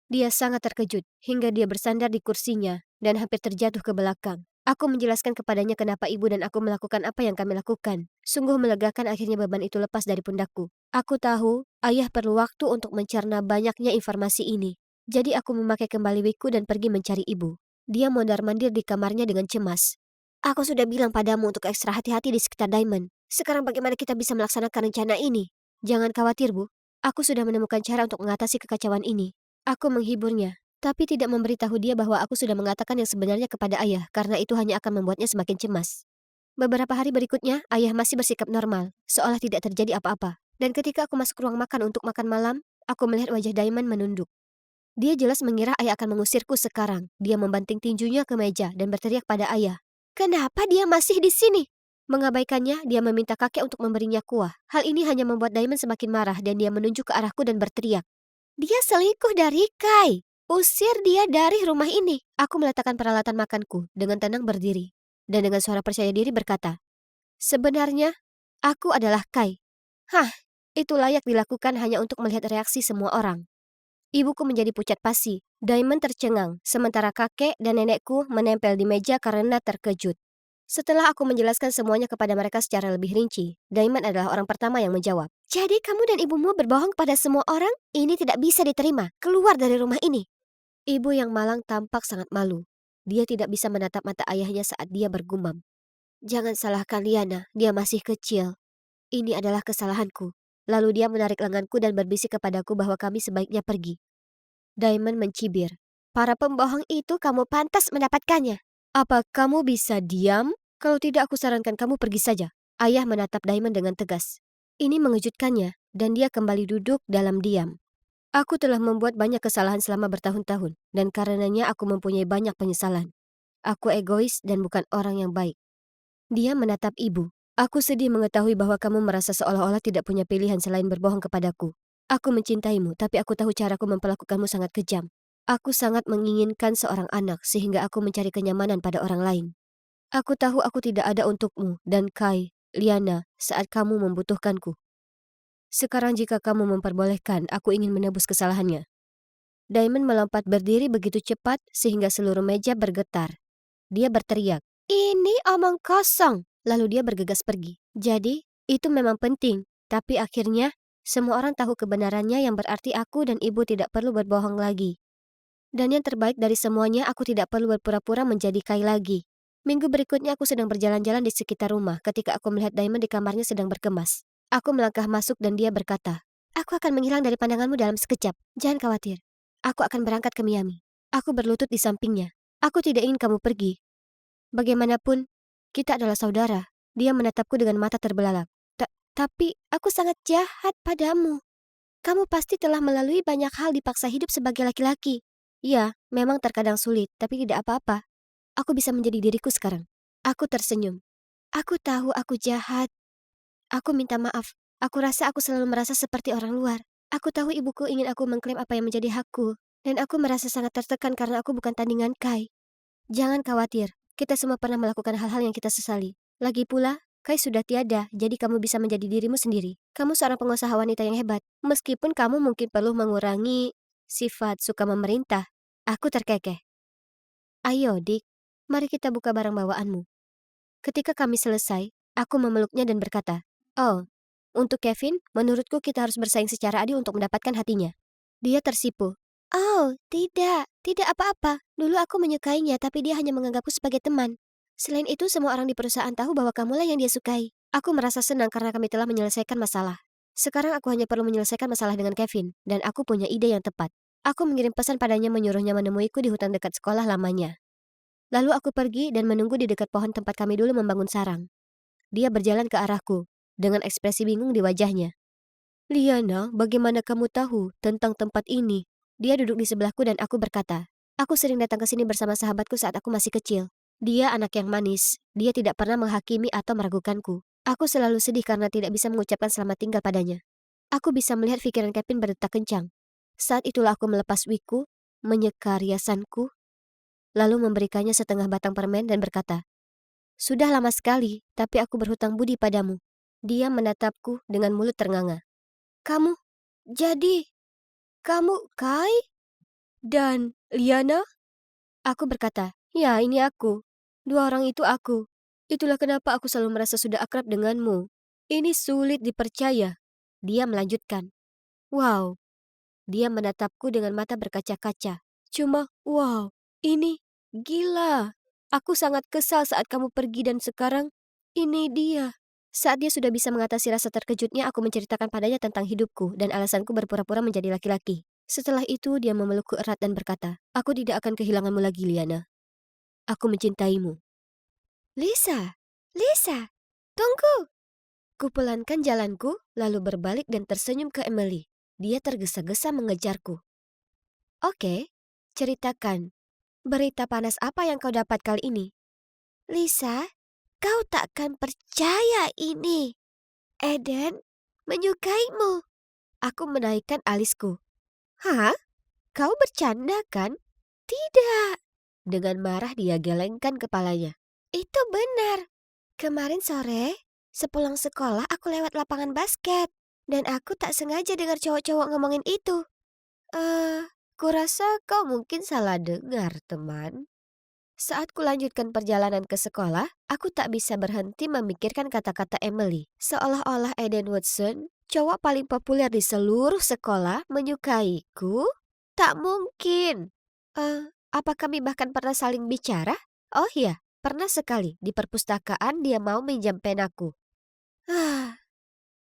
Dia sangat terkejut hingga dia bersandar di kursinya dan hampir terjatuh ke belakang. Aku menjelaskan kepadanya kenapa ibu dan aku melakukan apa yang kami lakukan. Sungguh melegakan, akhirnya beban itu lepas dari pundakku. Aku tahu ayah perlu waktu untuk mencerna banyaknya informasi ini. Jadi aku memakai kembali wigku dan pergi mencari ibu. Dia mondar-mandir di kamarnya dengan cemas. "Aku sudah bilang padamu untuk ekstra hati-hati di sekitar Diamond. Sekarang bagaimana kita bisa melaksanakan rencana ini?" "Jangan khawatir, Bu. Aku sudah menemukan cara untuk mengatasi kekacauan ini." Aku menghiburnya, tapi tidak memberitahu dia bahwa aku sudah mengatakan yang sebenarnya kepada ayah karena itu hanya akan membuatnya semakin cemas. Beberapa hari berikutnya, ayah masih bersikap normal, seolah tidak terjadi apa-apa. Dan ketika aku masuk ruang makan untuk makan malam, aku melihat wajah Diamond menunduk. Dia jelas mengira ayah akan mengusirku sekarang. Dia membanting tinjunya ke meja dan berteriak pada ayah, "Kenapa dia masih di sini?" Mengabaikannya, dia meminta kakek untuk memberinya kuah. Hal ini hanya membuat Diamond semakin marah dan dia menunjuk ke arahku dan berteriak, "Dia selingkuh dari Kai. Usir dia dari rumah ini." Aku meletakkan peralatan makanku dengan tenang berdiri. Dan dengan suara percaya diri berkata, "Sebenarnya, aku adalah Kai." Hah, itu layak dilakukan hanya untuk melihat reaksi semua orang. Ibuku menjadi pucat pasi. Diamond tercengang, sementara kakek dan nenekku menempel di meja karena terkejut. Setelah aku menjelaskan semuanya kepada mereka secara lebih rinci, Diamond adalah orang pertama yang menjawab. "Jadi kamu dan ibumu berbohong kepada semua orang? Ini tidak bisa diterima. Keluar dari rumah ini." Ibu yang malang tampak sangat malu. Dia tidak bisa menatap mata ayahnya saat dia bergumam, "Jangan salahkan Liana, dia masih kecil. Ini adalah kesalahanku." Lalu dia menarik lenganku dan berbisik kepadaku bahwa kami sebaiknya pergi. Diamond mencibir, "Para pembohong itu kamu pantas mendapatkannya. Apa kamu bisa diam? Kalau tidak, aku sarankan kamu pergi saja." Ayah menatap Diamond dengan tegas. Ini mengejutkannya, dan dia kembali duduk dalam diam. Aku telah membuat banyak kesalahan selama bertahun-tahun, dan karenanya aku mempunyai banyak penyesalan. Aku egois dan bukan orang yang baik. Dia menatap ibu. "Aku sedih mengetahui bahwa kamu merasa seolah-olah tidak punya pilihan selain berbohong kepadaku. Aku mencintaimu, tapi aku tahu caraku memperlakukanmu sangat kejam. Aku sangat menginginkan seorang anak sehingga aku mencari kenyamanan pada orang lain." Aku tahu aku tidak ada untukmu dan Kai, Liana, saat kamu membutuhkanku. Sekarang jika kamu memperbolehkan, aku ingin menebus kesalahannya. Diamond melompat berdiri begitu cepat sehingga seluruh meja bergetar. Dia berteriak, "Ini omong kosong!" Lalu dia bergegas pergi. Jadi, itu memang penting. Tapi akhirnya, semua orang tahu kebenarannya yang berarti aku dan ibu tidak perlu berbohong lagi. Dan yang terbaik dari semuanya, aku tidak perlu berpura-pura menjadi Kai lagi. Minggu berikutnya aku sedang berjalan-jalan di sekitar rumah ketika aku melihat Diamond di kamarnya sedang berkemas. Aku melangkah masuk dan dia berkata, "Aku akan menghilang dari pandanganmu dalam sekejap. Jangan khawatir. Aku akan berangkat ke Miami." Aku berlutut di sampingnya. "Aku tidak ingin kamu pergi. Bagaimanapun, kita adalah saudara." Dia menatapku dengan mata terbelalak. Tapi aku sangat jahat padamu. Kamu pasti telah melalui banyak hal dipaksa hidup sebagai laki-laki. Ya, memang terkadang sulit, tapi tidak apa-apa. Aku bisa menjadi diriku sekarang." Aku tersenyum. "Aku tahu aku jahat. Aku minta maaf. Aku rasa aku selalu merasa seperti orang luar. Aku tahu ibuku ingin aku mengklaim apa yang menjadi hakku. Dan aku merasa sangat tertekan karena aku bukan tandingan Kai. Jangan khawatir, kita semua pernah melakukan hal-hal yang kita sesali. Lagi pula, Kai sudah tiada, jadi kamu bisa menjadi dirimu sendiri. Kamu seorang pengusaha wanita yang hebat. Meskipun kamu mungkin perlu mengurangi sifat suka memerintah." Aku terkekeh. "Ayo, Dik. Mari kita buka barang bawaanmu." Ketika kami selesai, aku memeluknya dan berkata, "Oh, untuk Kevin, menurutku kita harus bersaing secara adil untuk mendapatkan hatinya." Dia tersipu. "Oh, tidak apa-apa. Dulu aku menyukainya, tapi dia hanya menganggapku sebagai teman. Selain itu, semua orang di perusahaan tahu bahwa kamulah yang dia sukai. Aku merasa senang karena kami telah menyelesaikan masalah. Sekarang aku hanya perlu menyelesaikan masalah dengan Kevin, dan aku punya ide yang tepat." Aku mengirim pesan padanya menyuruhnya menemuiku di hutan dekat sekolah lamanya. Lalu aku pergi dan menunggu di dekat pohon tempat kami dulu membangun sarang. Dia berjalan ke arahku, dengan ekspresi bingung di wajahnya. "Liana, bagaimana kamu tahu tentang tempat ini?" Dia duduk di sebelahku dan aku berkata, "Aku sering datang ke sini bersama sahabatku saat aku masih kecil. Dia anak yang manis, dia tidak pernah menghakimi atau meragukanku. Aku selalu sedih karena tidak bisa mengucapkan selamat tinggal padanya. Aku bisa melihat pikiran Kevin berdetak kencang. Saat itulah aku melepas wigku, menyeka riasanku, lalu memberikannya setengah batang permen dan berkata, "Sudah lama sekali, tapi aku berhutang budi padamu." Dia menatapku dengan mulut ternganga. "Kamu, jadi, kamu Kai dan Liana?" Aku berkata, "Ya, ini aku. Dua orang itu aku. Itulah kenapa aku selalu merasa sudah akrab denganmu. Ini sulit dipercaya." Dia melanjutkan, "Wow." Dia menatapku dengan mata berkaca-kaca. "Cuma, wow, ini gila. Aku sangat kesal saat kamu pergi dan sekarang, ini dia." Saat dia sudah bisa mengatasi rasa terkejutnya, aku menceritakan padanya tentang hidupku dan alasanku berpura-pura menjadi laki-laki. Setelah itu, dia memelukku erat dan berkata, "Aku tidak akan kehilanganmu lagi, Liana. Aku mencintaimu." "Lisa, Lisa, tunggu." Kupelankan jalanku, lalu berbalik dan tersenyum ke Emily. Dia tergesa-gesa mengejarku. "Oke, ceritakan. Berita panas apa yang kau dapat kali ini?" "Lisa, kau takkan percaya ini. Eden menyukaimu." Aku menaikkan alisku. "Hah? Kau bercanda kan?" "Tidak." Dengan marah dia gelengkan kepalanya. "Itu benar. Kemarin sore, sepulang sekolah aku lewat lapangan basket. Dan aku tak sengaja dengar cowok-cowok ngomongin itu." Kurasa kau mungkin salah dengar, teman." Saat kulanjutkan perjalanan ke sekolah, aku tak bisa berhenti memikirkan kata-kata Emily. Seolah-olah Eden Woodson, cowok paling populer di seluruh sekolah, menyukaiku? Tak mungkin. Apa kami bahkan pernah saling bicara? Oh iya, pernah sekali di perpustakaan dia mau minjam penaku.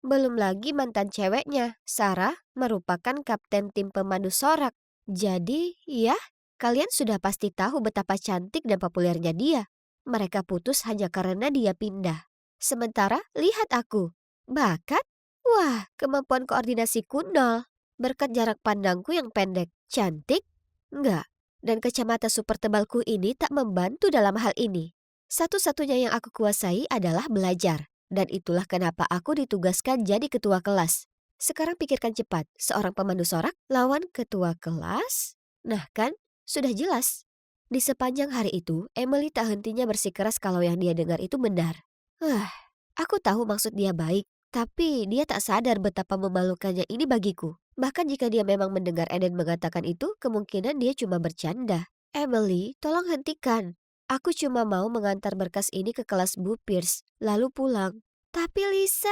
Belum lagi mantan ceweknya, Sarah, merupakan kapten tim pemandu sorak. Jadi, ya, kalian sudah pasti tahu betapa cantik dan populernya dia. Mereka putus hanya karena dia pindah. Sementara, lihat aku. Bakat? Wah, kemampuan koordinasiku nol. Berkat jarak pandangku yang pendek. Cantik? Enggak. Dan kacamata super tebalku ini tak membantu dalam hal ini. Satu-satunya yang aku kuasai adalah belajar. Dan itulah kenapa aku ditugaskan jadi ketua kelas. Sekarang pikirkan cepat, seorang pemandu sorak lawan ketua kelas? Nah kan, sudah jelas. Di sepanjang hari itu, Emily tak hentinya bersikeras kalau yang dia dengar itu benar. Aku tahu maksud dia baik, tapi dia tak sadar betapa memalukannya ini bagiku. Bahkan jika dia memang mendengar Eden mengatakan itu, kemungkinan dia cuma bercanda. Emily, tolong hentikan. Aku cuma mau mengantar berkas ini ke kelas Bu Pierce, lalu pulang. Tapi Lisa,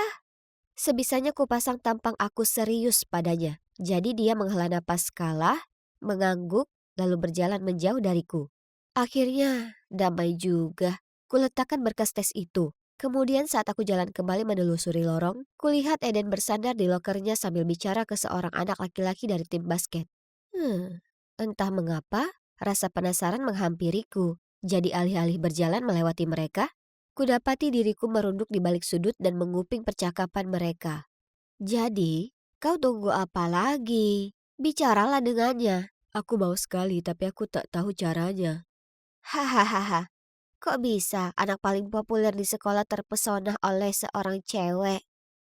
sebisanya kupasang tampang aku serius padanya. Jadi dia menghela napas kalah, mengangguk, lalu berjalan menjauh dariku. Akhirnya, damai juga. Kuletakkan berkas tes itu. Kemudian saat aku jalan kembali menelusuri lorong, kulihat Eden bersandar di lokernya sambil bicara ke seorang anak laki-laki dari tim basket. Entah mengapa, rasa penasaran menghampiriku. Jadi alih-alih berjalan melewati mereka, kudapati diriku merunduk di balik sudut dan menguping percakapan mereka. Jadi, kau tunggu apa lagi? Bicaralah dengannya. Aku mau sekali tapi aku tak tahu caranya. Hahaha, kok bisa anak paling populer di sekolah terpesona oleh seorang cewek?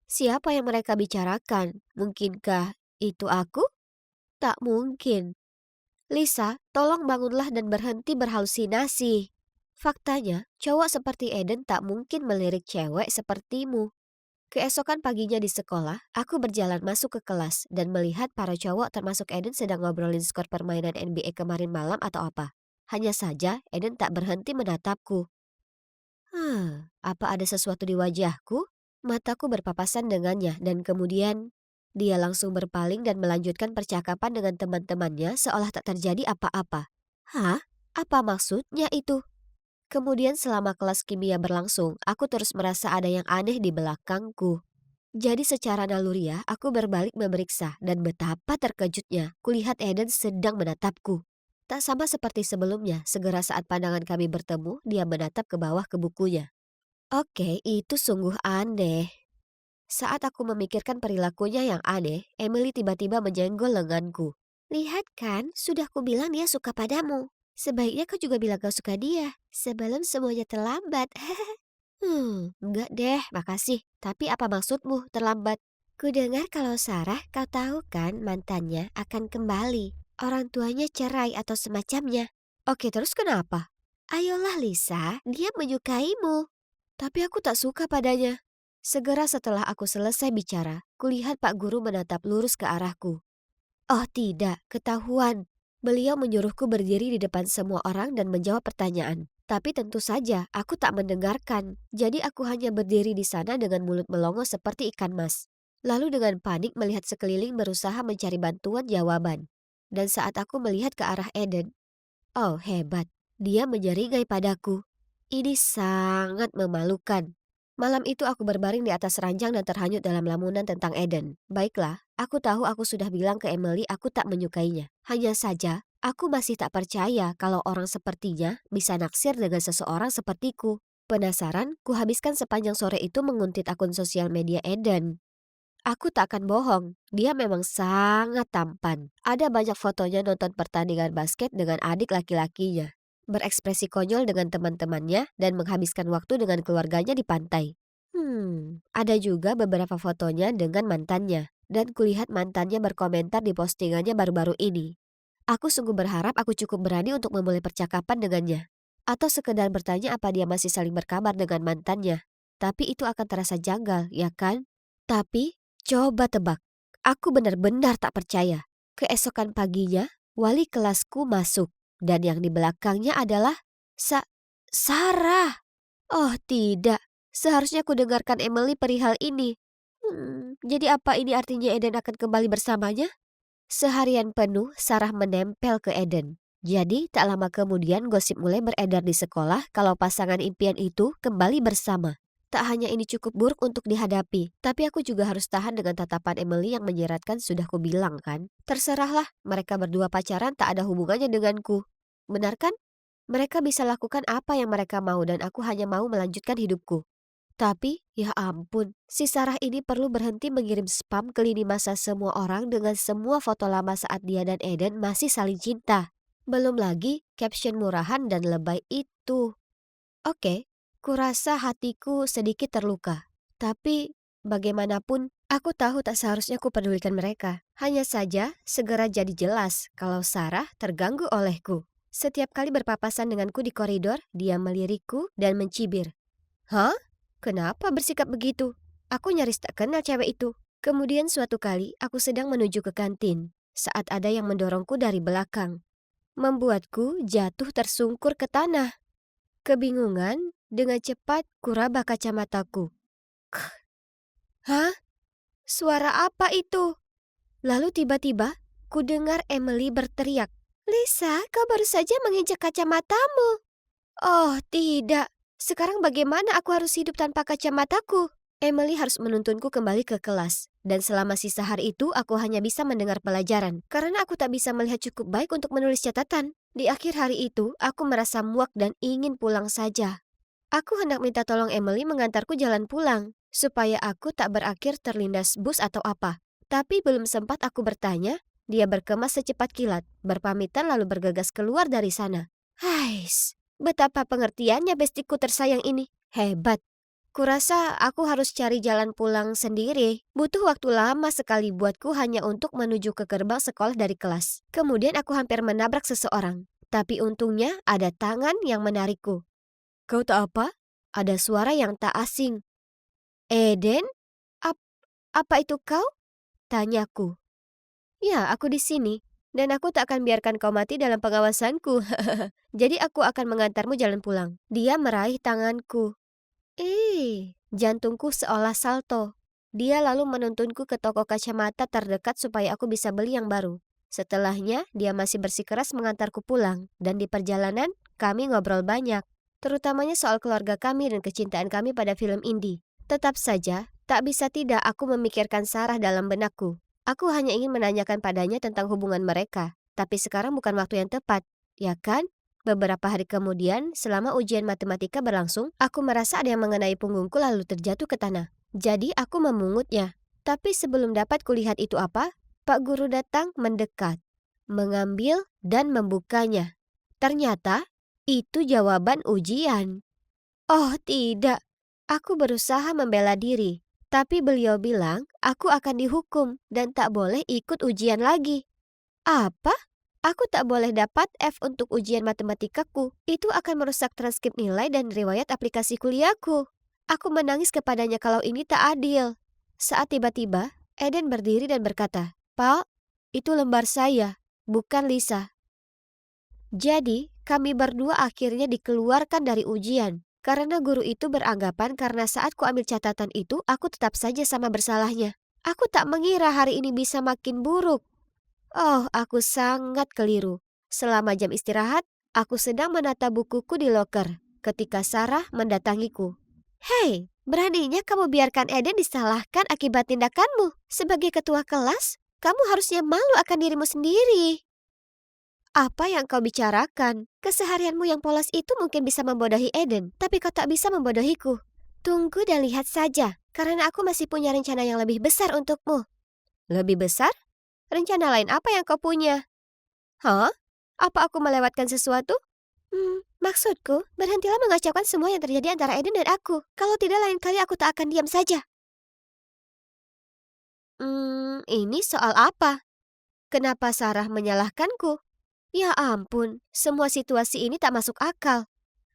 Siapa yang mereka bicarakan? Mungkinkah itu aku? Tak mungkin. Lisa, tolong bangunlah dan berhenti berhalusinasi. Faktanya, cowok seperti Eden tak mungkin melirik cewek sepertimu. Keesokan paginya di sekolah, aku berjalan masuk ke kelas dan melihat para cowok termasuk Eden sedang ngobrolin skor permainan NBA kemarin malam atau apa. Hanya saja Eden tak berhenti menatapku. Apa ada sesuatu di wajahku? Mataku berpapasan dengannya dan kemudian dia langsung berpaling dan melanjutkan percakapan dengan teman-temannya seolah tak terjadi apa-apa. Hah? Apa maksudnya itu? Kemudian selama kelas kimia berlangsung, aku terus merasa ada yang aneh di belakangku. Jadi secara naluriah, aku berbalik memeriksa dan betapa terkejutnya kulihat Eden sedang menatapku. Tak sama seperti sebelumnya, segera saat pandangan kami bertemu, dia menatap ke bawah ke bukunya. Oke, itu sungguh aneh. Saat aku memikirkan perilakunya yang aneh, Emily tiba-tiba menyenggol lenganku. Lihat kan, sudah kubilang dia suka padamu. Sebaiknya kau juga bilang kau suka dia, sebelum semuanya terlambat. Enggak deh, makasih. Tapi apa maksudmu terlambat? Kudengar kalau Sarah, kau tahu kan mantannya akan kembali. Orang tuanya cerai atau semacamnya. Oke, terus kenapa? Ayolah Lisa, dia menyukaimu. Tapi aku tak suka padanya. Segera setelah aku selesai bicara, kulihat Pak Guru menatap lurus ke arahku. Oh tidak, ketahuan. Beliau menyuruhku berdiri di depan semua orang dan menjawab pertanyaan. Tapi tentu saja aku tak mendengarkan. Jadi aku hanya berdiri di sana dengan mulut melongo seperti ikan mas. Lalu dengan panik melihat sekeliling berusaha mencari bantuan jawaban. Dan saat aku melihat ke arah Eden, oh hebat, dia menyeringai padaku. Ini sangat memalukan. Malam itu aku berbaring di atas ranjang dan terhanyut dalam lamunan tentang Eden. Baiklah, aku tahu aku sudah bilang ke Emily aku tak menyukainya. Hanya saja, aku masih tak percaya kalau orang sepertinya bisa naksir dengan seseorang sepertiku. Penasaran, kuhabiskan sepanjang sore itu menguntit akun sosial media Eden. Aku tak akan bohong, dia memang sangat tampan. Ada banyak fotonya nonton pertandingan basket dengan adik laki-lakinya, berekspresi konyol dengan teman-temannya, dan menghabiskan waktu dengan keluarganya di pantai. Ada juga beberapa fotonya dengan mantannya, dan kulihat mantannya berkomentar di postingannya baru-baru ini. Aku sungguh berharap aku cukup berani untuk memulai percakapan dengannya. Atau sekedar bertanya apa dia masih saling berkabar dengan mantannya. Tapi itu akan terasa janggal, ya kan? Tapi, coba tebak. Aku benar-benar tak percaya. Keesokan paginya, wali kelasku masuk. Dan yang di belakangnya adalah Sarah. Oh tidak, seharusnya ku dengarkan Emily perihal ini. Jadi apa ini artinya Eden akan kembali bersamanya? Seharian penuh Sarah menempel ke Eden. Jadi tak lama kemudian gosip mulai beredar di sekolah kalau pasangan impian itu kembali bersama. Tak hanya ini cukup buruk untuk dihadapi, tapi aku juga harus tahan dengan tatapan Emily yang menyeratkan sudah kubilang kan. Terserahlah, mereka berdua pacaran tak ada hubungannya denganku. Benar kan? Mereka bisa lakukan apa yang mereka mau dan aku hanya mau melanjutkan hidupku. Tapi, ya ampun, si Sarah ini perlu berhenti mengirim spam ke lini masa semua orang dengan semua foto lama saat dia dan Eden masih saling cinta. Belum lagi caption murahan dan lebay itu. Oke, kurasa hatiku sedikit terluka. Tapi, bagaimanapun, aku tahu tak seharusnya ku pedulikan mereka. Hanya saja, segera jadi jelas kalau Sarah terganggu olehku. Setiap kali berpapasan denganku di koridor, dia melirikku dan mencibir. Hah? Kenapa bersikap begitu? Aku nyaris tak kenal cewek itu. Kemudian suatu kali aku sedang menuju ke kantin saat ada yang mendorongku dari belakang, membuatku jatuh tersungkur ke tanah. Kebingungan, dengan cepat kuraba kacamataku. Hah? Suara apa itu? Lalu tiba-tiba ku dengar Emily berteriak, Lisa, kau baru saja menginjak kacamatamu. Oh tidak, sekarang bagaimana aku harus hidup tanpa kacamataku? Emily harus menuntunku kembali ke kelas. Dan selama sisa hari itu aku hanya bisa mendengar pelajaran. Karena aku tak bisa melihat cukup baik untuk menulis catatan. Di akhir hari itu, aku merasa muak dan ingin pulang saja. Aku hendak minta tolong Emily mengantarku jalan pulang, supaya aku tak berakhir terlindas bus atau apa. Tapi belum sempat aku bertanya, dia berkemas secepat kilat, berpamitan lalu bergegas keluar dari sana. Hais, betapa pengertiannya bestiku tersayang ini. Hebat. Kurasa aku harus cari jalan pulang sendiri. Butuh waktu lama sekali buatku hanya untuk menuju ke gerbang sekolah dari kelas. Kemudian aku hampir menabrak seseorang. Tapi untungnya ada tangan yang menarikku. Kau tak apa? Ada suara yang tak asing. Eden? Apa itu kau? Tanyaku. Ya, aku di sini. Dan aku tak akan biarkan kau mati dalam pengawasanku. Jadi aku akan mengantarmu jalan pulang. Dia meraih tanganku. Jantungku seolah salto. Dia lalu menuntunku ke toko kacamata terdekat supaya aku bisa beli yang baru. Setelahnya, dia masih bersikeras mengantarku pulang. Dan di perjalanan, kami ngobrol banyak. Terutamanya soal keluarga kami dan kecintaan kami pada film indie. Tetap saja, tak bisa tidak aku memikirkan Sarah dalam benakku. Aku hanya ingin menanyakan padanya tentang hubungan mereka. Tapi sekarang bukan waktu yang tepat, ya kan? Beberapa hari kemudian, selama ujian matematika berlangsung, aku merasa ada yang mengenai punggungku lalu terjatuh ke tanah. Jadi aku memungutnya. Tapi sebelum dapat kulihat itu apa, Pak Guru datang mendekat, mengambil dan membukanya. Ternyata, itu jawaban ujian. Oh tidak, aku berusaha membela diri. Tapi beliau bilang, aku akan dihukum dan tak boleh ikut ujian lagi. Apa? Aku tak boleh dapat F untuk ujian matematikaku. Itu akan merusak transkrip nilai dan riwayat aplikasi kuliahku. Aku menangis kepadanya kalau ini tak adil. Saat tiba-tiba, Eden berdiri dan berkata, Pak, itu lembar saya, bukan Lisa. Jadi, kami berdua akhirnya dikeluarkan dari ujian. Karena guru itu beranggapan karena saat ku ambil catatan itu, aku tetap saja sama bersalahnya. Aku tak mengira hari ini bisa makin buruk. Oh, aku sangat keliru. Selama jam istirahat, aku sedang menata bukuku di loker ketika Sarah mendatangiku. Hei, beraninya kamu biarkan Eden disalahkan akibat tindakanmu. Sebagai ketua kelas, kamu harusnya malu akan dirimu sendiri. Apa yang kau bicarakan? Keseharianmu yang polos itu mungkin bisa membodohi Eden, tapi kau tak bisa membodohiku. Tunggu dan lihat saja, karena aku masih punya rencana yang lebih besar untukmu. Lebih besar? Rencana lain apa yang kau punya? Hah? Apa aku melewatkan sesuatu? Maksudku, berhentilah mengacaukan semua yang terjadi antara Eden dan aku. Kalau tidak lain kali aku tak akan diam saja. Ini soal apa? Kenapa Sarah menyalahkanku? Ya ampun, semua situasi ini tak masuk akal.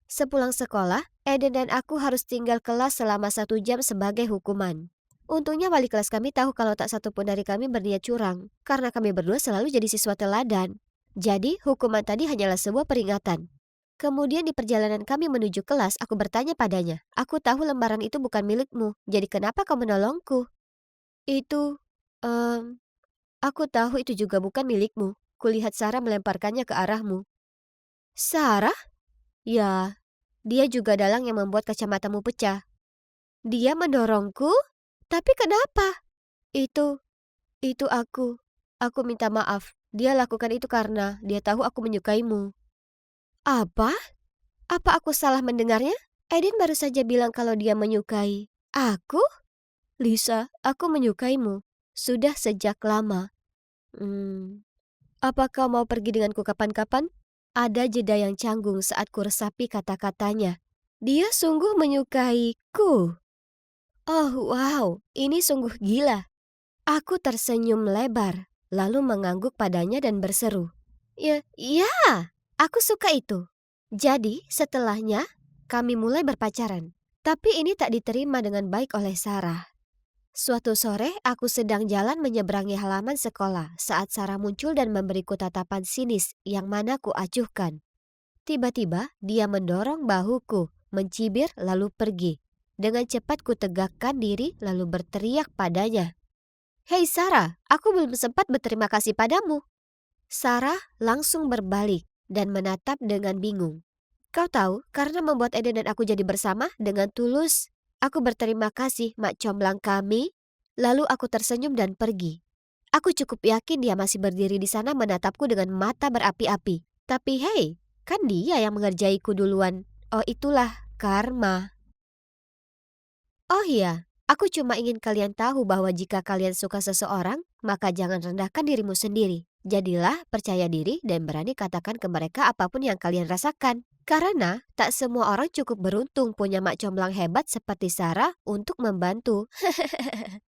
Sepulang sekolah, Eden dan aku harus tinggal kelas selama 1 jam sebagai hukuman. Untungnya wali kelas kami tahu kalau tak satupun dari kami berniat curang, karena kami berdua selalu jadi siswa teladan. Jadi, hukuman tadi hanyalah sebuah peringatan. Kemudian di perjalanan kami menuju kelas, aku bertanya padanya, aku tahu lembaran itu bukan milikmu, jadi kenapa kau menolongku? Itu, aku tahu itu juga bukan milikmu. Kulihat Sarah melemparkannya ke arahmu. Sarah? Ya, dia juga dalang yang membuat kacamatamu pecah. Dia mendorongku? Tapi kenapa? Itu aku. Aku minta maaf. Dia lakukan itu karena dia tahu aku menyukaimu. Apa? Apa aku salah mendengarnya? Eden baru saja bilang kalau dia menyukai aku? Lisa, aku menyukaimu. Sudah sejak lama. Apa kau mau pergi denganku kapan-kapan? Ada jeda yang canggung saat ku resapi kata-katanya. Dia sungguh menyukaiku. Oh wow, ini sungguh gila. Aku tersenyum lebar, lalu mengangguk padanya dan berseru. Ya, Aku suka itu. Jadi, setelahnya, kami mulai berpacaran. Tapi ini tak diterima dengan baik oleh Sarah. Suatu sore, aku sedang jalan menyeberangi halaman sekolah saat Sarah muncul dan memberiku tatapan sinis yang mana ku acuhkan. Tiba-tiba, dia mendorong bahuku, mencibir lalu pergi. Dengan cepat ku tegakkan diri lalu berteriak padanya. "Hei Sarah, aku belum sempat berterima kasih padamu." Sarah langsung berbalik dan menatap dengan bingung. Kau tahu, karena membuat Eden dan aku jadi bersama dengan tulus. Aku berterima kasih, mak comblang kami. Lalu aku tersenyum dan pergi. Aku cukup yakin dia masih berdiri di sana menatapku dengan mata berapi-api. Tapi hei, kan dia yang mengerjaiku duluan. Oh, itulah karma. Oh iya, aku cuma ingin kalian tahu bahwa jika kalian suka seseorang, maka jangan rendahkan dirimu sendiri. Jadilah percaya diri dan berani katakan ke mereka apapun yang kalian rasakan. Karena tak semua orang cukup beruntung punya mak comblang hebat seperti Sarah untuk membantu.